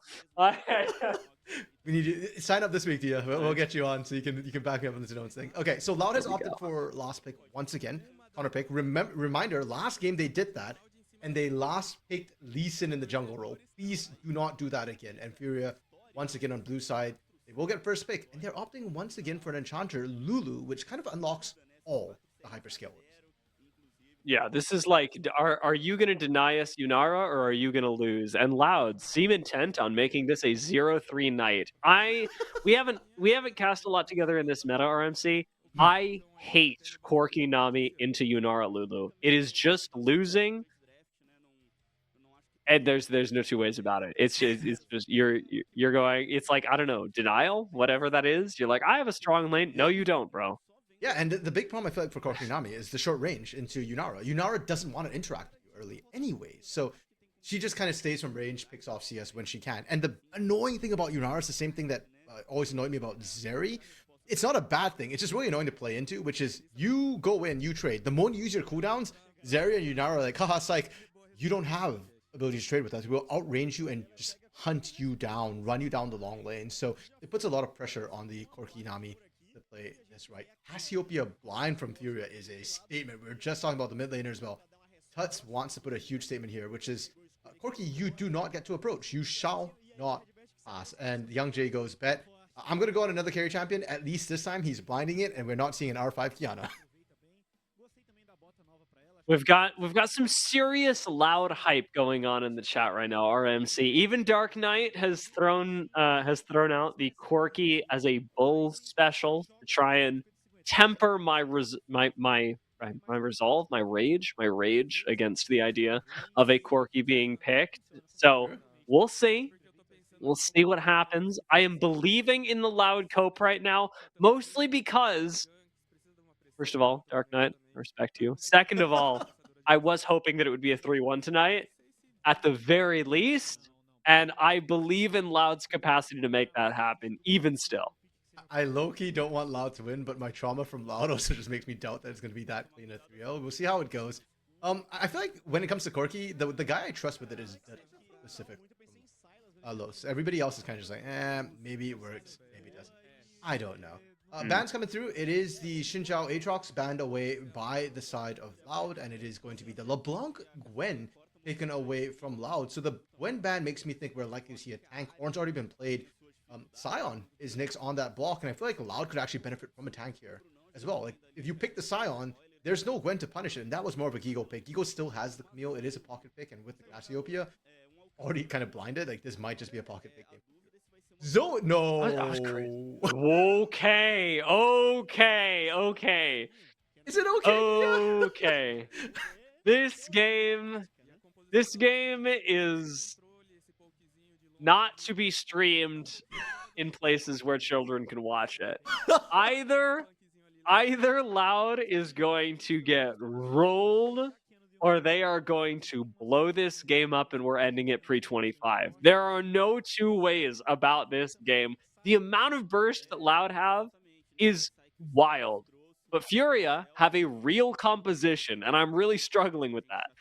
Speaker 2: We need you sign up this week, Dia. We'll get you on so you can back me up on the Tinones thing. Okay, so Loud has opted for last pick once again. Counter pick. Reminder, last game they did that, and they last picked Lee Sin in the jungle role. Please do not do that again. And Furia, once again on blue side, they will get first pick. And they're opting once again for an enchanter, Lulu, which kind of unlocks all the hyperscalers.
Speaker 1: Yeah, this is like, are you going to deny us Yunara, or are you going to lose? And Loud seem intent on making this a 0-3 night. We haven't cast a lot together in this meta, RMC. I hate Corki Nami into Yunara Lulu. It is just losing. And there's no two ways about it. It's just you're going. It's like, I don't know, denial, whatever that is. You're like, I have a strong lane. No, you don't, bro.
Speaker 2: Yeah, and the big problem I feel like for Corki Nami is the short range into Yunara. Yunara doesn't want to interact with you early anyways, so she just kind of stays from range, picks off CS when she can. And the annoying thing about Yunara is the same thing that always annoyed me about Zeri. It's not a bad thing. It's just really annoying to play into, which is you go in, you trade. The moment you use your cooldowns, Zeri and Yunara are like, haha, psych, you don't have ability to trade with us. We'll outrange you and just hunt you down, run you down the long lane. So it puts a lot of pressure on the Corki Nami to play this right. Cassiopeia blind from Furia is a statement. We were just talking about the mid laner as well. Tuts wants to put a huge statement here, which is, Corki, you do not get to approach. You shall not pass. And Young Jay goes, bet. I'm going to go on another carry champion. At least this time he's blinding it, and we're not seeing an R5 Kiana.
Speaker 1: We've got some serious Loud hype going on in the chat right now, RMC. Even Dark Knight has thrown out the Corki as a bull special to try and temper my resolve, my rage against the idea of a Corki being picked. So we'll see. We'll see what happens. I am believing in the Loud cope right now, mostly because, first of all, Dark Knight, I respect you. Second of all, I was hoping that it would be a 3-1 tonight, at the very least, and I believe in Loud's capacity to make that happen, even still.
Speaker 2: I low-key don't want Loud to win, but my trauma from Loud also just makes me doubt that it's going to be that clean a 3-0. We'll see how it goes. I feel like when it comes to Corki, the guy I trust with it is specific. Los. Everybody else is kind of just like, maybe it works, maybe it doesn't. I don't know. Bans coming through. It is the Xinjiao Aatrox banned away by the side of Loud, and it is going to be the LeBlanc Gwen taken away from Loud. So the Gwen ban makes me think we're likely to see a tank. Orange already been played. Scion is next on that block, and I feel like Loud could actually benefit from a tank here as well. Like, if you pick the Scion, there's no Gwen to punish it, and that was more of a Gigo pick. Gigo still has the Camille. It is a pocket pick, and with the Cassiopeia already kind of blinded, like, this might just be a pocket pick game. No.
Speaker 1: Okay.
Speaker 2: Is it okay?
Speaker 1: Okay. This game is not to be streamed in places where children can watch it. Either Loud is going to get rolled, or they are going to blow this game up and we're ending it pre-25. There are no two ways about this game. The amount of burst that Loud have is wild. But Furia have a real composition, and I'm really struggling with that.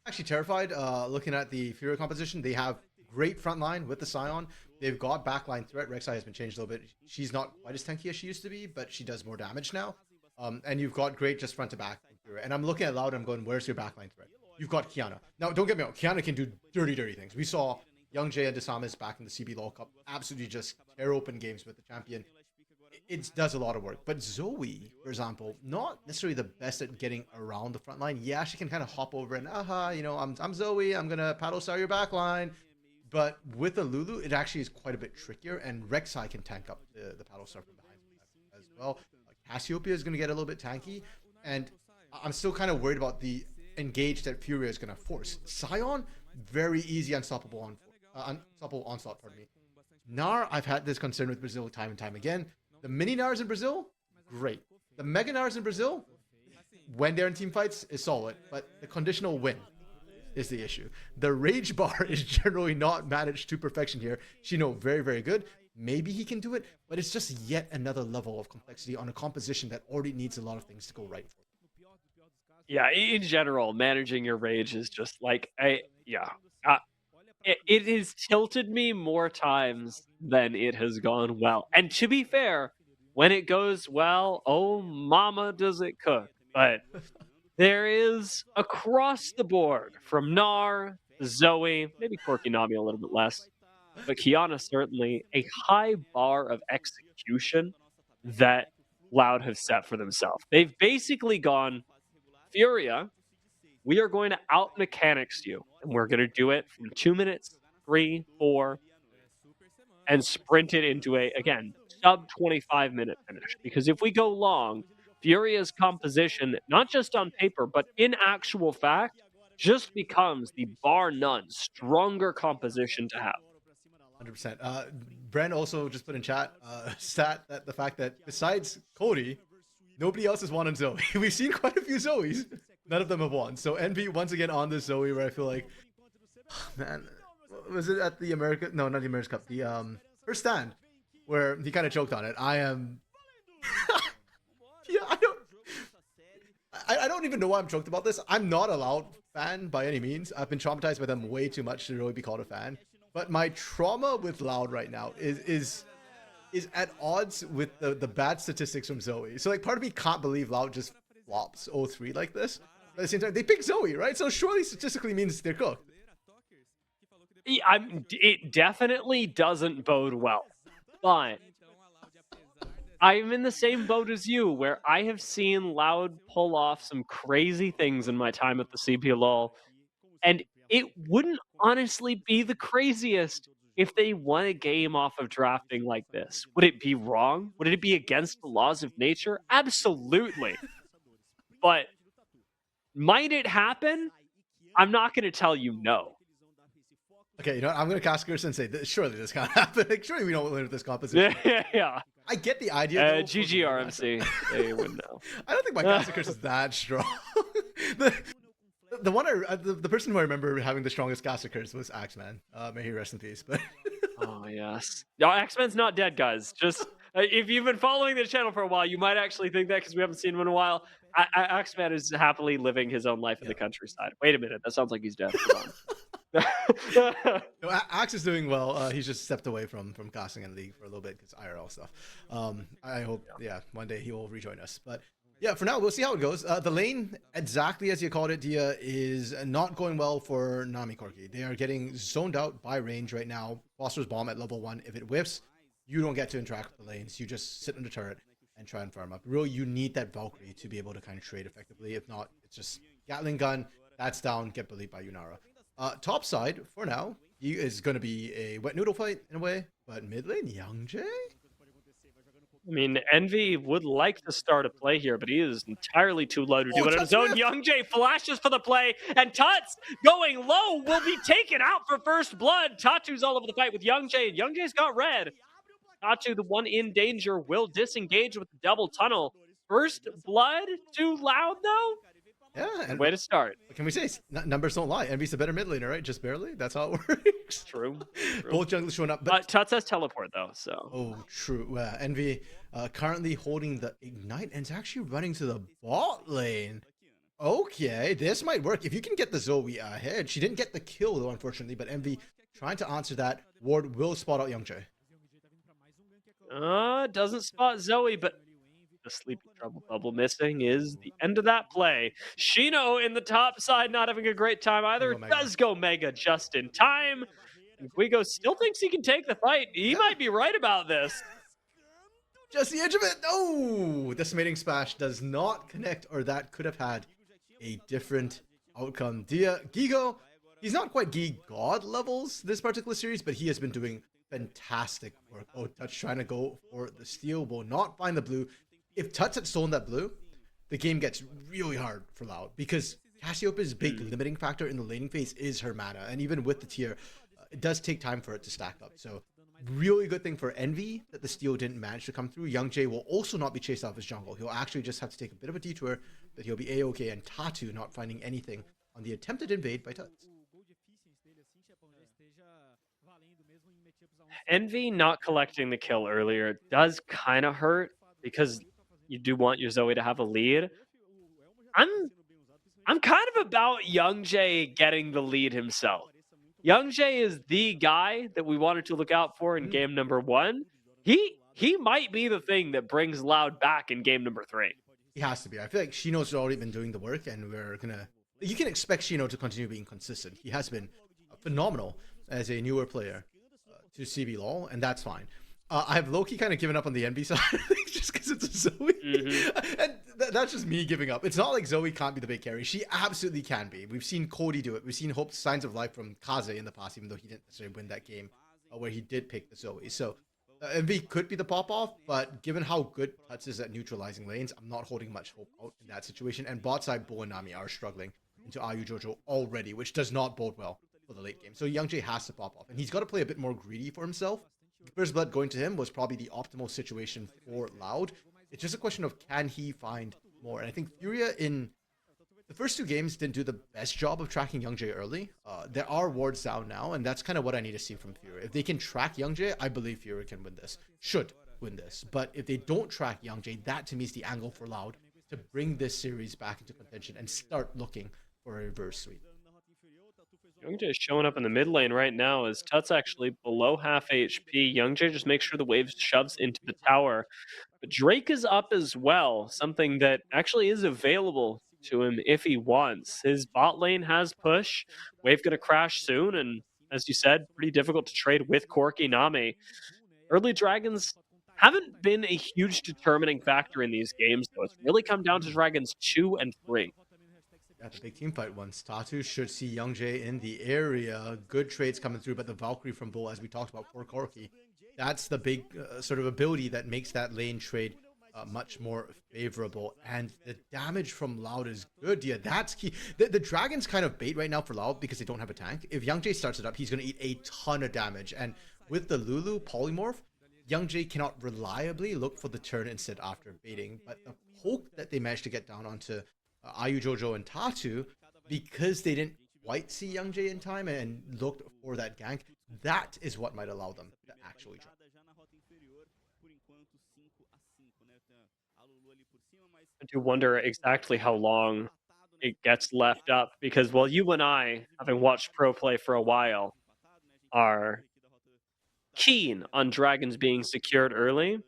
Speaker 2: Actually terrified looking at the Furia composition. They have great front line with the Scion. They've got backline threat. Rek'Sai has been changed a little bit. She's not quite as tanky as she used to be, but she does more damage now. And you've got great just front to back. And I'm looking at Loud, I'm going, where's your backline threat? You've got Kiana. Now, don't get me wrong, Kiana can do dirty things. We saw Young Jay and Desamis back in the CBLOL Cup absolutely just tear open games with the champion. it does a lot of work. But Zoe, for example, not necessarily the best at getting around the front line. Yeah, she can kind of hop over and I'm Zoe, I'm gonna paddle star your back line. But with a Lulu, it actually is quite a bit trickier, and Rek'Sai can tank up the paddle star from behind as well. Cassiopeia is gonna get a little bit tanky, and I'm still kind of worried about the engage that Furia is gonna force. Sion, very easy unstoppable onslaught, pardon me. Gnar, I've had this concern with Brazil time and time again. The mini Gnars in Brazil, great. The mega Gnars in Brazil, when they're in team fights, is solid. But the conditional win is the issue. The rage bar is generally not managed to perfection here. Shino, very, very good. Maybe he can do it, but it's just yet another level of complexity on a composition that already needs a lot of things to go right for.
Speaker 1: Yeah, in general, managing your rage is just like, it has tilted me more times than it has gone well. And to be fair, when it goes well, oh mama does it cook. But there is across the board, from Gnar, Zoe, maybe Corky Nami a little bit less, but Kiana certainly, a high bar of execution that Loud have set for themselves. They've basically gone, Furia, we are going to out mechanics you, and we're going to do it from 2 minutes, 3, 4, and sprint it into a, again, sub 25-minute finish. Because if we go long, Furia's composition, not just on paper, but in actual fact, just becomes the bar none stronger composition to have.
Speaker 2: 100%. Bren also just put in chat stat that the fact that besides Cody, nobody else has won on Zoe. We've seen quite a few Zoes. None of them have won. So Envy once again on this Zoe where I feel like, man, was it at the America? No, not the America's Cup. The first stand where he kind of choked on it. I am. Yeah, I don't even know why I'm choked about this. I'm not a Loud fan by any means. I've been traumatized by them way too much to really be called a fan. But my trauma with Loud right now is at odds with the bad statistics from Zoe. So like part of me can't believe Loud just flops 0-3 like this. But at the same time, they pick Zoe, right? So surely statistically means they're cooked.
Speaker 1: It definitely doesn't bode well. But I'm in the same boat as you, where I have seen Loud pull off some crazy things in my time at the CBLOL. And it wouldn't honestly be the craziest if they won a game off of drafting like this. Would it be wrong? Would it be against the laws of nature? Absolutely. But might it happen? I'm not going to tell you no.
Speaker 2: Okay, you know what? I'm going to cast Gerson and say, surely this can't happen. Like, surely we don't win with this composition.
Speaker 1: Yeah.
Speaker 2: I get the idea.
Speaker 1: GG RMC. They wouldn't know.
Speaker 2: I don't think my caster curse is that strong. The person who I remember having the strongest caster curse was Axeman. May he rest in peace. But
Speaker 1: oh yes, no, Axeman's not dead, guys. Just if you've been following the channel for a while, you might actually think that because we haven't seen him in a while. Axeman is happily living his own life in the countryside. Wait a minute, that sounds like he's dead.
Speaker 2: No, Axe is doing well. He's just stepped away from casting in League for a little bit because IRL stuff. I hope, one day he will rejoin us. But yeah, for now, we'll see how it goes. The lane, exactly as you called it, Dia, is not going well for Nami Corki. They are getting zoned out by range right now. Foster's bomb at level 1. If it whiffs, you don't get to interact with the lanes. You just sit on the turret and try and farm up. Really, you need that Valkyrie to be able to kind of trade effectively. If not, it's just Gatling gun. That's down. Get bullied by Yunara. Top side, for now, he is going to be a wet noodle fight in a way. But mid lane, Youngjae?
Speaker 1: I mean, Envy would like to start a play here, but he is entirely too low to do it on his own. Youngjae flashes for the play, and Tuts going low will be taken out for first blood. Tatu's all over the fight with Youngjae, and Youngjae's got red. Tatu, the one in danger, will disengage with the double tunnel. First blood too loud, though?
Speaker 2: Yeah. And
Speaker 1: way to start.
Speaker 2: Can we say numbers don't lie? Envy's a better mid laner, right? Just barely? That's how it works.
Speaker 1: True.
Speaker 2: Both junglers showing up. But
Speaker 1: Tuts has teleport, though, so.
Speaker 2: Oh, true. Envy currently holding the Ignite and is actually running to the bot lane. Okay, this might work. If you can get the Zoe ahead. She didn't get the kill, though, unfortunately. But Envy trying to answer that. Ward will spot out Youngjae.
Speaker 1: Doesn't spot Zoe, but the sleepy trouble bubble missing is the end of that play. Shino in the top side not having a great time either. Does go Mega just in time. And Guigo still thinks he can take the fight. He might be right about this.
Speaker 2: Just the edge of it. No! Decimating Smash does not connect, or that could have had a different outcome. Gigo, he's not quite Gi God levels this particular series, but he has been doing fantastic work. Oh, Touch trying to go for the steal, will not find the blue. If Touch had stolen that blue, the game gets really hard for Loud, because Cassiopeia's big limiting factor in the laning phase is her mana, and even with the tier, it does take time for it to stack up. So really good thing for Envy that the steal didn't manage to come through. Young Jay will also not be chased off his jungle. He'll actually just have to take a bit of a detour, but he'll be A-okay, and Tatu not finding anything on the attempted invade by Tuts.
Speaker 1: Envy not collecting the kill earlier does kind of hurt, because you do want your Zoe to have a lead. I'm kind of about Young Jay getting the lead himself. Young Jay is the guy that we wanted to look out for in game number 1. He might be the thing that brings Loud back in game number 3.
Speaker 2: He has to be. I feel like Shino's already been doing the work, and you can expect Shino to continue being consistent. He has been phenomenal as a newer player to CBLOL, and that's fine. I have low-key kind of given up on the Envy side just because it's a Zoe. And that's just me giving up. It's not like Zoe can't be the big carry. She absolutely can be. We've seen Cody do it. We've seen signs of life from Kaze in the past, even though he didn't necessarily win that game where he did pick the Zoe. So Envy could be the pop-off, but given how good Tuts is at neutralizing lanes, I'm not holding much hope out in that situation. And bot side, Bo and Nami are struggling into Ayu Jojo already, which does not bode well for the late game. So Young Jay has to pop off, and he's got to play a bit more greedy for himself. First Blood going to him was probably the optimal situation for Loud. It's just a question of, can he find more? And I think Furia in the first 2 games didn't do the best job of tracking Young Jay early. There are wards down now, and that's kind of what I need to see from Furia. If they can track Young Jay, I believe Furia can win this. Should win this. But if they don't track Young Jay, that to me is the angle for Loud to bring this series back into contention and start looking for a reverse sweep.
Speaker 1: Young Jay is showing up in the mid lane right now as Tut's actually below half HP. Young Jay just makes sure the wave shoves into the tower. But Drake is up as well, something that actually is available to him if he wants. His bot lane has push. Wave gonna crash soon, and as you said, pretty difficult to trade with Corki Nami. Early Dragons haven't been a huge determining factor in these games, though. It's really come down to Dragons 2 and 3.
Speaker 2: At the big team fight once. Tatu should see Young Jay in the area. Good trades coming through, but the Valkyrie from Bull, as we talked about for Corki, that's the big sort of ability that makes that lane trade much more favorable. And the damage from Loud is good. Yeah, that's key. The Dragon's kind of bait right now for Loud because they don't have a tank. If Young Jay starts it up, he's going to eat a ton of damage. And with the Lulu polymorph, Young Jay cannot reliably look for the turn instead after baiting. But the poke that they managed to get down onto Ayu Jojo and Tatu, because they didn't quite see Young Jay in time and looked for that gank, that is what might allow them to actually drop.
Speaker 1: I do wonder exactly how long it gets left up, because while you and I, having watched pro play for a while, are keen on Dragons being secured early,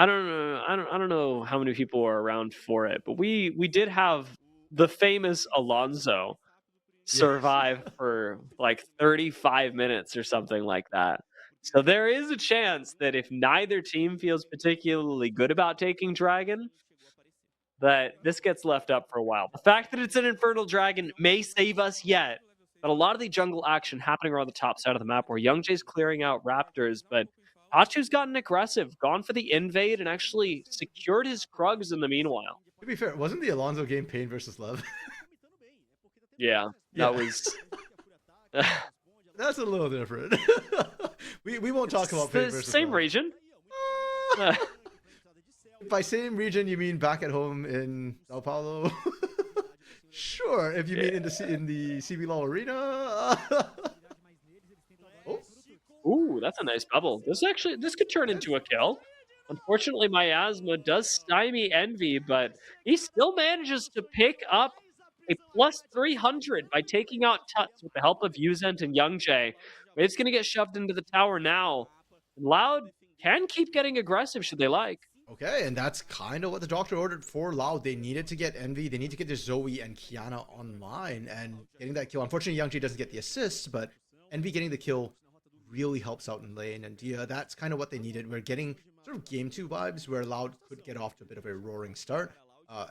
Speaker 1: I don't know how many people were around for it, but we did have the famous Alonso survive for like 35 minutes or something like that. So there is a chance that if neither team feels particularly good about taking Dragon, that this gets left up for a while. The fact that it's an Infernal Dragon may save us yet, but a lot of the jungle action happening around the top side of the map where Young Jay's clearing out Raptors, but Tatu's gotten aggressive, gone for the invade, and actually secured his Krugs in the meanwhile.
Speaker 2: To be fair, wasn't the Alonso game Pain versus Love?
Speaker 1: Yeah, that was...
Speaker 2: That's a little different. we won't talk about Pain versus
Speaker 1: same
Speaker 2: Love.
Speaker 1: Region.
Speaker 2: By same region, you mean back at home in Sao Paulo? Sure, if you mean in the CBLOL arena.
Speaker 1: Ooh, that's a nice bubble. This could turn into a kill. Unfortunately, Miasma does stymie Envy, but he still manages to pick up a plus 300 by taking out Tuts with the help of Uzent and Young Jay. Wave's going to get shoved into the tower now. Loud can keep getting aggressive should they like.
Speaker 2: Okay, and that's kind of what the doctor ordered for Loud. They needed to get Envy. They need to get their Zoe and Kiana online and getting that kill. Unfortunately, Young Jay doesn't get the assists, but Envy getting the kill really helps out in lane. And yeah, that's kind of what they needed. We're getting sort of game 2 vibes where Loud could get off to a bit of a roaring start.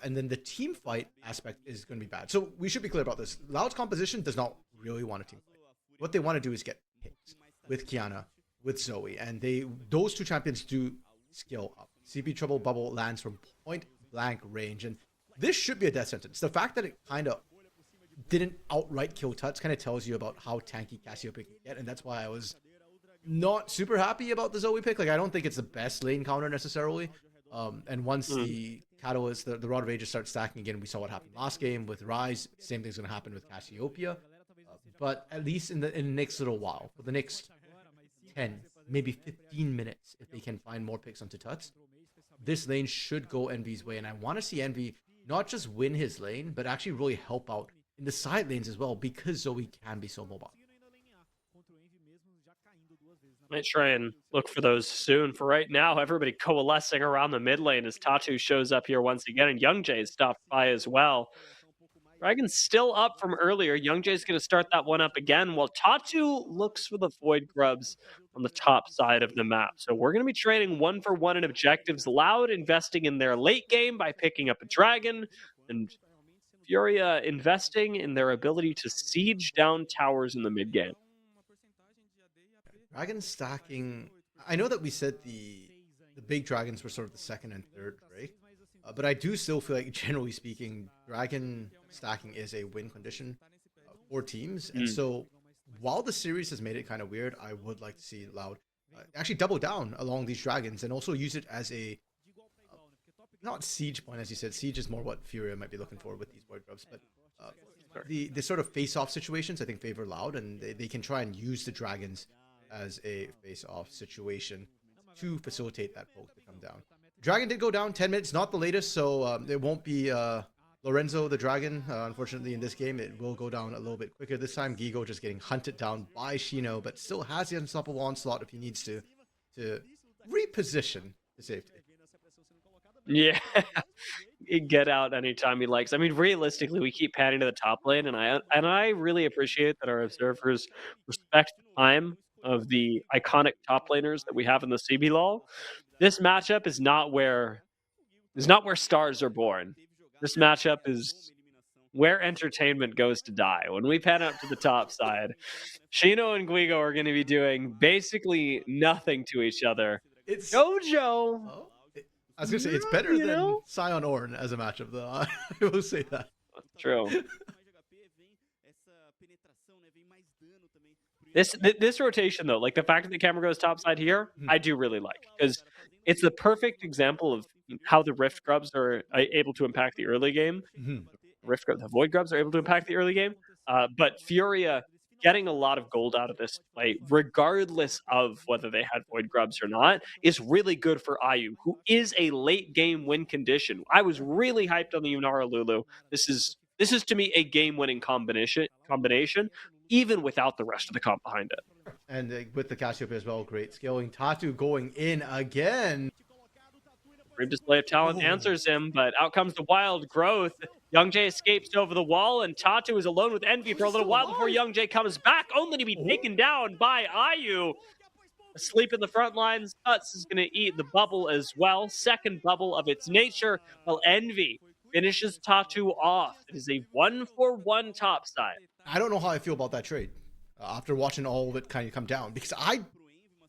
Speaker 2: And then the team fight aspect is going to be bad. So we should be clear about this. Loud's composition does not really want a team fight. What they want to do is get picks with Kiana, with Zoe. And those two champions do skill up. CP Trouble Bubble lands from point blank range. And this should be a death sentence. The fact that it kind of didn't outright kill Tuts kind of tells you about how tanky Cassiopeia can get. And that's why I was not super happy about the Zoe pick. Like, I don't think it's the best lane counter necessarily. And once the Catalyst, the Rod of Ages start stacking again, we saw what happened last game with Rise. Same thing's going to happen with Cassiopeia. But at least in the next little while, for the next 10, maybe 15 minutes, if they can find more picks onto Tuts, this lane should go Envy's way. And I want to see Envy not just win his lane, but actually really help out in the side lanes as well, because Zoe can be so mobile.
Speaker 1: Might try and look for those soon. For right now, everybody coalescing around the mid lane as Tatu shows up here once again, and Young Jay stopped by as well. Dragon's still up from earlier. Young Jay's going to start that one up again, while Tatu looks for the Void Grubs on the top side of the map. So we're going to be trading 1-for-1 in objectives. Loud investing in their late game by picking up a Dragon, and Furia investing in their ability to siege down towers in the mid game.
Speaker 2: Dragon stacking. I know that we said the big dragons were sort of the second and third Drake, but I do still feel like, generally speaking, dragon stacking is a win condition for teams. And so while the series has made it kind of weird, I would like to see Loud actually double down along these dragons and also use it as a not siege point, as you said. Siege is more what Furia might be looking for with these Void Grubs, but the sort of face-off situations I think favor Loud, and they can try and use the dragons as a face-off situation to facilitate that poke to come down. Dragon did go down 10 minutes, not the latest, so it won't be Lorenzo the Dragon. Unfortunately, in this game, it will go down a little bit quicker. This time, Gigo just getting hunted down by Shino, but still has the Unstoppable Onslaught if he needs to reposition to safety.
Speaker 1: Yeah, get out anytime he likes. I mean, realistically, we keep panning to the top lane, and I really appreciate that our observers respect the time of the iconic top laners that we have in the CBLOL. This matchup is not where stars are born. This matchup is where entertainment goes to die. When we pan up to the top side, Shino and Guigo are going to be doing basically nothing to each other.
Speaker 2: It's
Speaker 1: Jojo.
Speaker 2: Oh, I was going to say, it's better than Sion Ornn as a matchup, though. I will say that.
Speaker 1: True. This rotation, though, like the fact that the camera goes topside here, I do really like, because it's the perfect example of how the Rift Grubs are able to impact the early game. The Void Grubs are able to impact the early game, but Furia getting a lot of gold out of this play, regardless of whether they had Void Grubs or not, is really good for IU, who is a late game win condition. I was really hyped on the Yunara Lulu. This is to me a game-winning combination, even without the rest of the comp behind it.
Speaker 2: And with the Cassiopeia as well, great scaling. Tatu going in again.
Speaker 1: Great display of talent answers him, but out comes the wild growth. Young Jay escapes over the wall, and Tatu is alone with Envy for a little while before Young Jay comes back, only to be taken down by IU. Asleep in the front lines, Tuts is going to eat the bubble as well. Second bubble of its nature, while Envy finishes Tatu off. It is a 1-for-1 topside.
Speaker 2: I don't know how I feel about that trade after watching all of it kind of come down, because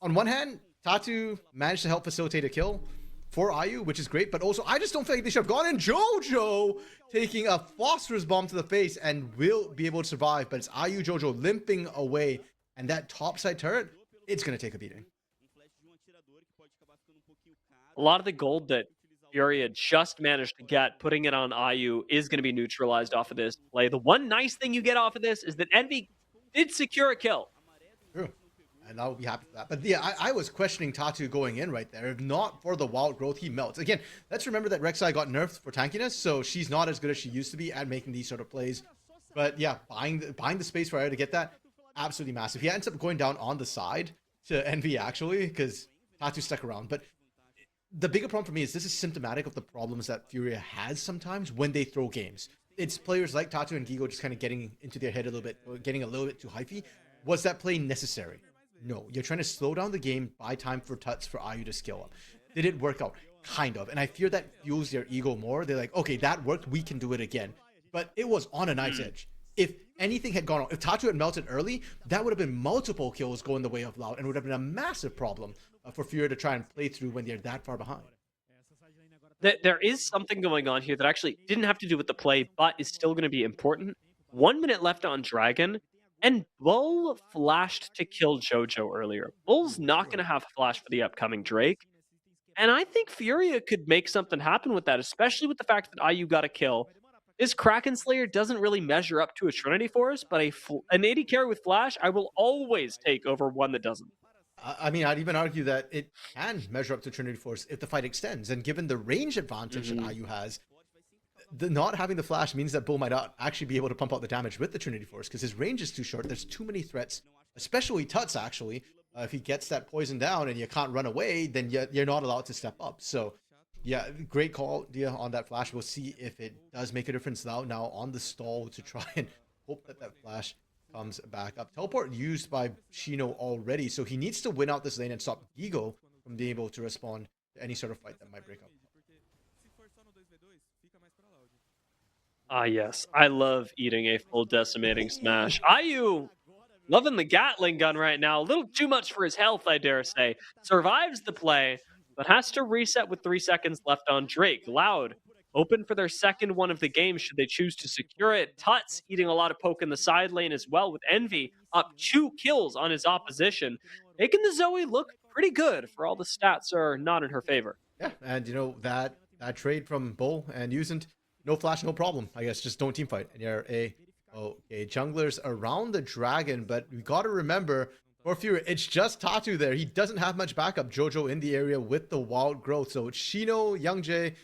Speaker 2: on one hand, Tatu managed to help facilitate a kill for IU, which is great, but also I just don't feel like they should have gone in. Jojo taking a phosphorus bomb to the face and will be able to survive, but it's IU Jojo limping away, and that topside turret, it's going to take a beating.
Speaker 1: A lot of the gold that Furia just managed to get, putting it on IU, is going to be neutralized off of this play. The one nice thing you get off of this is that Envy did secure a kill.
Speaker 2: True. And I will be happy for that. But yeah, I was questioning Tatu going in right there. If not for the wild growth, he melts. Again, let's remember that Rek'Sai got nerfed for tankiness, so she's not as good as she used to be at making these sort of plays. But yeah, buying the space for her to get that, absolutely massive. He ends up going down on the side to Envy, actually, because Tatu stuck around. But the bigger problem for me is this is symptomatic of the problems that Furia has sometimes when they throw games. It's players like Tatu and Gigo just kind of getting into their head a little bit, or getting a little bit too hypey. Was that play necessary? No. You're trying to slow down the game, buy time for Tuts for IU to scale up. Did it work out? Kind of. And I fear that fuels their ego more. They're like, okay, that worked. We can do it again. But it was on a knife's edge. If anything had gone on, if Tatu had melted early, that would have been multiple kills going the way of Loud and would have been a massive problem for Fury to try and play through when they're that far behind.
Speaker 1: There is something going on here that actually didn't have to do with the play, but is still going to be important. 1 minute left on Dragon, and Bull flashed to kill Jojo earlier. Bull's not going to have a flash for the upcoming Drake. And I think Furia could make something happen with that, especially with the fact that IU got a kill. His Kraken Slayer doesn't really measure up to a Trinity Force, but an AD carry with Flash, I will always take over one that doesn't.
Speaker 2: I mean, I'd even argue that it can measure up to Trinity Force if the fight extends. And given the range advantage that IU has, not having the Flash means that Bull might not actually be able to pump out the damage with the Trinity Force because his range is too short. There's too many threats, especially Tuts, actually. If he gets that poison down and you can't run away, then you're not allowed to step up. So, yeah, great call, Dia, on that Flash. We'll see if it does make a difference now on the stall to try and hope that Flash comes back up. Teleport used by Shino already, so he needs to win out this lane and stop Gigo from being able to respond to any sort of fight that might break up.
Speaker 1: Ah, yes. I love eating a full decimating smash. IU loving the Gatling gun right now. A little too much for his health, I dare say. Survives the play, but has to reset with 3 seconds left on Drake. Loud, open for their second one of the game should they choose to secure it. Tuts eating a lot of poke in the side lane as well, with Envy up 2 kills on his opposition. Making the Zoe look pretty good for all the stats are not in her favor.
Speaker 2: Yeah, and you know, that trade from Bull and Usant, no Flash, no problem. I guess just don't team fight. And you're okay, junglers around the Dragon, but we got to remember, for Fury, it's just Tatu there. He doesn't have much backup. Jojo in the area with the wild growth. So it's Shino, Youngjae,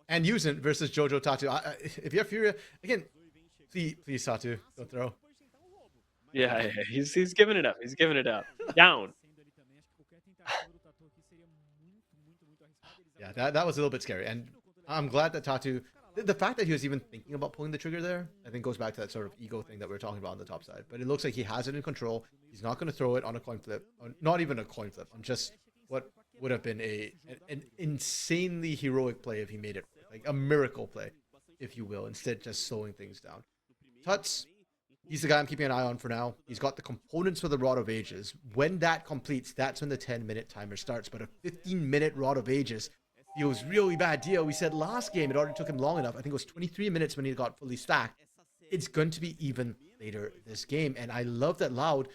Speaker 2: and Usant versus Jojo, Tatu. If you're Fury, again, please Tatu, don't throw.
Speaker 1: Yeah, he's giving it up. He's giving it up. Down.
Speaker 2: Yeah, that was a little bit scary. And I'm glad that Tatu, the fact that he was even thinking about pulling the trigger there, I think goes back to that sort of ego thing that we were talking about on the top side. But it looks like he has it in control. He's not going to throw it on a coin flip, not even a coin flip, on just what would have been an insanely heroic play if he made it, like a miracle play, if you will, instead just slowing things down. Tuts, he's the guy I'm keeping an eye on for now. He's got the components for the Rod of Ages. When that completes, that's when the 10-minute timer starts. But a 15-minute Rod of Ages feels really bad deal. We said last game it already took him long enough. I think it was 23 minutes when he got fully stacked. It's going to be even later this game. And I love that Loud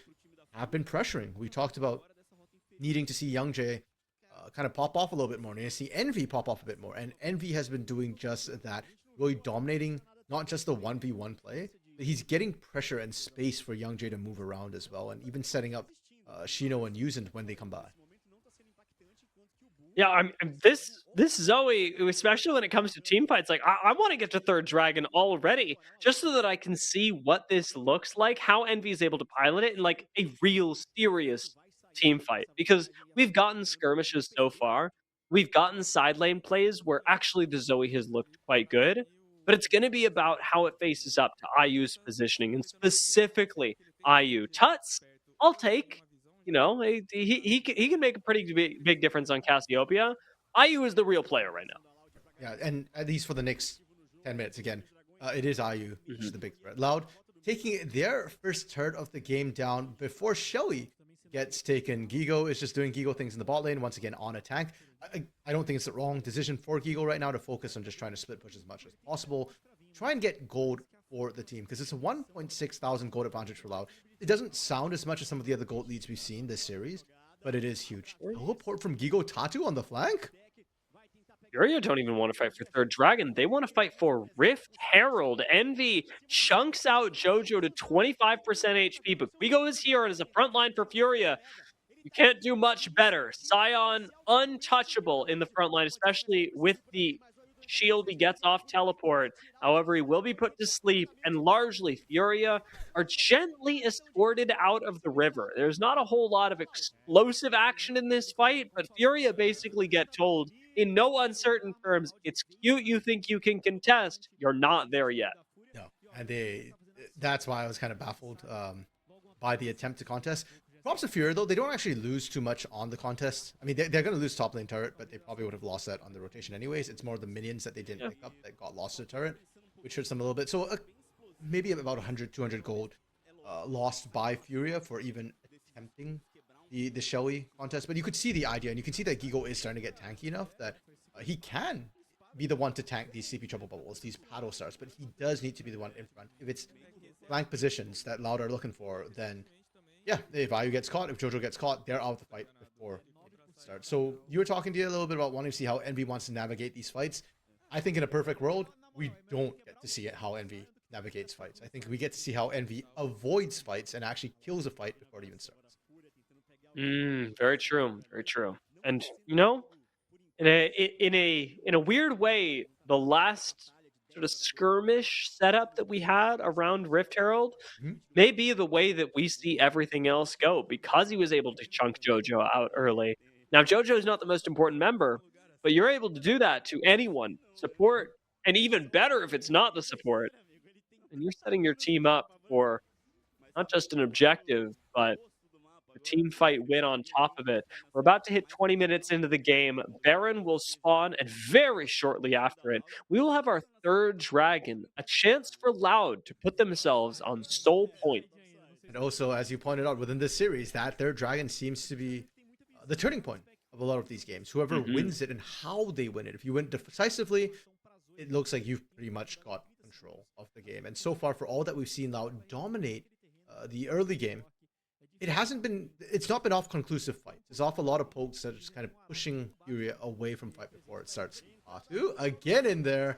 Speaker 2: have been pressuring. We talked about needing to see Youngjae kind of pop off a little bit more. And to see Envy pop off a bit more. And Envy has been doing just that, really dominating not just the 1v1 play, but he's getting pressure and space for Youngjae to move around as well. And even setting up Shino and Usant when they come by.
Speaker 1: Yeah, this Zoe, especially when it comes to team fights, like I want to get to third dragon already, just so that I can see what this looks like, how Envy is able to pilot it in like a real serious team fight. Because we've gotten skirmishes so far, we've gotten side lane plays where actually the Zoe has looked quite good, but it's going to be about how it faces up to IU's positioning, and specifically IU. Tuts, I'll take. You know, he can make a pretty big difference on Cassiopeia. IU is the real player right now.
Speaker 2: Yeah, and at least for the next 10 minutes, again, it is IU, which is the big threat. Loud taking their first turret of the game down before Shelly gets taken. Gigo is just doing Gigo things in the bot lane, once again on a tank. I don't think it's the wrong decision for Gigo right now to focus on just trying to split push as much as possible. Try and get gold for the team, because it's a 1.6 thousand gold advantage for Loud. It doesn't sound as much as some of the other gold leads we've seen this series, but it is huge. Teleport from Gigo Tatu on the flank?
Speaker 1: Furia don't even want to fight for third dragon. They want to fight for Rift Herald. Envy chunks out Jojo to 25% HP, but Gigo is here and is a front line for Furia. You can't do much better. Sion untouchable in the front line, especially with the shield he gets off teleport. However, he will be put to sleep, and largely Furia are gently escorted out of the river. There's not a whole lot of explosive action in this fight, but Furia basically get told in no uncertain terms, it's cute you think you can contest, you're not there yet.
Speaker 2: No, and that's why I was kind of baffled by the attempt to contest. props to Fury, though, they don't actually lose too much on the contest. I mean, they're going to lose top lane turret, but they probably would have lost that on the rotation anyways. It's more the minions that they didn't pick up that got lost to the turret, which hurts them a little bit. So maybe about 100, 200 gold lost by Furia for even attempting the Shelly contest. But you could see the idea, and you can see that Gigo is starting to get tanky enough that he can be the one to tank these CP trouble bubbles, these paddle stars, but he does need to be the one in front. If it's flank positions that Loud are looking for, then yeah, if Ayu gets caught, if Jojo gets caught, they're out of the fight before it starts. So you were talking to you a little bit about wanting to see how Envy wants to navigate these fights. I think in a perfect world, we don't get to see how Envy navigates fights. I think we get to see how Envy avoids fights and actually kills a fight before it even starts.
Speaker 1: Very true. Very true. And you know, in a weird way, the last sort of skirmish setup that we had around Rift Herald may be the way that we see everything else go, because he was able to chunk Jojo out early. Now, Jojo is not the most important member, but you're able to do that to anyone, support, and even better if it's not the support. And you're setting your team up for not just an objective, but a team fight win on top of it. We're about to hit 20 minutes into the game. Baron will spawn, and very shortly after it, we will have our third dragon, a chance for Loud to put themselves on soul point.
Speaker 2: And also, as you pointed out, within this series, that third dragon seems to be the turning point of a lot of these games. Whoever wins it and how they win it. If you win decisively, it looks like you've pretty much got control of the game. And so far, for all that we've seen Loud dominate the early game, it's not been off conclusive fights. It's off a lot of pokes that are just kind of pushing Furia away from fight before it starts. Atu again in there.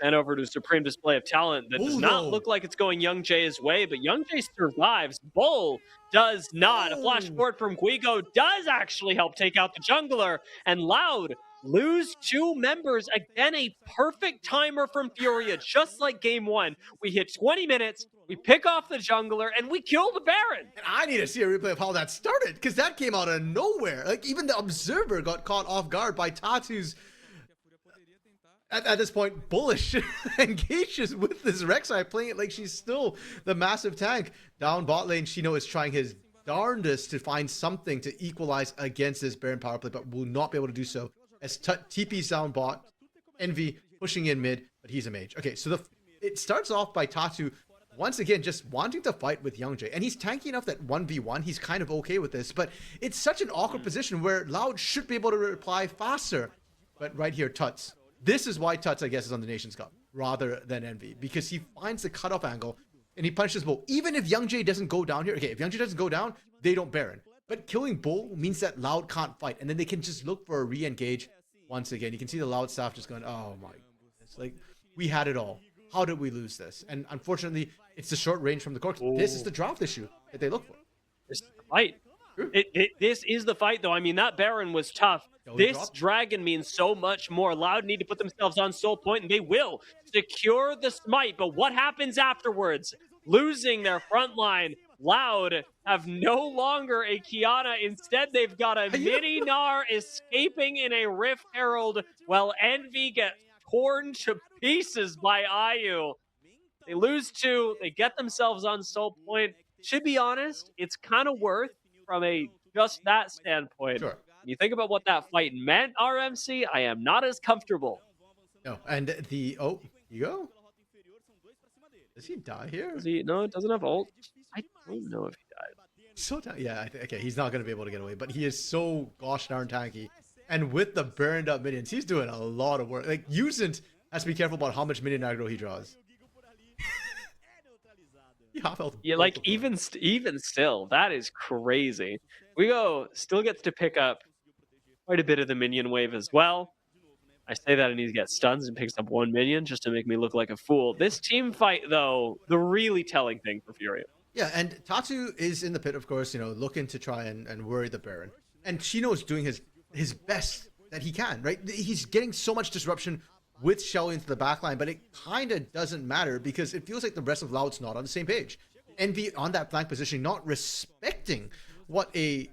Speaker 1: And over to Supreme Display of Talent that does not look like it's going Young Jay's way, but Young Jay survives. Bull does not. A flash forward from Guigo does actually help take out the jungler, and Loud lose 2 members. Again, a perfect timer from Furia, just like game 1. We hit 20 minutes, we pick off the jungler, and we kill the Baron.
Speaker 2: And I need to see a replay of how that started, because that came out of nowhere. Like, even the observer got caught off guard by Tatu's, at this point, bullish engages with this Rek'Sai, playing it like she's still the massive tank. Down bot lane, Shino is trying his darndest to find something to equalize against this Baron power play, but will not be able to do so. As TP's down bot, Envy pushing in mid, but he's a mage. Okay, so it starts off by Tatu once again just wanting to fight with Young Jay, and he's tanky enough that 1v1 he's kind of okay with this, but it's such an awkward position where Loud should be able to reply faster. But right here, Tuts. This is why Tuts, I guess, is on the Nations Cup rather than Envy, because he finds the cutoff angle and he punishes Bull. Even if Young Jay doesn't go down here, okay, if Young Jay doesn't go down, they don't Baron. But killing Bull means that Loud can't fight, and then they can just look for a re-engage once again. You can see the Loud staff just going, oh my goodness, like, we had it all. How did we lose this? And unfortunately, it's the short range from the Corks. This is the draft issue that they look for.
Speaker 1: This is the fight. This is the fight, though. I mean, that Baron was tough. This dragon means so much more. Loud need to put themselves on soul point, and they will secure the smite. But what happens afterwards? Losing their front line. Loud have no longer a Kiana. Instead, they've got a mini Gnar escaping in a Rift Herald, while Envy gets torn to pieces by Ayu. They lose 2. They get themselves on soul point. To be honest, it's kind of worth from a just that standpoint.
Speaker 2: Sure.
Speaker 1: When you think about what that fight meant, RMC, I am not as comfortable.
Speaker 2: No, and you go? Does he die here?
Speaker 1: No, it doesn't have ult. I don't know if he died.
Speaker 2: So yeah, okay, he's not going to be able to get away, but he is so gosh darn tanky. And with the burned up minions, he's doing a lot of work. Like, Usant has to be careful about how much minion aggro he draws.
Speaker 1: Yeah, like, even still, that is crazy. Guigo still gets to pick up quite a bit of the minion wave as well. I say that and he gets stuns and picks up 1 minion just to make me look like a fool. This team fight, though, the really telling thing for Furia.
Speaker 2: Yeah, and Tatu is in the pit, of course, looking to try and worry the Baron. And Shino is doing his best that he can, right? He's getting so much disruption with Shelly into the backline, but it kind of doesn't matter because it feels like the rest of Loud's not on the same page. Envy on that flank position, not respecting what a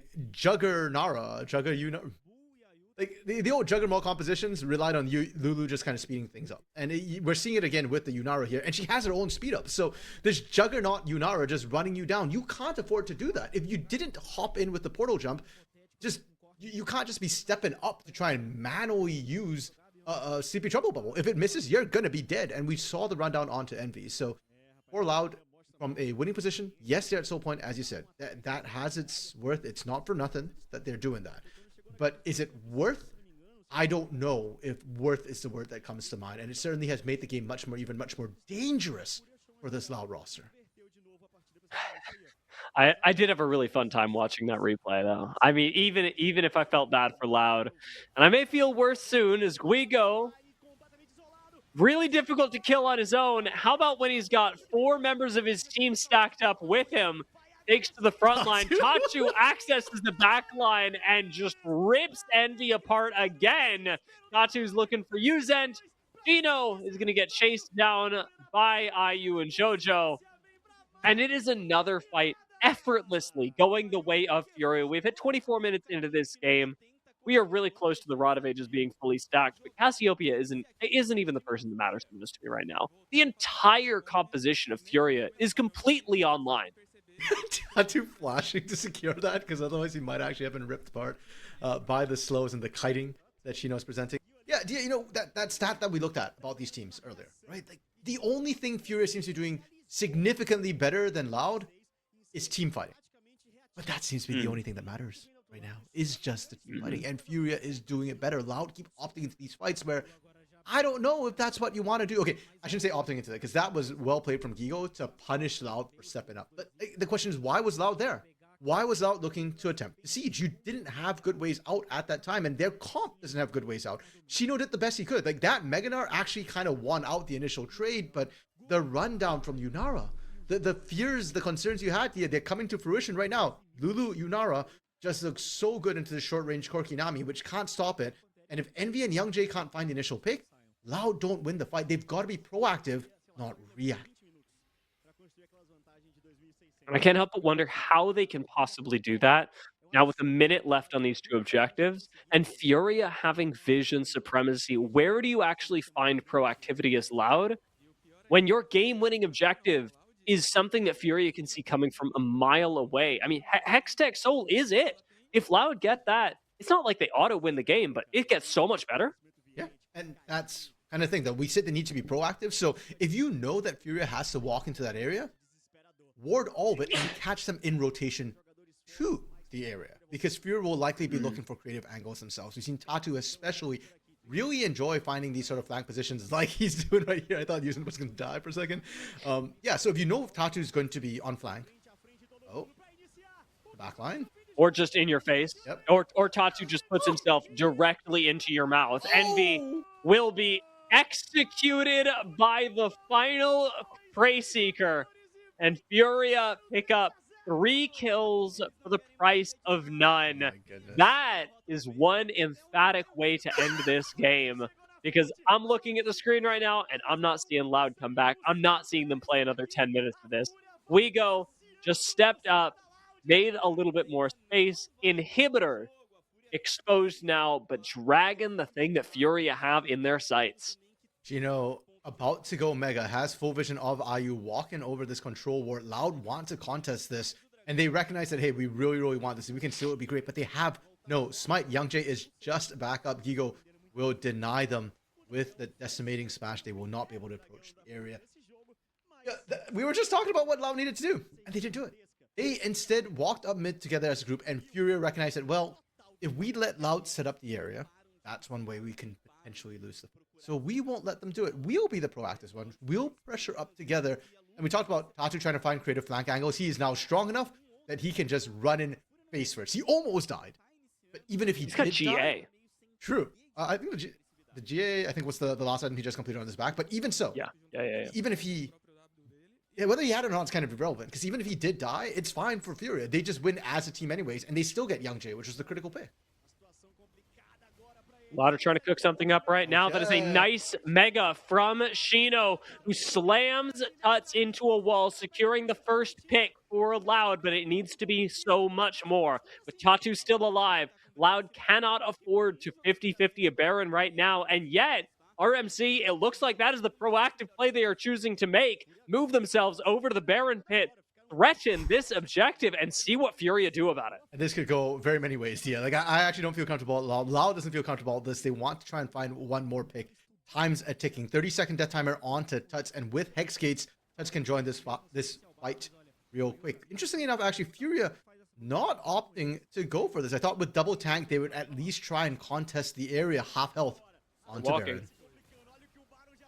Speaker 2: like the old Juggernaut compositions relied on Lulu just kind of speeding things up, and we're seeing it again with the Yunara here, and she has her own speed up. So this Juggernaut Yunara just running you down, you can't afford to do that. If you didn't hop in with the portal jump, just you can't just be stepping up to try and manually use a CP Trouble Bubble. If it misses, you're gonna be dead. And we saw the rundown onto Envy. So for Loud, from a winning position, yes, they're at Soul Point, as you said. That has its worth. It's not for nothing that they're doing that. But is it worth? I don't know if worth is the word that comes to mind. And it certainly has made the game much more dangerous for this Loud roster.
Speaker 1: I did have a really fun time watching that replay, though. I mean, even if I felt bad for Loud, and I may feel worse soon as Guigo, really difficult to kill on his own. How about when he's got 4 members of his team stacked up with him, takes to the front line, Tatu accesses the back line and just rips Envy apart again. Tatu's looking for Uzent. Gino is going to get chased down by IU and JoJo. And it is another fight effortlessly going the way of Furia. We've hit 24 minutes into this game. We are really close to the Rod of Ages being fully stacked, but Cassiopeia isn't even the person that matters the most to me right now. The entire composition of Furia is completely online.
Speaker 2: Tatu flashing to secure that, because otherwise he might actually have been ripped apart by the slows and the kiting that Shino's presenting. Yeah, you know, that stat that we looked at about these teams earlier, right? Like, the only thing Furia seems to be doing significantly better than Loud is team fighting. But that seems to be the only thing that matters right now, is just the team fighting. And Furia is doing it better. Loud keep opting into these fights where I don't know if that's what you want to do. Okay, I shouldn't say opting into that, because that was well played from Gigo to punish Loud for stepping up. But the question is, why was Loud there? Why was Loud looking to attempt the siege? You didn't have good ways out at that time, and their comp doesn't have good ways out. Shino did the best he could. Like, that Meganar actually kind of won out the initial trade, but the rundown from Yunara, the fears, the concerns you had, they're coming to fruition right now. Lulu Yunara just looks so good into the short-range Korkinami, which can't stop it. And if Envy and Young Jay can't find the initial pick, Loud don't win the fight. They've got to be proactive, not reactive.
Speaker 1: I can't help but wonder how they can possibly do that now with a minute left on these 2 objectives, and Furia having vision supremacy. Where do you actually find proactivity as Loud when your game-winning objective is something that Furia can see coming from a mile away? I mean, Hextech Soul is it. If Loud get that, it's not like they auto-win the game, but it gets so much better.
Speaker 2: Yeah, and that's kind of thing that we said they need to be proactive. So if you know that Furia has to walk into that area, ward all of it and catch them in rotation to the area, because Furia will likely be looking for creative angles themselves. We've seen Tatu especially really enjoy finding these sort of flank positions like he's doing right here. I thought Yuzin was going to die for a second. Yeah, so if you know Tatu is going to be on flank, the back line,
Speaker 1: or just in your face, or Tatu just puts himself directly into your mouth. Envy will be executed by the final Prey Seeker, and Furia pick up 3 kills for the price of none. That is one emphatic way to end this game, because I'm looking at the screen right now and I'm not seeing Loud come back. I'm not seeing them play another 10 minutes of this. Guigo just stepped up, made a little bit more space. Inhibitor exposed now, but Dragon, the thing that Furia have in their sights.
Speaker 2: Gino, about to go Mega, has full vision of IU walking over this control ward. Loud want to contest this, and they recognize that, hey, we really want this. We can steal it, would be great, but they have no smite. Young Jay is just back up. Gigo will deny them with the decimating smash. They will not be able to approach the area. Yeah, we were just talking about what Loud needed to do, and they didn't do it. They instead walked up mid together as a group, and Furia recognized that, well, if we let Loud set up the area, that's one way we can potentially lose the fight. So we won't let them do it. We'll be the proactive one. We'll pressure up together. And we talked about Tatu trying to find creative flank angles. He is now strong enough that he can just run in face first. He almost died. But even if he's
Speaker 1: got GA.
Speaker 2: Die, true. I think the GA, I think, was the last item he just completed on his back. But even so,
Speaker 1: yeah.
Speaker 2: Even if he, whether he had it or not, it's kind of irrelevant. Because even if he did die, it's fine for Furia. They just win as a team anyways, and they still get Young Jay, which was the critical pick.
Speaker 1: Loud are trying to cook something up right now. That is a nice mega from Shino, who slams Tuts into a wall, securing the first pick for Loud, but it needs to be so much more. With Tatu still alive, Loud cannot afford to 50-50 a Baron right now, and yet RMC, it looks like that is the proactive play they are choosing to make. Move themselves over to the Baron pit, threaten this objective, and see what Furia do about it.
Speaker 2: And this could go very many ways, yeah. Like, I actually don't feel comfortable. Loud doesn't feel comfortable with this. They want to try and find one more pick. Time's a ticking. 30-second death timer onto Tuts, and with Hex Gates, Tuts can join this fight real quick. Interestingly enough, actually, Furia not opting to go for this. I thought with double tank, they would at least try and contest the area half health onto Baron.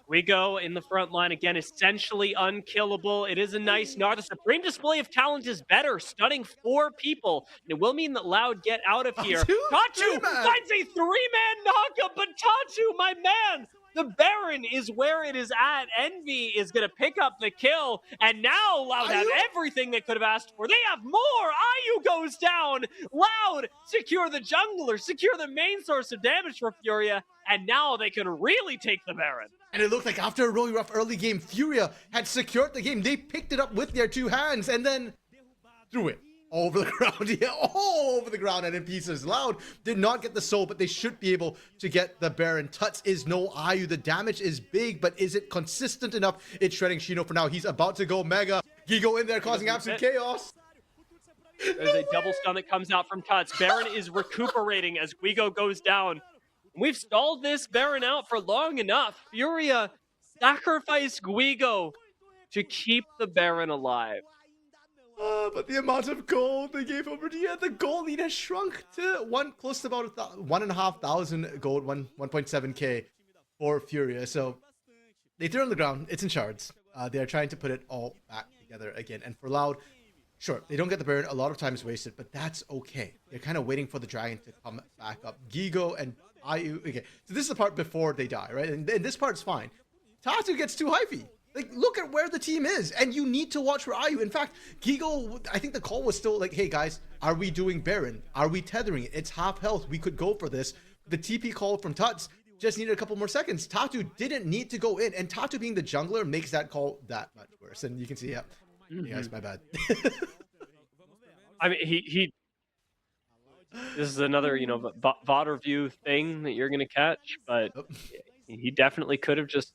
Speaker 1: We go in the front line again, essentially unkillable. It is a nice Gnar. The Supreme display of talent is better, stunning 4 people. And it will mean that Loud get out of here. Tatu finds a 3-man knockup, but Tatu, my man, the Baron is where it is at. Envy is going to pick up the kill, and now Loud have everything they could have asked for. They have more! Ayu goes down! Loud secure the jungler, secure the main source of damage for Furia, and now they can really take the Baron.
Speaker 2: And it looked like after a really rough early game, Furia had secured the game. They picked it up with their 2 hands and then threw it all over the ground. Yeah, all over the ground and in pieces. Loud did not get the soul, but they should be able to get the Baron. Tuts is no Ayu. The damage is big, but is it consistent enough? It's shredding Shino for now. He's about to go mega. Gigo in there causing absolute chaos.
Speaker 1: There's a double stun that comes out from Tuts. Baron is recuperating as Guigo goes down. We've stalled this Baron out for long enough. Furia sacrificed Guigo to keep the Baron alive.
Speaker 2: But the amount of gold they gave over to the gold lead has shrunk to close to about 1,500 gold, 1.7k for Furia. So they threw it on the ground. It's in shards. They are trying to put it all back together again. And for Loud, sure, they don't get the Baron. A lot of time is wasted, but that's okay. They're kind of waiting for the dragon to come back up. Gigo and Ayu. Okay, so this is the part before they die, right? And this part's fine. Tatu gets too hypey. Like, look at where the team is, and you need to watch for Ayu. In fact, Gigo, I think the call was still like, hey guys, are we doing Baron? Are we tethering it? It's half health. We could go for this. The TP call from Tuts just needed a couple more seconds. Tatu didn't need to go in, and Tatu being the jungler makes that call that much worse. And you can see, yeah, hey guys, my bad.
Speaker 1: I mean, he this is another, you know, VOD review thing that you're going to catch, but he definitely could have just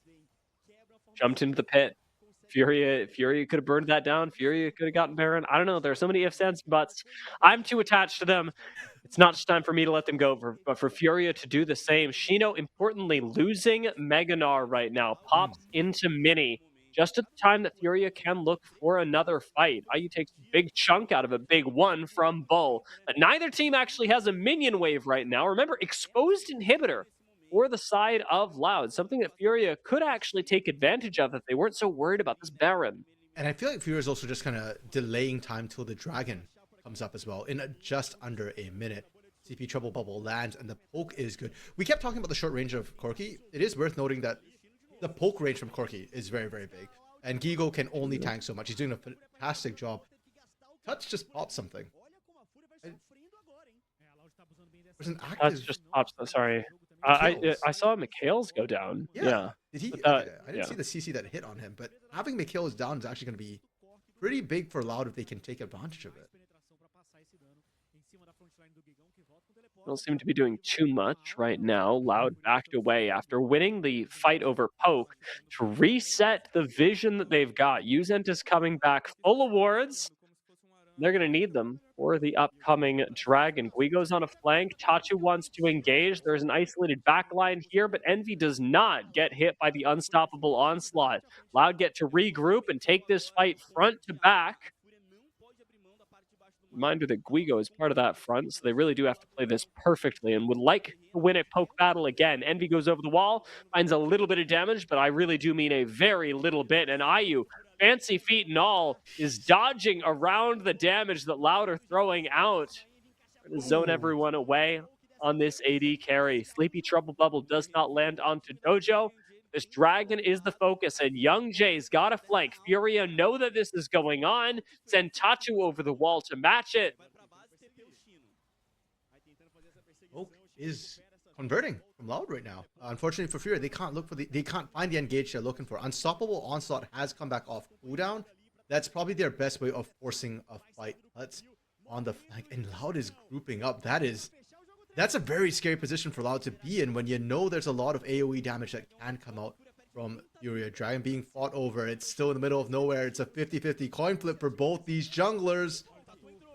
Speaker 1: jumped into the pit. Furia could have burned that down. Furia could have gotten Baron. I don't know. There are so many ifs, ands, buts. I'm too attached to them. It's not just time for me to let them go, but for Furia to do the same. Shino, importantly, losing Mega Gnar right now, pops into Mini just at the time that Furia can look for another fight. Ayu takes a big chunk out of a big one from Bull. But neither team actually has a minion wave right now. Remember, exposed inhibitor for the side of Loud, something that Furia could actually take advantage of if they weren't so worried about this Baron.
Speaker 2: And I feel like Furia is also just kind of delaying time till the dragon comes up as well in just under a minute. CP Trouble Bubble lands and the poke is good. We kept talking about the short range of Corki. It is worth noting that the poke range from Corki is very, very big. And Gigo can only tank so much. He's doing a fantastic job. Tuts just popped something. There's an active...
Speaker 1: Tuts just popped, sorry. I saw Mikhail's go down. Yeah.
Speaker 2: Did he? I didn't see the CC that hit on him, but having Mikhail's down is actually going to be pretty big for Loud if they can take advantage of it.
Speaker 1: Don't seem to be doing too much right now. Loud backed away after winning the fight over Poke to reset the vision that they've got. Uzent is coming back full awards. They're going to need them for the upcoming Dragon. Guigo's on a flank. Tatu wants to engage. There's an isolated backline here, but Envy does not get hit by the unstoppable onslaught. Loud get to regroup and take this fight front to back. Reminder that Guigo is part of that front, so they really do have to play this perfectly and would like to win a poke battle again. Envy goes over the wall, finds a little bit of damage, but I really do mean a very little bit. And Ayu, fancy feet and all, is dodging around the damage that Loud are throwing out. Trying to zone everyone away on this AD carry. Sleepy Trouble Bubble does not land onto Dojo. This dragon is the focus, and Young Jay's got a flank. Furia know that this is going on. Send Tatu over the wall to match it.
Speaker 2: Oak is converting from Loud right now. Unfortunately for Furia, they can't find the engage they're looking for. Unstoppable Onslaught has come back off cooldown, That's probably their best way of forcing a fight. Let's on the flank, and Loud is grouping up. That's a very scary position for Loud to be in when you know there's a lot of AoE damage that can come out from Furia. Dragon being fought over. It's still in the middle of nowhere. It's a 50-50 coin flip for both these junglers.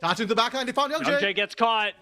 Speaker 2: Tatu to the backline. They found Youngjae.
Speaker 1: Youngjae gets caught.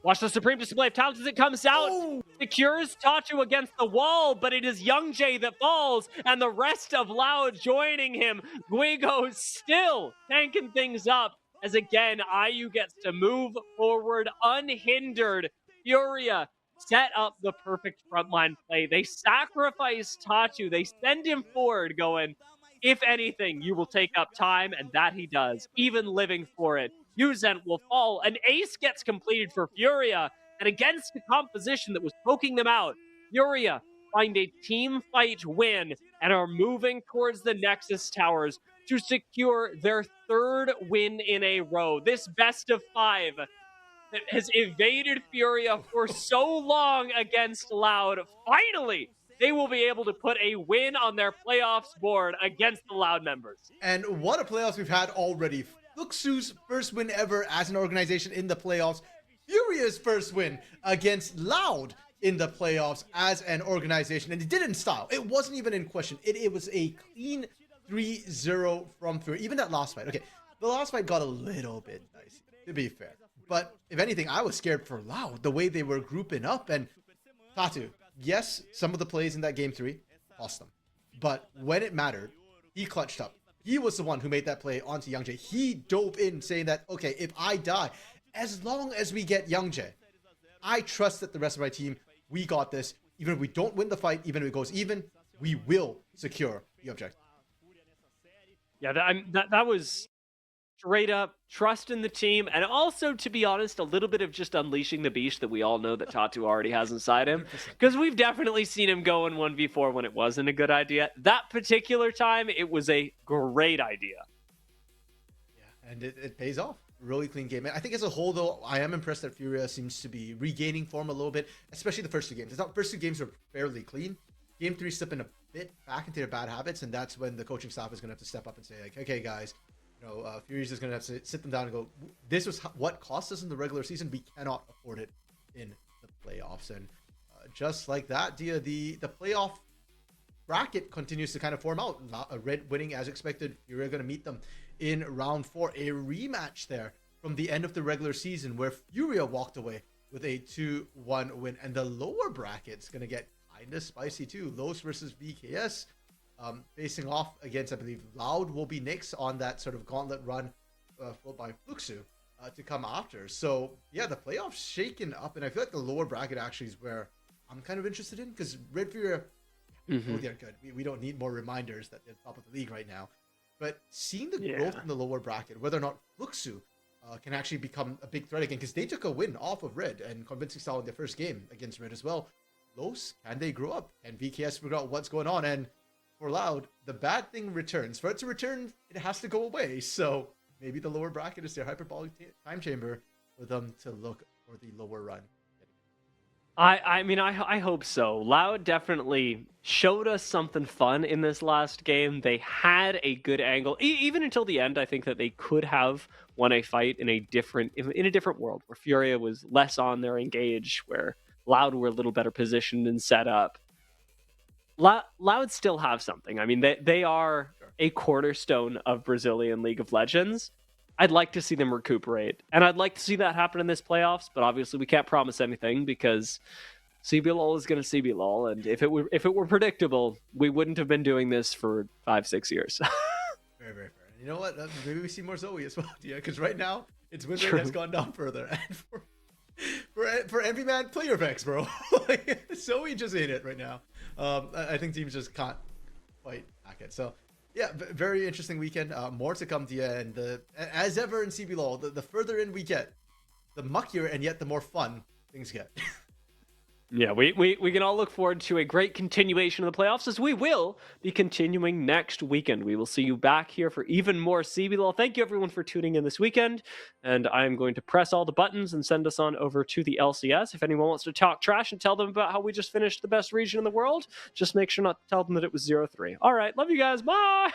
Speaker 1: Watch the supreme display of talent as it comes out.
Speaker 2: Oh.
Speaker 1: Secures Tatu against the wall, but it is Youngjae that falls, and the rest of Loud joining him. Guigo still tanking things up, as again, IU gets to move forward unhindered. Furia set up the perfect frontline play. They sacrifice Tatu. They send him forward going, if anything, you will take up time, and that he does, even living for it. Yuzent will fall. An ace gets completed for Furia, and against the composition that was poking them out, Furia find a team fight win and are moving towards the Nexus Towers to secure their 3rd win in a row. This best of 5 that has evaded Furia for so long against Loud, finally, they will be able to put a win on their playoffs board against the Loud members.
Speaker 2: And what a playoffs we've had already. Fluxu's first win ever as an organization in the playoffs. Furia's first win against Loud in the playoffs as an organization. And it did in style. It wasn't even in question. It was a clean 3-0 from Furia. Even that last fight. Okay, the last fight got a little bit dicey, to be fair. But if anything, I was scared for Loud, the way they were grouping up. And Tatu, yes, some of the plays in that game 3 cost them. But when it mattered, he clutched up. He was the one who made that play onto Youngjae. He dove in saying that, okay, if I die, as long as we get Youngjae, I trust that the rest of my team, we got this. Even if we don't win the fight, even if it goes even, we will secure the objective.
Speaker 1: Yeah, that was straight up trust in the team, and also, to be honest, a little bit of just unleashing the beast that we all know that Tatu already has inside him, because we've definitely seen him go in 1v4 when it wasn't a good idea. That particular time, it was a great idea.
Speaker 2: Yeah, and it pays off. Really clean game. I think as a whole, though, I am impressed that Furia seems to be regaining form a little bit, especially the first 2 games. The first 2 games were fairly clean. Game 3 slipping a bit back into their bad habits, and that's when the coaching staff is going to have to step up and say, like, okay, guys, Furia's just going to have to sit them down and go, this was what cost us in the regular season. We cannot afford it in the playoffs. And just like that, Dia, the playoff bracket continues to kind of form out. Red winning as expected. Furia going to meet them in round 4. A rematch there from the end of the regular season where Furia walked away with a 2-1 win. And the lower bracket's going to get kind of spicy too. Los versus VKS. Facing off against, I believe, Loud will be next on that sort of gauntlet run followed by Fluxu to come after. So, yeah, the playoffs shaken up, and I feel like the lower bracket actually is where I'm kind of interested in, because Red Furia, they're good. We don't need more reminders that they're top of the league right now. But seeing the growth in the lower bracket, whether or not Fluxu can actually become a big threat again, because they took a win off of Red and convincing style in their first game against Red as well. Los, can they grow up? Can VKS figure out what's going on? And for Loud, the bad thing returns. For it to return, it has to go away. So maybe the lower bracket is their hyperbolic time chamber for them to look for the lower run.
Speaker 1: I mean, I hope so. Loud definitely showed us something fun in this last game. They had a good angle. Even until the end, I think that they could have won a fight in a different world, where Furia was less on their engage, where Loud were a little better positioned and set up. Loud still have something. I mean, they are a cornerstone of Brazilian League of Legends. I'd like to see them recuperate, and I'd like to see that happen in this playoffs, but obviously we can't promise anything because CBLOL is going to CBLOL, and if it were predictable, we wouldn't have been doing this for 5-6 years.
Speaker 2: Very, very fair. You know what? Maybe we see more Zoe as well, yeah, because right now its win rate has gone down further, and for Envy Man, play your Vex, bro. Zoe just ain't it right now. I think teams just can't fight back it. So, yeah, very interesting weekend. More to come to you. And as ever in CBLOL, the further in we get, the muckier and yet the more fun things get.
Speaker 1: Yeah, we can all look forward to a great continuation of the playoffs, as we will be continuing next weekend. We will see you back here for even more CBLOL. Thank you, everyone, for tuning in this weekend. And I'm going to press all the buttons and send us on over to the LCS. If anyone wants to talk trash and tell them about how we just finished the best region in the world, just make sure not to tell them that it was 0-3. All right, love you guys. Bye!